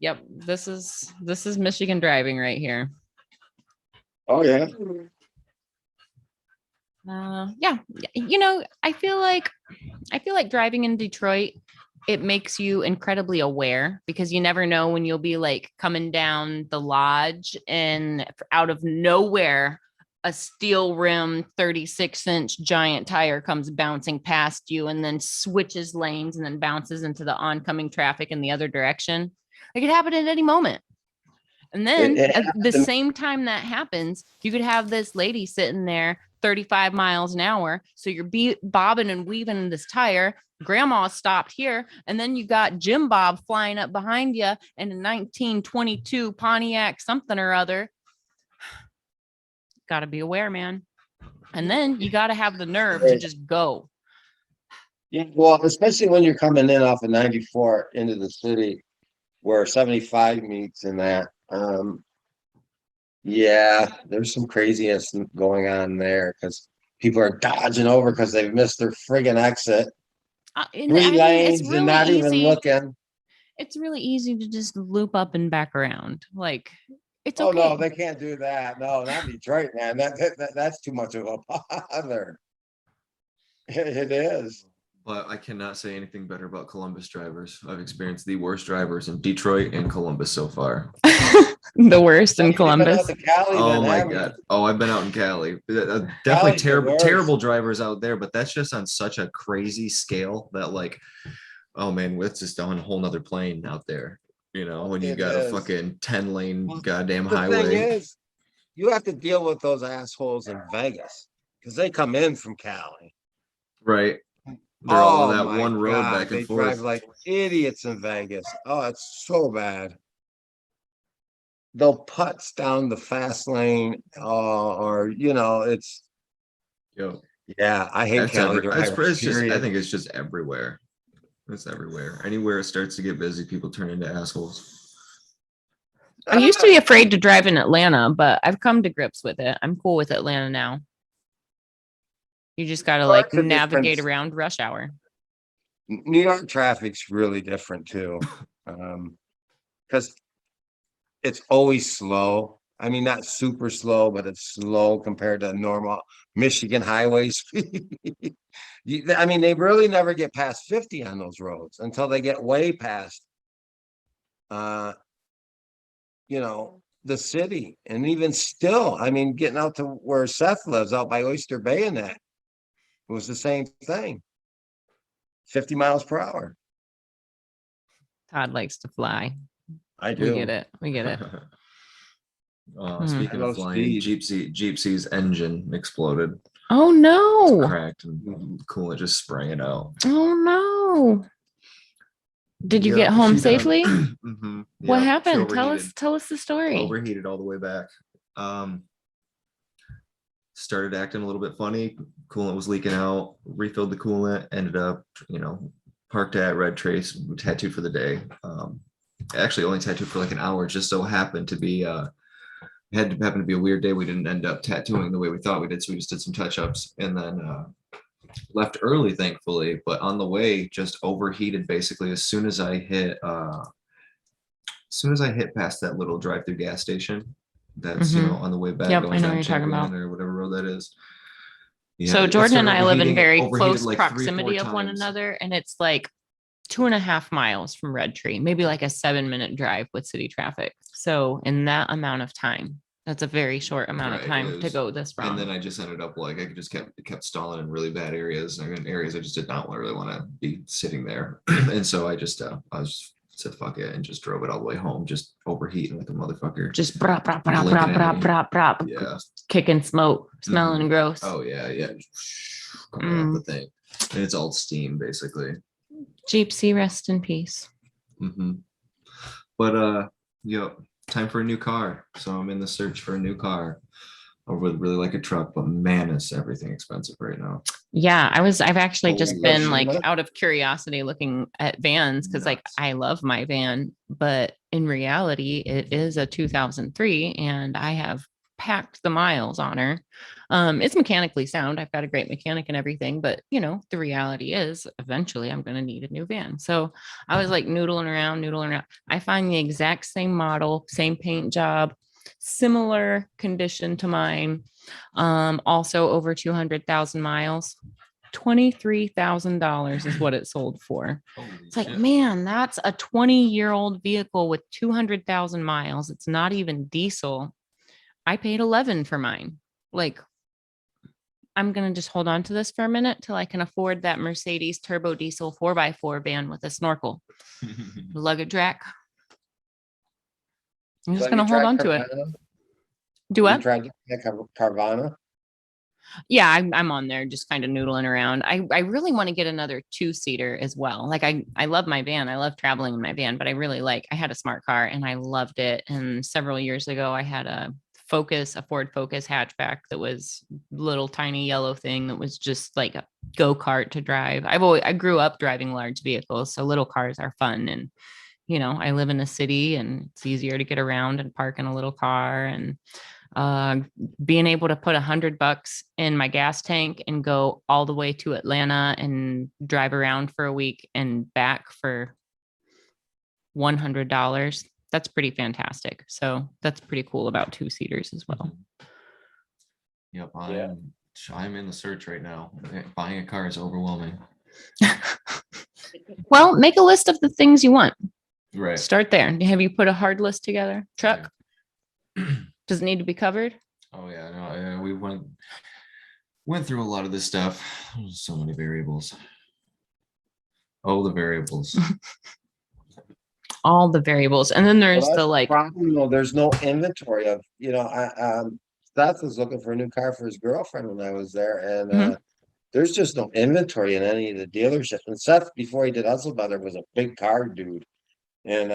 Yep. This is Michigan driving right here. Oh yeah. Yeah. You know, I feel like driving in Detroit, it makes you incredibly aware because you never know when you'll be like coming down the lodge and out of nowhere, a steel rim 36-inch giant tire comes bouncing past you and then switches lanes and then bounces into the oncoming traffic in the other direction. It could happen at any moment. And then at the same time that happens, you could have this lady sitting there 35 miles an hour. So you're bobbing and weaving in this tire. Grandma stopped here. And then you got Jim Bob flying up behind you in a 1922 Pontiac something or other. Got to be aware, man. And then you got to have the nerve to just go. Yeah, well, especially when you're coming in off of 94 into the city where 75 meets and that. Yeah, there's some craziness going on there because people are dodging over because they've missed their friggin' exit. Three lanes it's really and not even easy. looking. It's really easy to just loop up and back around. Like, it's Oh okay. no, they can't do that. No, not Detroit, man. That's too much of a bother. It is. But I cannot say anything better about Columbus drivers. I've experienced the worst drivers in Detroit and Columbus so far. The worst in You've been Columbus. out to Cali, Oh then, my haven't you? God. Oh, I've been out in Cali. Definitely Cali's the terrible, worst. terrible drivers out there, but that's just on such a crazy scale that like, oh man, it's just on a whole nother plane out there. You know, when you It got is. a fucking 10-lane Well, goddamn The thing highway. is, you have to deal with those assholes in Vegas because they come in from Cali. Right. They're all on that my one road God, back and they forth. drive like idiots in Vegas. Oh, it's so bad. They'll putz down the fast lane, or it's Yo, yeah. I hate that's Cali it's drivers. just, I Period. think it's just everywhere. It's everywhere. Anywhere it starts to get busy, people turn into assholes. I used to be afraid to drive in Atlanta, but I've come to grips with it. I'm cool with Atlanta now. You just got to like It's a navigate difference. around rush hour. New York traffic's really different too, because it's always slow. I mean, not super slow, but it's slow compared to normal Michigan highway speed. I mean, they really never get past 50 on those roads until they get way past, the city. And even still, I mean, getting out to where Seth lives out by Oyster Bay and that, it was the same thing. 50 miles per hour. Todd likes to fly. I We do. get it. We get it. Speaking I of love flying, speed. Jeepsy's engine exploded. Oh no. Cracked and coolant just spraying out. Oh no. Did you Yeah, get home she done. safely? Mhm, What yeah, she happened? overheated. Tell us the story. Overheated all the way back. Started acting a little bit funny. Coolant was leaking out. Refilled the coolant. Ended up, parked at Red Trace, tattooed for the day. Actually only tattooed for like an hour. It just so happened to be it had to happen to be a weird day. We didn't end up tattooing the way we thought we did, so we just did some touch-ups and then left early, thankfully. But on the way, just overheated basically as soon as I hit past that little drive-through gas station. That's Mhm. on the way back Yep, I going know what down you're talking about. Champion or whatever road that is. Yeah, So it Jordan and started I live in overheating. It very overheated close like 3-4 proximity of one times. another, and it's like 2.5 miles from Red Tree, maybe like a 7-minute drive with city traffic. So in that amount of time, that's a very short amount of Right, time it to was- go this And wrong. then I just ended up like I just kept stalling in really bad areas. I mean, areas I just did not really want to be sitting there. And so I just said fuck it and just drove it all the way home, just overheating like a motherfucker. Just brop, brop, brop, Blinking brop, at brop, me. brop, brop, Yeah. kicking smoke, smelling Mhm. gross. Oh yeah, yeah. Coming off the thing. And it's all steam basically. Jeep C, rest in peace. But time for a new car. So I'm in the search for a new car. I would really like a truck, but man, is everything expensive right now. Yeah, I've actually just Holy been shit. like out of curiosity looking at vans because like Nuts. I love my van, but in reality it is a 2003 and I have packed the miles on her. It's mechanically sound. I've got a great mechanic and everything, but the reality is eventually I'm going to need a new van. So I was like noodling around. I find the exact same model, same paint job, similar condition to mine. Also over 200,000 miles. $23,000 is what it sold for. Holy It's like, shit. man, that's a 20-year-old vehicle with 200,000 miles. It's not even diesel. I paid 11 for mine. Like, I'm going to just hold on to this for a minute till I can afford that Mercedes turbo diesel 4x4 van with a snorkel, luggage rack. I'm just So have going to you hold tried on to it. Carvana? Do Have what? you tried Carvana? Yeah, I'm on there just kind of noodling around. I really want to get another 2-seater as well. Like I love my van. I love traveling in my van, but I had a smart car and I loved it. And several years ago, I had a Ford Focus hatchback that was little tiny yellow thing that was just like a go-kart to drive. I grew up driving large vehicles, so little cars are fun. And I live in a city and it's easier to get around and park in a little car. And being able to put $100 in my gas tank and go all the way to Atlanta and drive around for a week and back for $100, that's pretty fantastic. So that's pretty cool about 2-seaters as well. Yep, Yeah. I'm in the search right now. Buying a car is overwhelming. Well, make a list of the things you want. Right. Start there. Have you put a hard list together? Truck? Does it need to be covered? Oh yeah, no, we went through a lot of this stuff. There's so many variables. Oh, the variables. All the variables. And then there's Well, the that's like, problem, though. There's no inventory of, Seth was looking for a new car for his girlfriend when I was there, and Mhm. there's just no inventory in any of the dealerships. And Seth, before he did Hustle Brother, was a big car dude, and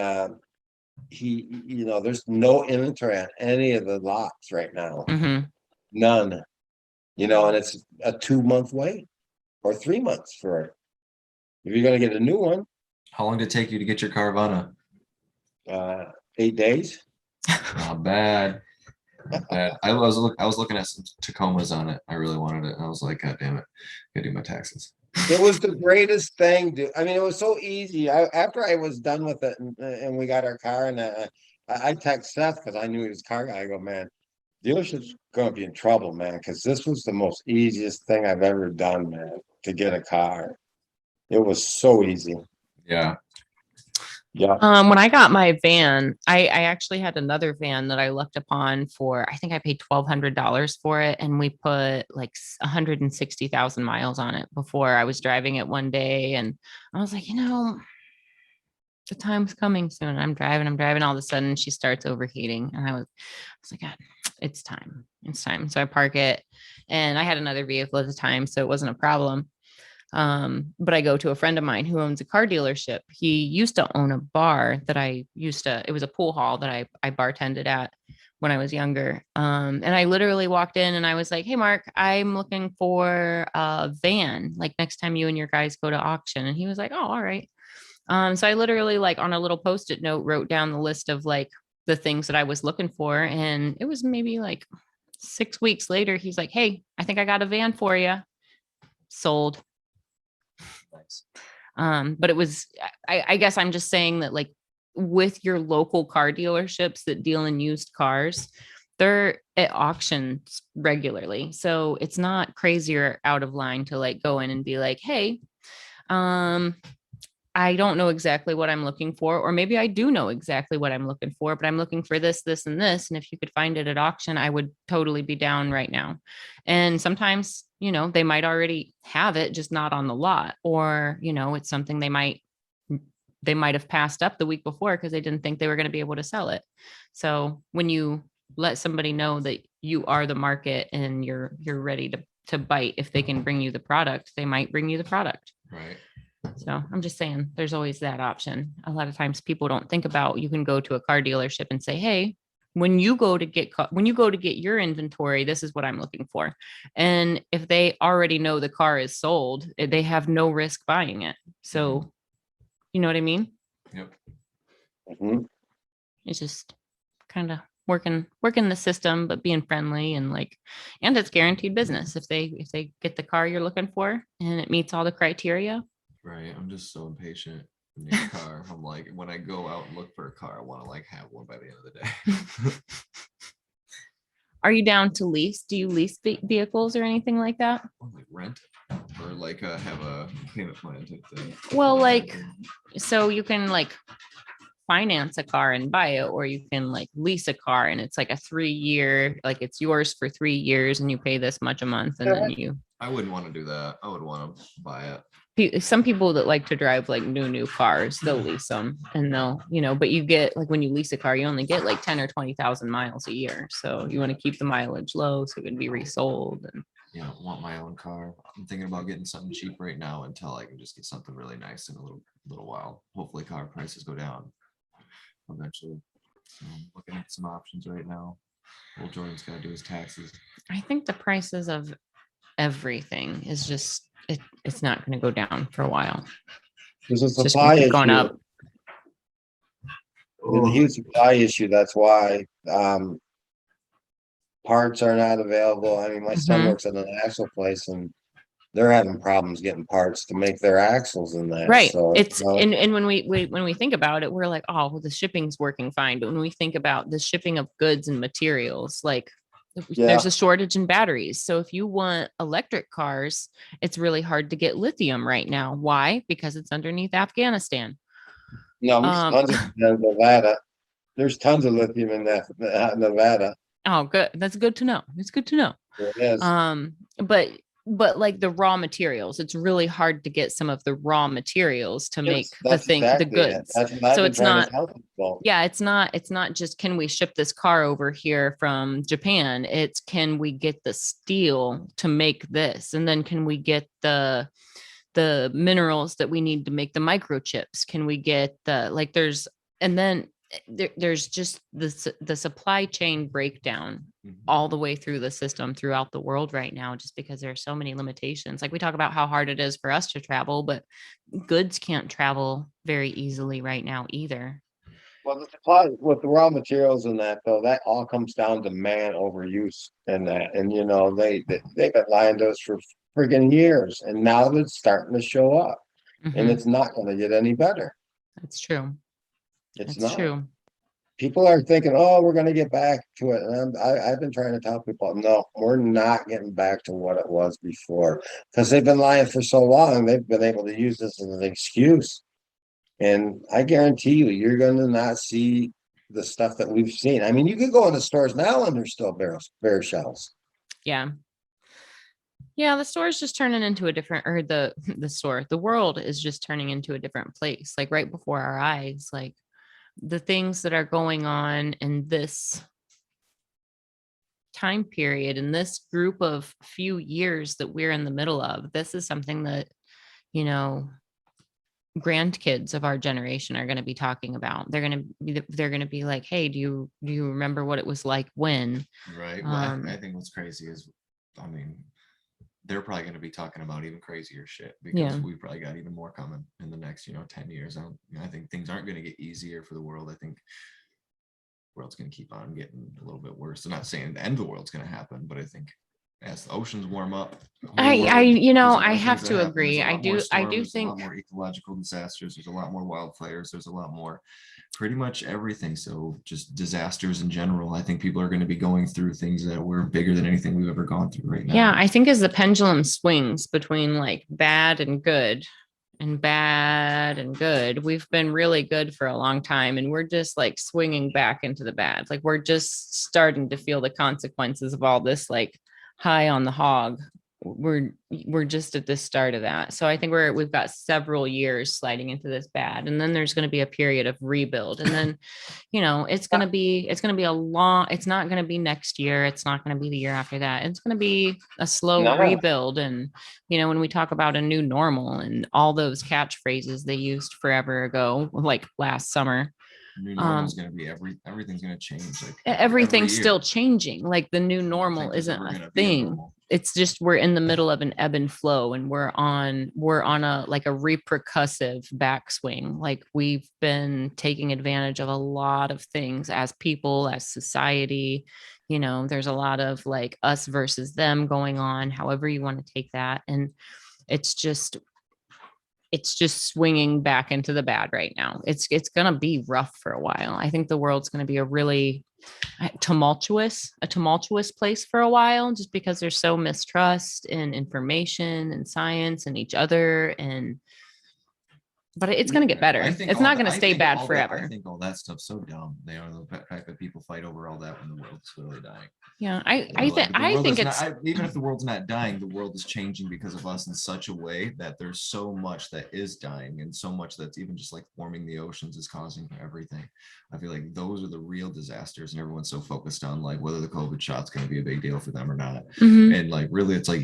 there's no inventory on any of the lots right now, mhm. none. And it's a 2-month wait or 3 months for it. If you're gonna get a new one, How long did it take you to get your Carvana? 8 days. Not bad. Not bad. I was looking at some Tacomas on it. I really wanted it. I was like, God damn it, gotta do my taxes. It was the greatest thing, dude. I mean, it was so easy. After I was done with it and we got our car, and I text Seth because I knew he was a car guy. I go, man, dealership's gonna be in trouble, man, because this was the most easiest thing I've ever done, man, to get a car. It was so easy. Yeah. Yeah. When I got my van, I actually had another van that I looked upon for, I think I paid $1,200 for it. And we put like 160,000 miles on it before I was driving it one day. And I was like, the time's coming soon. I'm driving. All of a sudden she starts overheating. And I was like, God, it's time. So I park it, and I had another vehicle at the time, so it wasn't a problem. But I go to a friend of mine who owns a car dealership. He used to own a bar that it was a pool hall that I bartended at when I was younger. And I literally walked in and I was like, "Hey, Mark, I'm looking for a van, like next time you and your guys go to auction." And he was like, "Oh, all right." So I literally like on a little post-it note wrote down the list of like the things that I was looking for. And it was maybe like 6 weeks later, he's like, "Hey, I think I got a van for you." Sold. Nice. But it was, I guess I'm just saying that like with your local car dealerships that deal in used cars, they're at auctions regularly. So it's not crazy or out of line to like go in and be like, "Hey, um, I don't know exactly what I'm looking for, or maybe I do know exactly what I'm looking for, but I'm looking for this, this, and this. And if you could find it at auction, I would totally be down right now." And sometimes, they might already have it, just not on the lot, or, it's something they might have passed up the week before because they didn't think they were going to be able to sell it. So when you let somebody know that you are the market and you're ready to bite, if they can bring you the product, they might bring you the product. Right. So I'm just saying there's always that option. A lot of times people don't think about, you can go to a car dealership and say, "Hey, when you go to get your inventory, this is what I'm looking for." And if they already know the car is sold, they have no risk buying it. So, you know what I mean? Yep. Mhm. It's just kind of working the system, but being friendly and and it's guaranteed business. If they get the car you're looking for and it meets all the criteria. Right. I'm just so impatient. I need a car. I'm like, when I go out and look for a car, I want to like have one by the end of the day. Are you down to lease? Do you lease vehicles or anything like that? Or like rent or like have a payment plan type thing. Well, so you can finance a car and buy it, or you can lease a car and it's like a 3-year, it's yours for 3 years and you pay this much a month and then I wouldn't want to do that. I would want to buy it. some people that like to drive new cars, they'll lease them and they'll, but you get when you lease a car, you only get 10 or 20,000 miles a year. So you want to keep the mileage low so it can be resold. And Yeah, I want my own car. I'm thinking about getting something cheap right now until I can just get something really nice in a little while. Hopefully car prices go down eventually. So I'm looking at some options right now. Old Jordan's got to do his taxes. I think the prices of everything is just it's not going to go down for a while. There's a It's just supply going to keep going issue. up. There's a huge supply issue. That's why parts are not available. I mean, my son Mhm. works at an axle place and they're having problems getting parts to make their axles and that. Right. So It's and when we think about it, we're like, "Oh, well, the shipping's working fine." But when we think about the shipping of goods and materials, Yeah. there's a shortage in batteries. So if you want electric cars, it's really hard to get lithium right now. Why? Because it's underneath Afghanistan. no, there's tons of Nevada. There's tons of lithium in that Nevada. Oh, good. That's good to know. It's good to know. It is. But the raw materials, it's really hard to get some of the raw materials to make That's the exactly it. goods. That's what I've So been it's trying not, to tell people. yeah, it's not just, can we ship this car over here from Japan? It's, can we get the steel to make this? And then can we get the minerals that we need to make the microchips? Can we get there's just the supply chain breakdown all the way through the system throughout the world right now, just because there are so many limitations. We talk about how hard it is for us to travel, but goods can't travel very easily right now either. Well, the supply with the raw materials and that though, that all comes down to man overuse and that. And they've been lying to us for friggin' years, and now it's starting to show up, and Mhm. it's not going to get any better. That's true. It's That's not. true. People are thinking, "Oh, we're going to get back to it," and I've been trying to tell people, no, we're not getting back to what it was before, because they've been lying for so long. They've been able to use this as an excuse, and I guarantee you, you're going to not see the stuff that we've seen. I mean, you could go in the stores now and there's still bare shelves. Yeah. Yeah, the store is just turning into a different, or the world is just turning into a different place, right before our eyes. The things that are going on in this time period, in this group of few years that we're in the middle of, this is something that you know, grandkids of our generation are going to be talking about. They're going to be like, hey, do you remember what it was like when? Right. Well, I think what's crazy is, I mean, they're probably going to be talking about even crazier shit because Yeah. we've probably got even more coming in the next, 10 years. I think things aren't going to get easier for the world. I think the world's going to keep on getting a little bit worse. I'm not saying the end of the world's going to happen, but I think as the oceans warm up, the whole I world, you know, there's a lot I of have things to that happen. There's agree. a I lot more do storms, a lot think more ecological disasters. There's a lot more wildfires. There's a lot more, pretty much everything. So just disasters in general. I think people are going to be going through things that were bigger than anything we've ever gone through right now. yeah, I think as the pendulum swings between like bad and good and bad and good, we've been really good for a long time and we're just like swinging back into the bad. Like we're just starting to feel the consequences of all this like high on the hog. We're just at the start of that. So I think we've got several years sliding into this bad, and then there's going to be a period of rebuild, and then it's going to be a long, it's not going to be next year, it's not going to be the year after that, it's going to be a slow No. rebuild. And when we talk about a new normal and all those catchphrases they used forever ago, like last summer, New normal is going to be everything's going to change. Like everything's every still year. changing. Like the new I don't normal think there's isn't ever a gonna be a thing. normal. It's just we're in the middle of an ebb and flow, and we're on a like a repercussive backswing. Like we've been taking advantage of a lot of things as people, as society. There's a lot of like us versus them going on, however you want to take that. And it's just swinging back into the bad right now. It's going to be rough for a while. I think the world's going to be a really tumultuous place for a while, just because there's so mistrust in information and science and each other. But it's going to get better. It's not going to stay bad forever. I think all that stuff's so dumb. The fact that people fight over all that when the world's really dying. Yeah, I think it's even if the world's not dying, the world is changing because of us in such a way that there's so much that is dying, and so much that's even just like warming the oceans is causing everything. I feel like those are the real disasters, and everyone's so focused on like whether the COVID shot's going to be a big deal for them or not. Mhm. And like really, it's like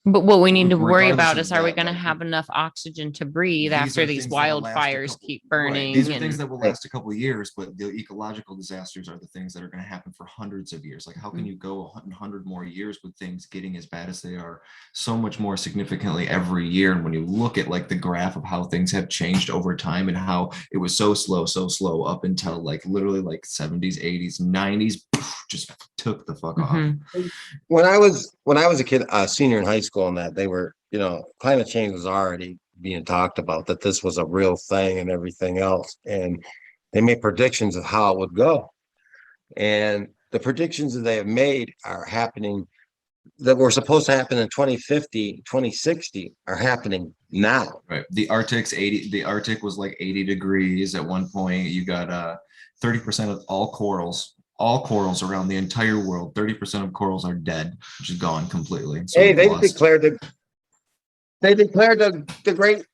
but what we need to worry regardless about of is, are we that, going to like, have enough oxygen to breathe these after are these things that'll last a wildfires couple- keep right. burning? These are things that will Right. last a couple of years, but the ecological disasters are the things that are going to happen for hundreds of years. Like, how can you go 100 more years with things getting as bad as they are so much more significantly every year? And when you look at like the graph of how things have changed over time and how it was so slow up until like literally like 70s, 80s, 90s, just took the fuck off. Mhm. When I was a kid, a senior in high school, and that they were, climate change was already being talked about, that this was a real thing and everything else. And they made predictions of how it would go. And the predictions that they have made are happening, that were supposed to happen in 2050, 2060 are happening now. Right. The Arctic was like 80 degrees at one point. You got 30% of all corals around the entire world, 30% of corals are dead, which is gone completely. So Hey, they declared the great,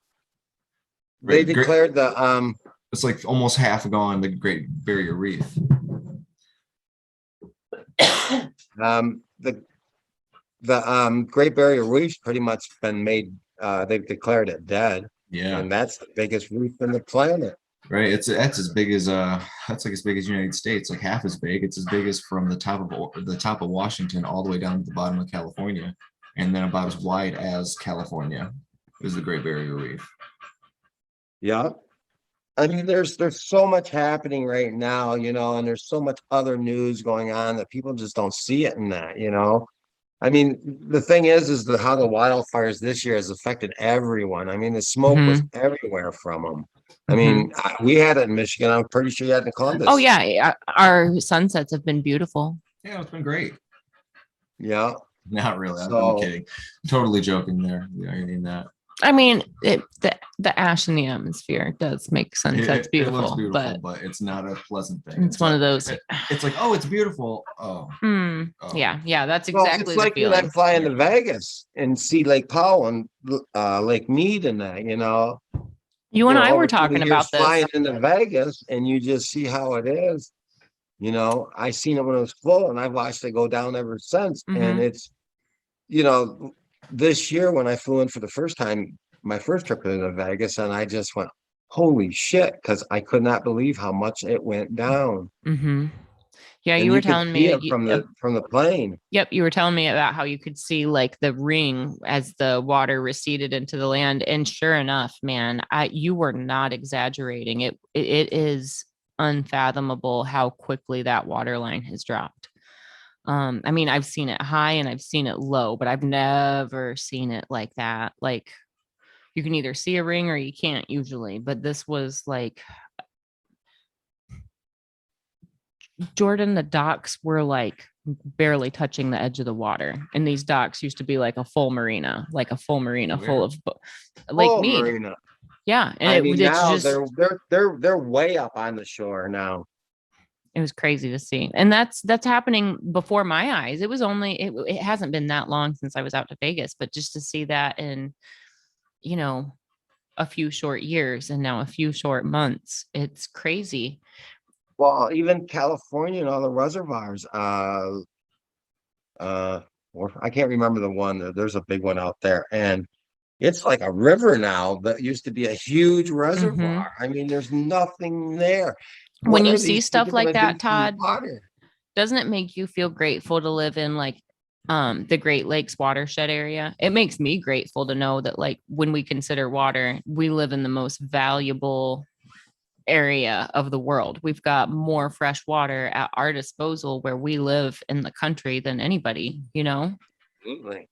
they declared the, it's like almost half gone, the Great Barrier Reef. the Great Barrier Reef's pretty much been made, they've declared it dead. Yeah. And that's the biggest reef in the planet. Right. That's as big as that's like as big as United States, like half as big. It's as big as from the top of Washington all the way down to the bottom of California, and then about as wide as California is the Great Barrier Reef. Yeah. I mean, there's so much happening right now, and there's so much other news going on that people just don't see it in that, I mean, the thing is how the wildfires this year has affected everyone. I mean, the smoke was everywhere from them. I mean, we had it in Michigan. I'm pretty sure you had it in Columbus. Oh yeah, our sunsets have been beautiful. Yeah, it's been great. Yeah. Not really. So- I'm kidding. Totally joking there. Yeah, I mean that. I mean, the ash in the atmosphere does make sunsets It looks beautiful, but it's not a pleasant thing. it's one of those. It's like, oh, it's beautiful. Oh, oh. Yeah, that's Well, exactly it's like the when feeling. I'm flying to Vegas and see Lake Powell and Lake Mead and that, You and I over were 20 talking years about this. flying into Vegas, and you just see how it is. I seen it when it was full, and I've watched it go down ever since. And Mhm. it's, this year when I flew in for the first time, my first trip to Vegas, and I just went, holy shit, because I could not believe how much it went down. Mm-hmm. Yeah, And you were you could telling see me. it from the plane. Yep, you were telling me about how you could see like the ring as the water receded into the land, and sure enough, man, you were not exaggerating. It is unfathomable how quickly that water line has dropped. I mean, I've seen it high and I've seen it low, but I've never seen it like that. Like you can either see a ring or you can't usually, but this was like Jordan, the docks were like barely touching the edge of the water. And these docks used to be like a full marina full of Lake Oh, Mead. Marina. Yeah. And I mean, it's now just, they're way up on the shore now. it was crazy to see. And that's happening before my eyes. It was only, it hasn't been that long since I was out to Vegas, but just to see that in, you know, a few short years and now a few short months, it's crazy. Well, even California and all the reservoirs, or I can't remember the one. There's a big one out there, and it's like a river now that used to be a huge reservoir. I mean, there's nothing there. When What you are see these stuff people like gonna do that, to the Todd, water? doesn't it make you feel grateful to live in like the Great Lakes watershed area? It makes me grateful to know that like when we consider water, we live in the most valuable area of the world. We've got more fresh water at our disposal where we live in the country than anybody, you know? Absolutely.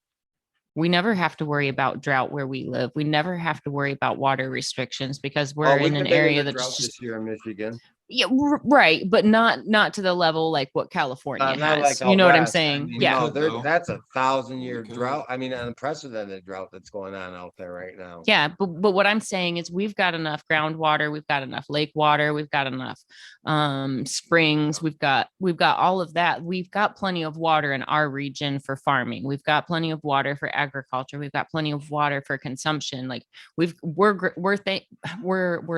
We never have to worry about drought where we live. We never have to worry about water restrictions because we're Well, we've in an been in area the that's drought just this year in Michigan. yeah, right, but not to the level like what California Not has. like You out know what I'm west. I saying? mean, Yeah. no, though. that's a 1,000-year We could. drought. I mean, an unprecedented drought that's going on out there right now. Yeah, but what I'm saying is we've got enough groundwater, we've got enough lake water, we've got enough springs, we've got all of that. We've got plenty of water in our region for farming. We've got plenty of water for agriculture. We've got plenty of water for consumption. Like we're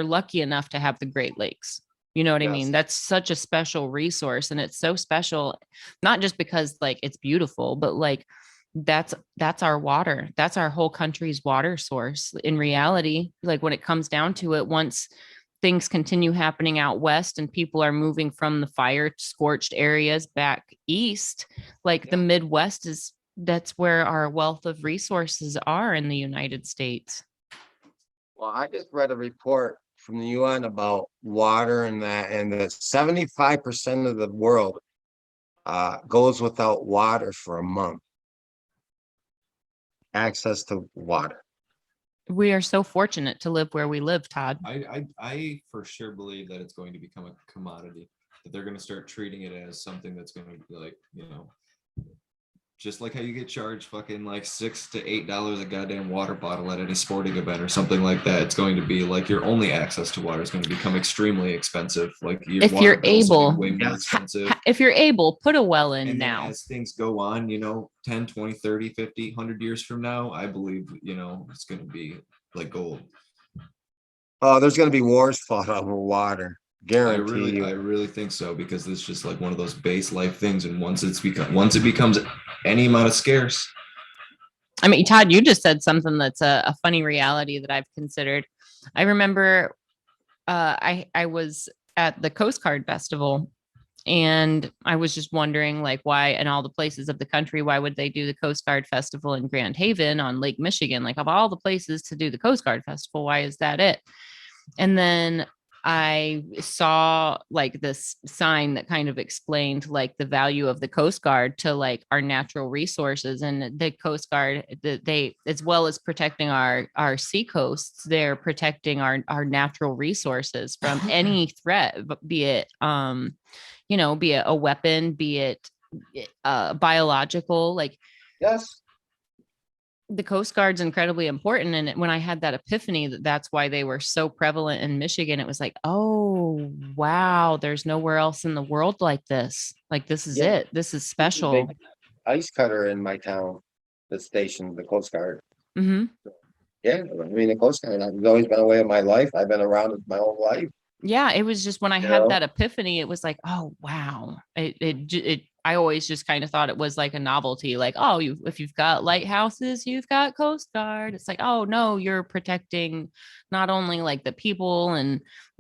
lucky enough to have the Great Lakes. You know what I mean? Yes. That's such a special resource, and it's so special, not just because like it's beautiful, but like that's our water. That's our whole country's water source. In reality, like when it comes down to it, once things continue happening out west and people are moving from the fire scorched areas back east, like the Midwest that's where our wealth of resources are in the United States. Well, I just read a report from the UN about water and that 75% of the world goes without water for a month. Access to water. We are so fortunate to live where we live, Todd. I for sure believe that it's going to become a commodity, that they're going to start treating it as something that's going to be like, just like how you get charged fucking like $6 to $8 a goddamn water bottle at any sporting event or something like that. It's going to be like your only access to water is going to become extremely expensive. Like your If water you're bills will able, be way more Yes. expensive. if you're able, put a well in And then now. as things go on, 10, 20, 30, 50, 100 years from now, I believe, it's going to be like gold. Oh, there's going to be wars fought over water. I Guarantee you. really think so, because it's just like one of those base life things. And once it becomes any amount of scarce. I mean, Todd, you just said something that's a funny reality that I've considered. I remember I was at the Coast Guard Festival, and I was just wondering, like, why in all the places of the country, why would they do the Coast Guard Festival in Grand Haven on Lake Michigan? Like, of all the places to do the Coast Guard Festival, why is that it? And then I saw like this sign that kind of explained like the value of the Coast Guard to like our natural resources, and the Coast Guard, they, as well as protecting our sea coasts, they're protecting our natural resources from any threat, be it be it a weapon, be it biological. Like Yes. the Coast Guard's incredibly important. And when I had that epiphany that's why they were so prevalent in Michigan, it was like, oh, wow, there's nowhere else in the world like this. Like, this is Yeah. it. This is special. Big ice cutter in my town, the station, the Coast Guard. Mm-hmm. Yeah, I mean, the Coast Guard, I've always been a way of my life. I've been around it my whole life. Yeah, it was just when I You had know? that epiphany, it was like, oh, wow. I always just kind of thought it was like a novelty, like, oh, if you've got lighthouses, you've got Coast Guard. It's like, oh no, you're protecting not only like the people and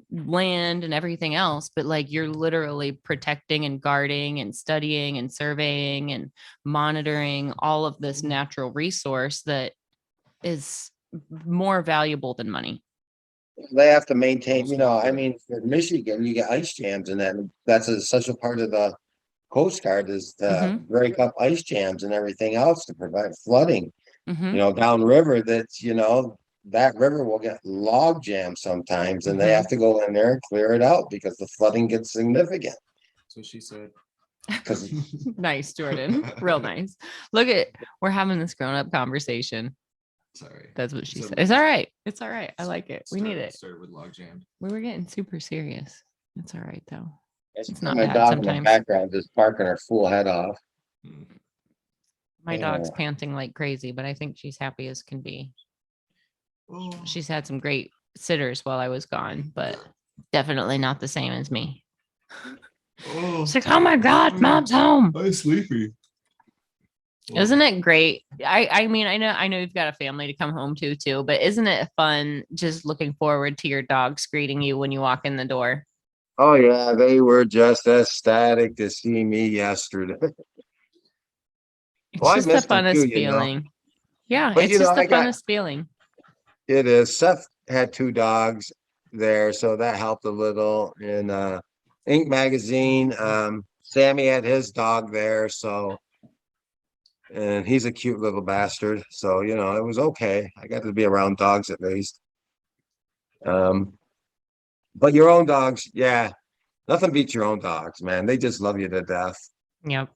land and everything else, but like you're literally protecting and guarding and studying and surveying and monitoring all of this natural resource that is more valuable than money. They have to maintain, I mean, for Michigan, you get ice jams and that's such a part of the Coast Guard is to break up ice jams and everything else to prevent flooding. Downriver that river will get log jammed sometimes and they have to go in there and clear it out because the flooding gets significant. So she said. Nice, Jordan. Real nice. We're having this grown-up conversation. Sorry. That's what she said. It's all right. It's all right. I like it. We need it. Started with log jammed. We were getting super serious. It's all right though. It's not my bad dog in the sometimes. background just barking her full head off. My Yeah. dog's panting like crazy, but I think she's happy as can be. She's had some great sitters while I was gone, but definitely not the same as me. She's like, oh my God, mom's home. I'm sleepy. Isn't it great? I mean, I know you've got a family to come home to too, but isn't it fun just looking forward to your dogs greeting you when you walk in the door? Oh yeah, they were just ecstatic to see me yesterday. It's Well, I just the missed them funnest too, feeling. Yeah, But, it's just the I got- funnest feeling. It is. Seth had 2 dogs there, so that helped a little. In Ink Magazine, Sammy had his dog there, and he's a cute little bastard. So, it was okay. I got to be around dogs at least. But your own dogs, yeah, nothing beats your own dogs, man. They just love you to death. Yep.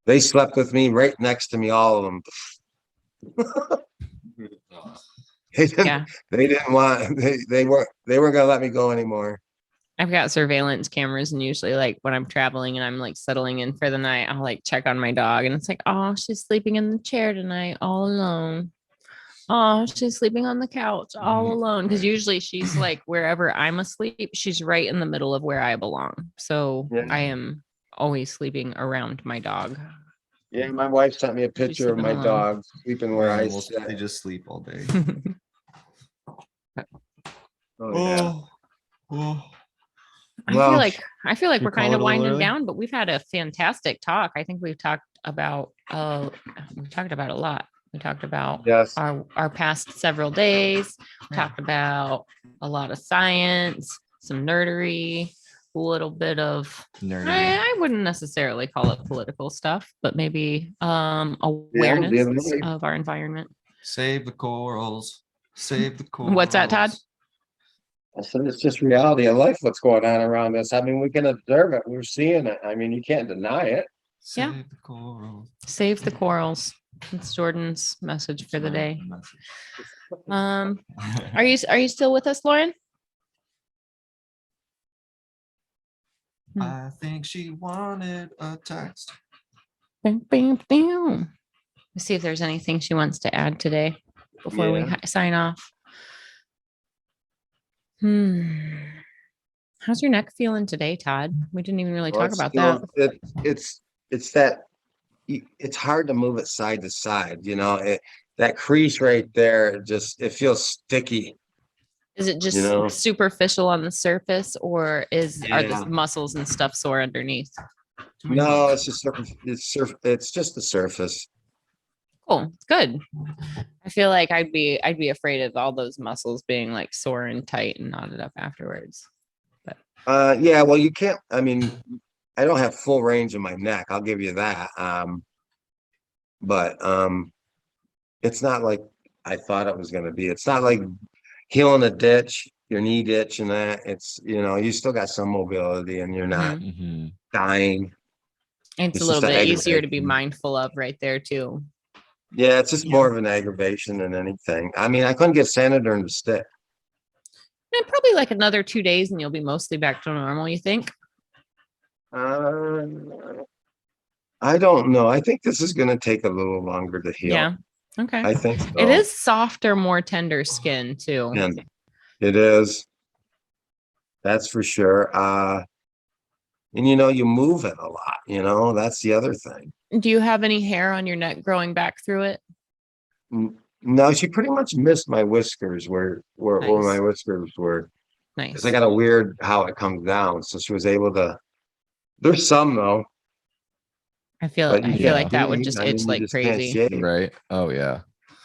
They slept with me right next to me, all of them. Yeah. They didn't want, they weren't gonna let me go anymore. I've got surveillance cameras, and usually like when I'm traveling and I'm like settling in for the night, I'll like check on my dog and it's like, oh, she's sleeping in the chair tonight all alone. Oh, she's sleeping on the couch all alone. Because usually she's like wherever I'm asleep, she's right in the middle of where I belong. So Yeah. I am always sleeping around my dog. Yeah, my wife sent me a picture of sleeping my alone. dog sleeping where I Animals, sit. they just sleep all day. Oh, yeah. I feel like You we're kind call of it a little winding early? down, but we've had a fantastic talk. I think we've talked about a lot. We talked about Yes. our past several days, talked about a lot of science, some nerdery, a little bit of Nerdy. I wouldn't necessarily call it political stuff, but maybe awareness life. of our environment. Save the corals. Save the corals. What's that, Todd? I said it's just reality of life, what's going on around us. I mean, we can observe it. We're seeing it. I mean, you can't deny it. Yeah. Save the corals. Save the corals. It's Jordan's message for the day. Are you still with us, Lauren? I think she wanted a text. Bing, bing, bing. Let's see if there's anything she wants to add today before we Yeah. sign off. How's your neck feeling today, Todd? We didn't even really Well, talk it's about still- that. It's that it's hard to move it side to side, that crease right there, it feels sticky. Is it just you know? superficial on the surface, or are Yeah. the muscles and stuff sore underneath? No, it's just it's just the surface. Cool. Good. I feel like I'd be afraid of all those muscles being like sore and tight and knotted up afterwards. Yeah, well, you can't, I mean, I don't have full range in my neck, I'll give you that. But it's not like I thought it was gonna be. It's not like healing a ditch, your knee ditch and that. It's, you still got some mobility and you're not Mhm. dying. It's It's a little just an bit easier to be aggravation. mindful of right there too. Yeah, it's just more of an aggravation than anything. I mean, I couldn't get Santaderm to stick. And probably like another 2 days and you'll be mostly back to normal, you think? Uh, I don't know. I think this is gonna take a little longer to heal. Yeah. Okay. I think so. It is softer, more tender skin too. And it is. That's for sure. And you move it a lot, that's the other thing. Do you have any hair on your neck growing back through it? No, she pretty much missed my whiskers where my Nice. whiskers were. Because I Nice. got a weird how it comes down. So she was able to, there's some though, but you I feel can't like Yeah. that would shave. just I itch mean, you like just can't crazy. shave. Right. Oh yeah.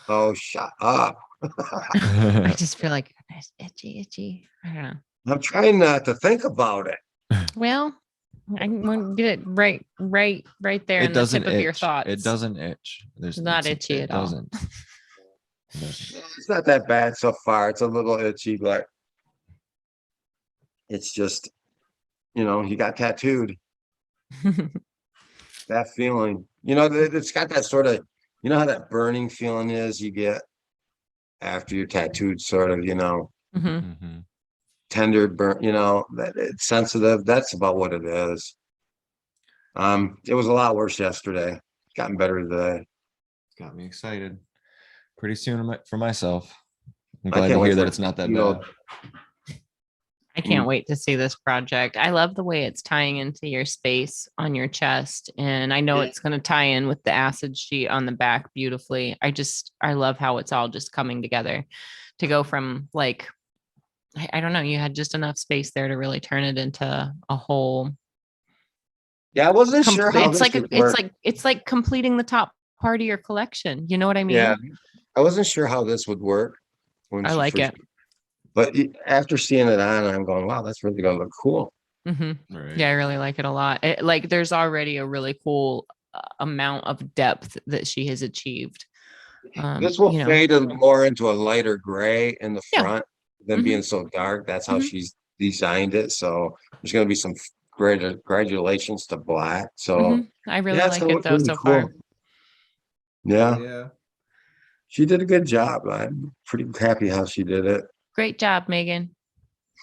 Oh, shut up. I just feel like it's itchy. I don't know. I'm trying not to think about it. Well, I want to get it right there It in the doesn't tip of your itch. thoughts. It doesn't itch. There's Not it's- itchy it at all. doesn't. It doesn't. It's not that bad so far. It's a little itchy, but it's just, he got tattooed. That feeling, it's got that sort of, how that burning feeling is you get after you're tattooed, sort of, hmm Mhm. tender burn, that it's sensitive. That's about what it is. It was a lot worse yesterday. Gotten better today. Got me excited. Pretty soon for myself. I'm I glad can't to wait hear that for, it's not that you know, bad. I can't wait to see this project. I love the way it's tying into your space on your chest. And I know it's going to tie in with the acid sheet on the back beautifully. I love how it's all just coming together to go from like, I don't know, you had just enough space there to really turn it into a whole. Yeah, I wasn't sure how It's this like, would work. it's like completing the top part of your collection. You know what I mean? Yeah, I wasn't sure how this would work when I she like first, it. but after seeing it on, I'm going, wow, that's really gonna look cool. hmm Right. Yeah, I really like it a lot. Like there's already a really cool amount of depth that she has achieved. This will You know, fade more into a lighter gray in the yeah. front than Mhm. being so dark. That's how Mhm. she's designed it. So there's gonna be some greater graduations to black. So I really yeah, it's like gonna it look though really so cool. far. Yeah, Yeah. she did a good job. I'm pretty happy how she did it. Great job, Megan.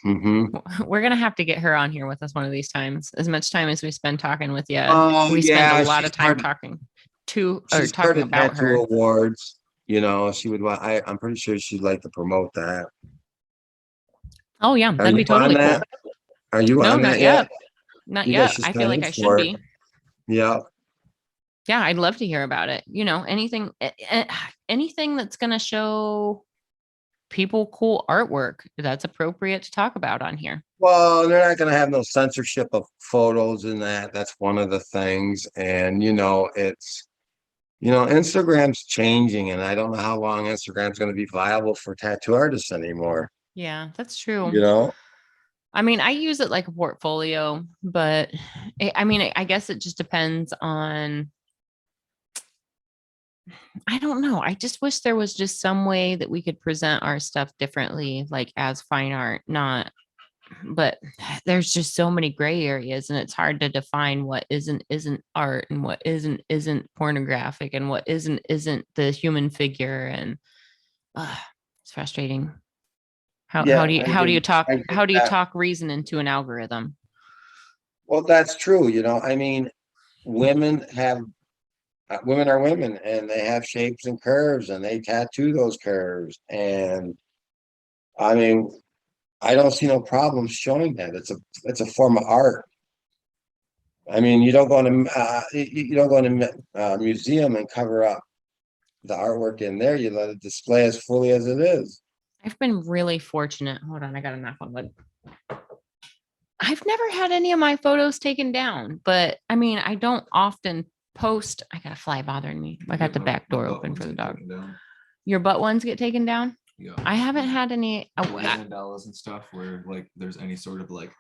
Hmm. We're gonna have to get her on here with us one of these times. As much time as we spend talking with you, Oh we spend a yeah, lot of time talking she's part talking of about Tattoo her. Awards. She would want. I'm pretty sure she'd like to promote that. Oh yeah, Are that'd you be totally on cool. that? Are you No, on not that yet? yet. Not You guys yet. should I feel sign like up I should for it. be. Yeah. Yeah, I'd love to hear about it. Anything anything that's gonna show people cool artwork that's appropriate to talk about on here. Well, they're not going to have no censorship of photos and that. That's one of the things. And, Instagram's changing, and I don't know how long Instagram's going to be viable for tattoo artists anymore. Yeah, that's true. You know, I mean, I use it like a portfolio, but I guess it just depends on, I don't know. I just wish there was just some way that we could present our stuff differently, like as fine art, not, but there's just so many gray areas and it's hard to define what isn't art and what isn't pornographic and what isn't the human figure. And it's frustrating. yeah, I How do you mean, talk, I get how do you that. talk reason into an algorithm? Well, that's true. I mean, women have women are women, and they have shapes and curves, and they tattoo those curves. And I mean, I don't see no problem showing that. It's a form of art. I mean, you don't go in a museum and cover up the artwork in there. You let it display as fully as it is. I've been really fortunate. Hold on, I got to knock on wood. I've never had any of my photos taken down, but I mean, I don't often post. I got a fly bothering me. I got the back door open for the dog. Your butt ones get taken down? Yeah. I haven't had any. Mandalas and stuff where like there's any sort of like,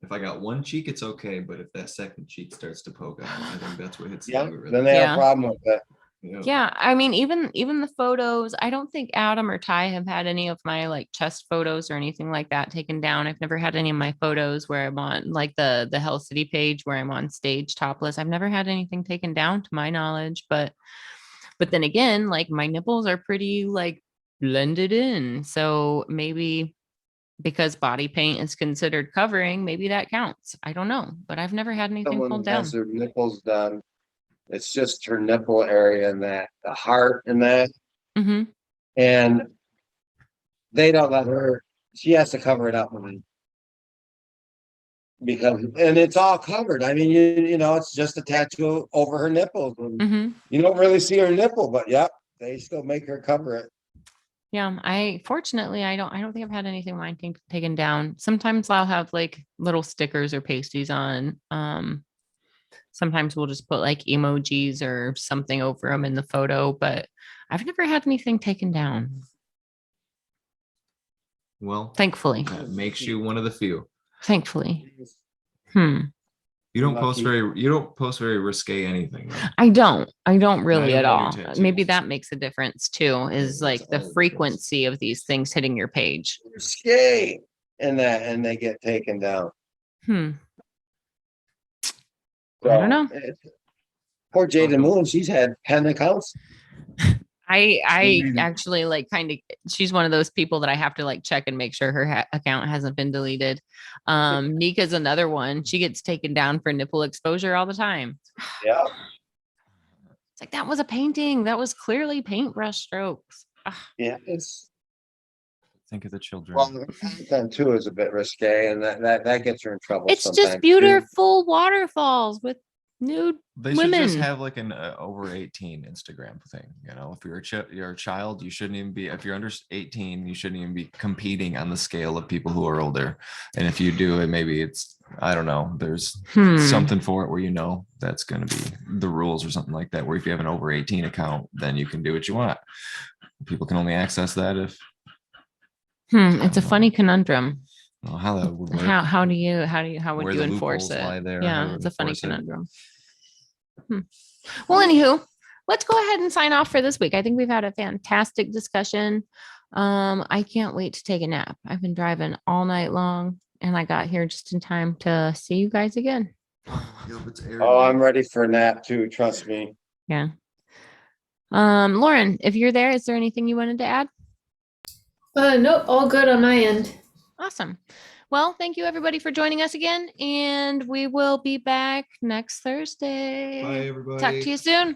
if I got one cheek, it's okay, but if that second cheek starts to poke out, I think that's what hits the Yeah, algorithm. then they have Yeah. a problem with that. Yeah, I mean, even the photos, I don't think Adam or Ty have had any of my like chest photos or anything like that taken down. I've never had any of my photos where I'm on like the Hell City page where I'm on stage topless. I've never had anything taken down to my knowledge, but then again, like my nipples are pretty like blended in. So maybe because body paint is considered covering, maybe that counts. I don't know, but I've never had anything Someone pulled has down. their nipples done. It's just her nipple area and the heart and that. hmm And they don't let her, she has to cover it up. because, and it's all covered. I mean, you know, it's just a tattoo over her nipples. And Hmm. you don't really see her nipple, but yep, they still make her cover it. Yeah, fortunately I don't think I've had anything of mine taken down. Sometimes I'll have like little stickers or pasties on. Sometimes we'll just put like emojis or something over them in the photo, but I've never had anything taken down, Well, thankfully. that makes you one of the few. Thankfully. You don't Lucky. post very risque anything. Though. I don't really even at on your all. tattoos. Maybe that makes a difference too, is that's like all the the difference. frequency of these things hitting your page. Skate and that, and they get taken down. I don't know. Poor Jada Moon, she's had 10 accounts. I actually like kind of, she's one of those people that I have to like check and make sure her account hasn't been deleted. Nika's another one. She gets taken down for nipple exposure all the time. Yeah. It's like, that was a painting. That was clearly paintbrush strokes. Yeah. It's Think of the children. well, the content too is a bit risque, and that gets her in trouble. It's sometimes just beautiful waterfalls with nude They should just women. have like an over 18 Instagram thing. You know, if you're a child, you shouldn't even be. If you're under 18, you shouldn't even be competing on the scale of people who are older. And if you do it, maybe it's, I don't know. There's something for it where you know that's going to be the rules or something like that. Where if you have an over 18 account, then you can do what you want. People can only access that if. It's a funny conundrum. Well, how that would work. How would you Where the enforce loopholes it? lie there, how Yeah, to it's a funny enforce it. conundrum. Well, anywho, let's go ahead and sign off for this week. I think we've had a fantastic discussion. I can't wait to take a nap. I've been driving all night long and I got here just in time to see you guys again. Oh, I'm ready for a nap too. Trust me. Yeah. Lauren, if you're there, is there anything you wanted to add? Nope, all good on my end. Awesome. Well, thank you everybody for joining us again, and we will be back next Thursday. Bye, everybody. Talk to you soon.